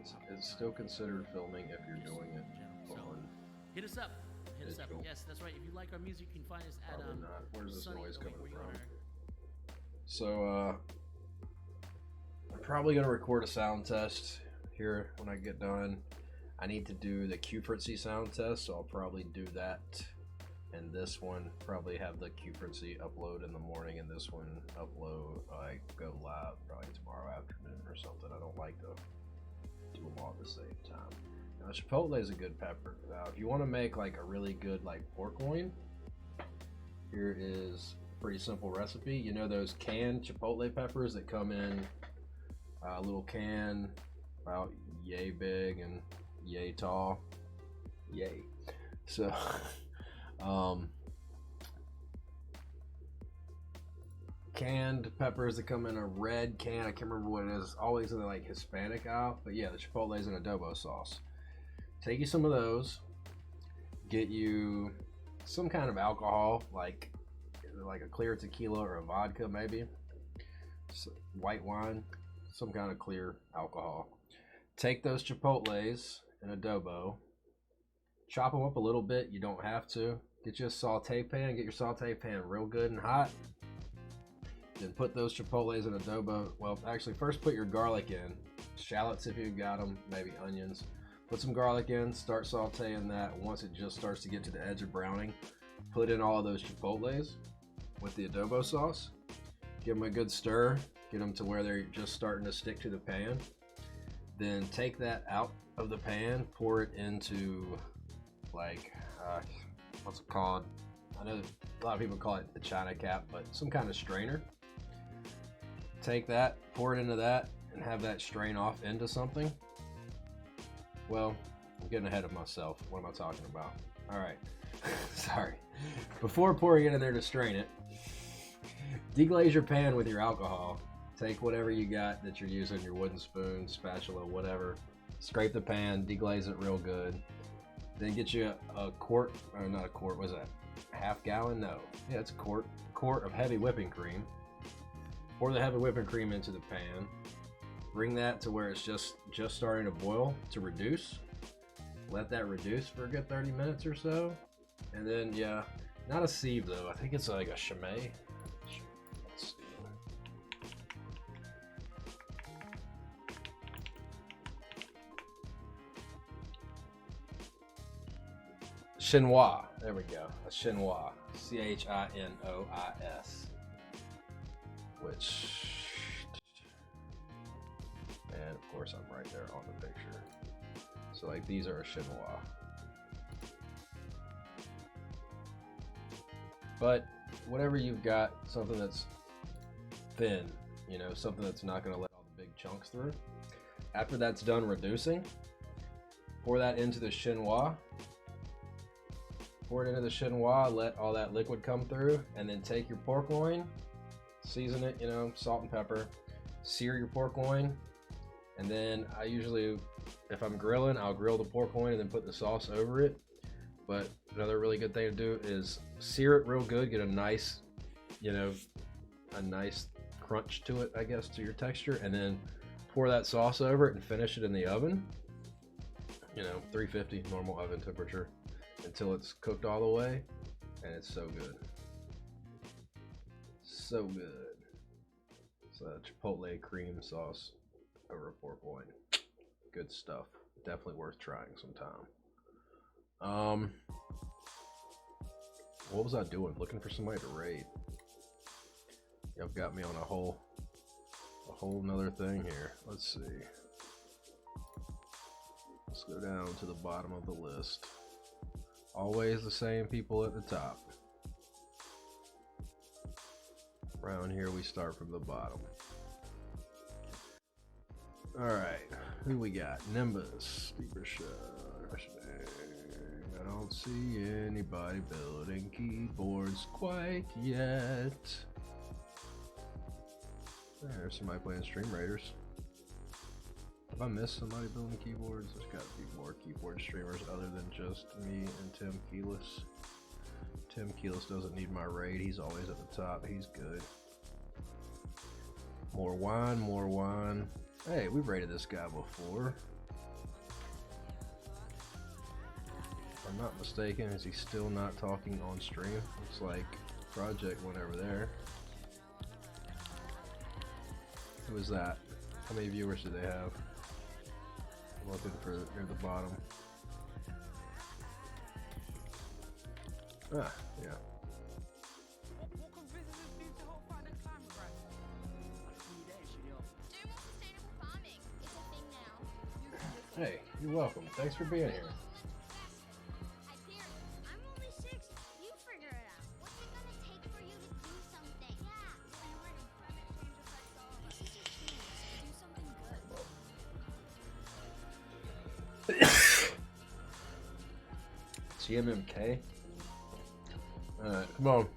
It's still considered filming if you're doing it on. Hit us up. Hit us up. Yes, that's right. If you like our music, you can find us at Probably not. Where's this Sunny- noise oh, wait, coming where you from? are. So I'm probably gonna record a sound test here when I get done. I need to do the Q-Fritzy sound test, so I'll probably do that and this one probably have the Q-Frequency upload in the morning, and this one upload go live probably tomorrow afternoon or something. I don't like to do them all at the same time. Now chipotle is a good pepper. Now if you want to make like a really good like pork loin, here is a pretty simple recipe. You know those canned chipotle peppers that come in a little can about yay big and yay tall? Yay. So canned peppers that come in a red can. I can't remember what it is. Always in the like Hispanic aisle. But yeah, the chipotle is an adobo sauce. Take you some of those. Get you some kind of alcohol, like a clear tequila or a vodka maybe. White wine, some kind of clear alcohol. Take those chipotles in adobo. Chop them up a little bit. You don't have to. Get you a saute pan. Get your saute pan real good and hot. Then put those chipotles in adobo. Well, actually, first put your garlic in. Shallots if you've got them. Maybe onions. Put some garlic in. Start sauteing that. Once it just starts to get to the edge of browning, put in all of those chipotles with the adobo sauce. Give them a good stir. Get them to where they're just starting to stick to the pan. Then take that out of the pan. Pour it into like what's it called? I know a lot of people call it the China cap, but some kind of strainer. Take that, pour it into that, and have that strain off into something. Well, I'm getting ahead of myself. What am I talking about? All right, sorry. Before pouring it in there to strain it, deglaze your pan with your alcohol. Take whatever you got that you're using, your wooden spoon, spatula, whatever. Scrape the pan, deglaze it real good. Then get you a quart, or not a quart, was that half gallon? No, yeah, it's a quart of heavy whipping cream. Pour the heavy whipping cream into the pan. Bring that to where it's just starting to boil to reduce. Let that reduce for a good 30 minutes or so. And then, yeah, not a sieve though. I think it's like a chimay. Let's see. Chinois. There we go. A chinois. C-H-I-N-O-I-S. Which, and of course I'm right there on the picture. So like these are a chinois. But whatever you've got, something that's thin, you know, something that's not going to let all the big chunks through. After that's done reducing, pour that into the chinois. Pour it into the chinois, let all that liquid come through, and then take your pork loin, season it, you know, salt and pepper, sear your pork loin, and then I usually, if I'm grilling, I'll grill the pork loin and then put the sauce over it. But another really good thing to do is sear it real good, get a nice, you know, a nice crunch to it, I guess, to your texture, and then pour that sauce over it and finish it in the oven, you know, 350 normal oven temperature, until it's cooked all the way, and it's so good. So good. It's a chipotle cream sauce over a pork loin. Good stuff. Definitely worth trying sometime. What was I doing? Looking for somebody to raid. Y'all got me on a whole nother thing here. Let's see. Let's go down to the bottom of the list. Always the same people at the top. Around here we start from the bottom. Alright, who we got? Nimbus, I don't see anybody building keyboards quite yet. There's somebody playing Stream Raiders. Have I missed somebody building keyboards? There's got to be more keyboard streamers other than just me and Tim Keyless. Tim Keyless doesn't need my raid. He's always at the top. He's good. More wine, more wine. Hey, we've raided this guy before. If I'm not mistaken, is he still not talking on stream? Looks like Project went over there. Who is that? How many viewers do they have? I'm looking for near the bottom. Ah, yeah. What come visit this beautiful find a climate right? Do more sustainable farming. It's a thing now. Hey, you're welcome. Thanks for being here. I fear I'm only 6. You figure it out. What's it gonna take for you to do something? Yeah. So you're right. Climate change affects all of us. This is your chance to do something good. GMMK? Alright, come on.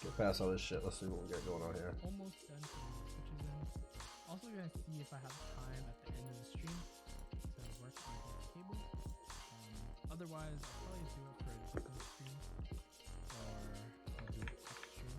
Get past all this shit. Let's see what we got going on here. Almost done putting the switches in. Also gonna see if I have time at the end of the stream to work on the cable. Otherwise, I'll probably do it for a different stream, or I'll do it off stream.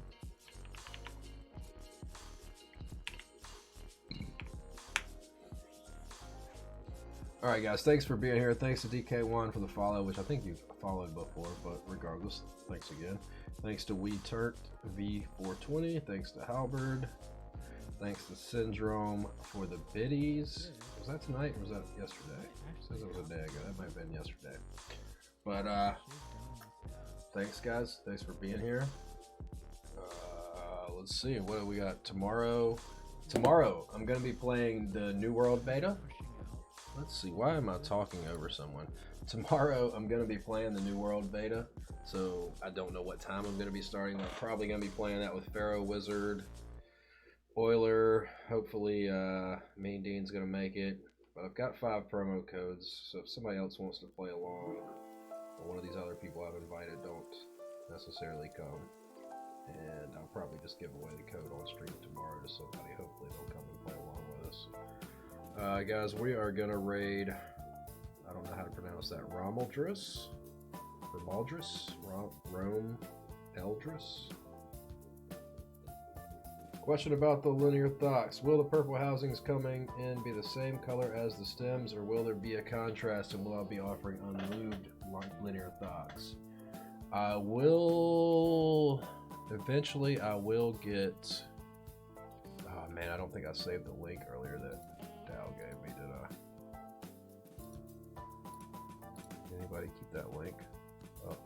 Alright guys, thanks for being here. Thanks to DK1 for the follow, which I think you've followed before, but regardless, thanks again. Thanks to WeTurt V420. Thanks to Halberd. Thanks to Syndrome for the biddies. Was that tonight or was that yesterday? It says it was a day ago. That might have been yesterday. But thanks guys. Thanks for being here. Let's see. What do we got tomorrow? Tomorrow I'm gonna be playing the New World beta. Let's see. Why am I talking over someone? Tomorrow I'm gonna be playing the New World beta. So I don't know what time I'm gonna be starting. I'm probably gonna be playing that with Pharaoh Wizard, Euler. Hopefully Mean Dean's gonna make it. But I've got 5 promo codes, so if somebody else wants to play along, or one of these other people I've invited don't necessarily come, and I'll probably just give away the code on stream tomorrow to somebody. Hopefully they'll come and play along with us. Guys, we are gonna raid, I don't know how to pronounce that, Romeldris? Rome Eldris? Question about the linear thocks. Will the purple housings coming in be the same color as the stems, or will there be a contrast, and will I be offering unlubed linear thocks? I will... Eventually I will get... Oh man, I don't think I saved the link earlier that Dow gave me, did I? Anybody keep that link? Oh.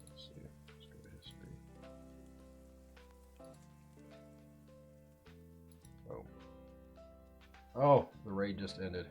Let's see. Let's go to history. Oh. Oh, the raid just ended.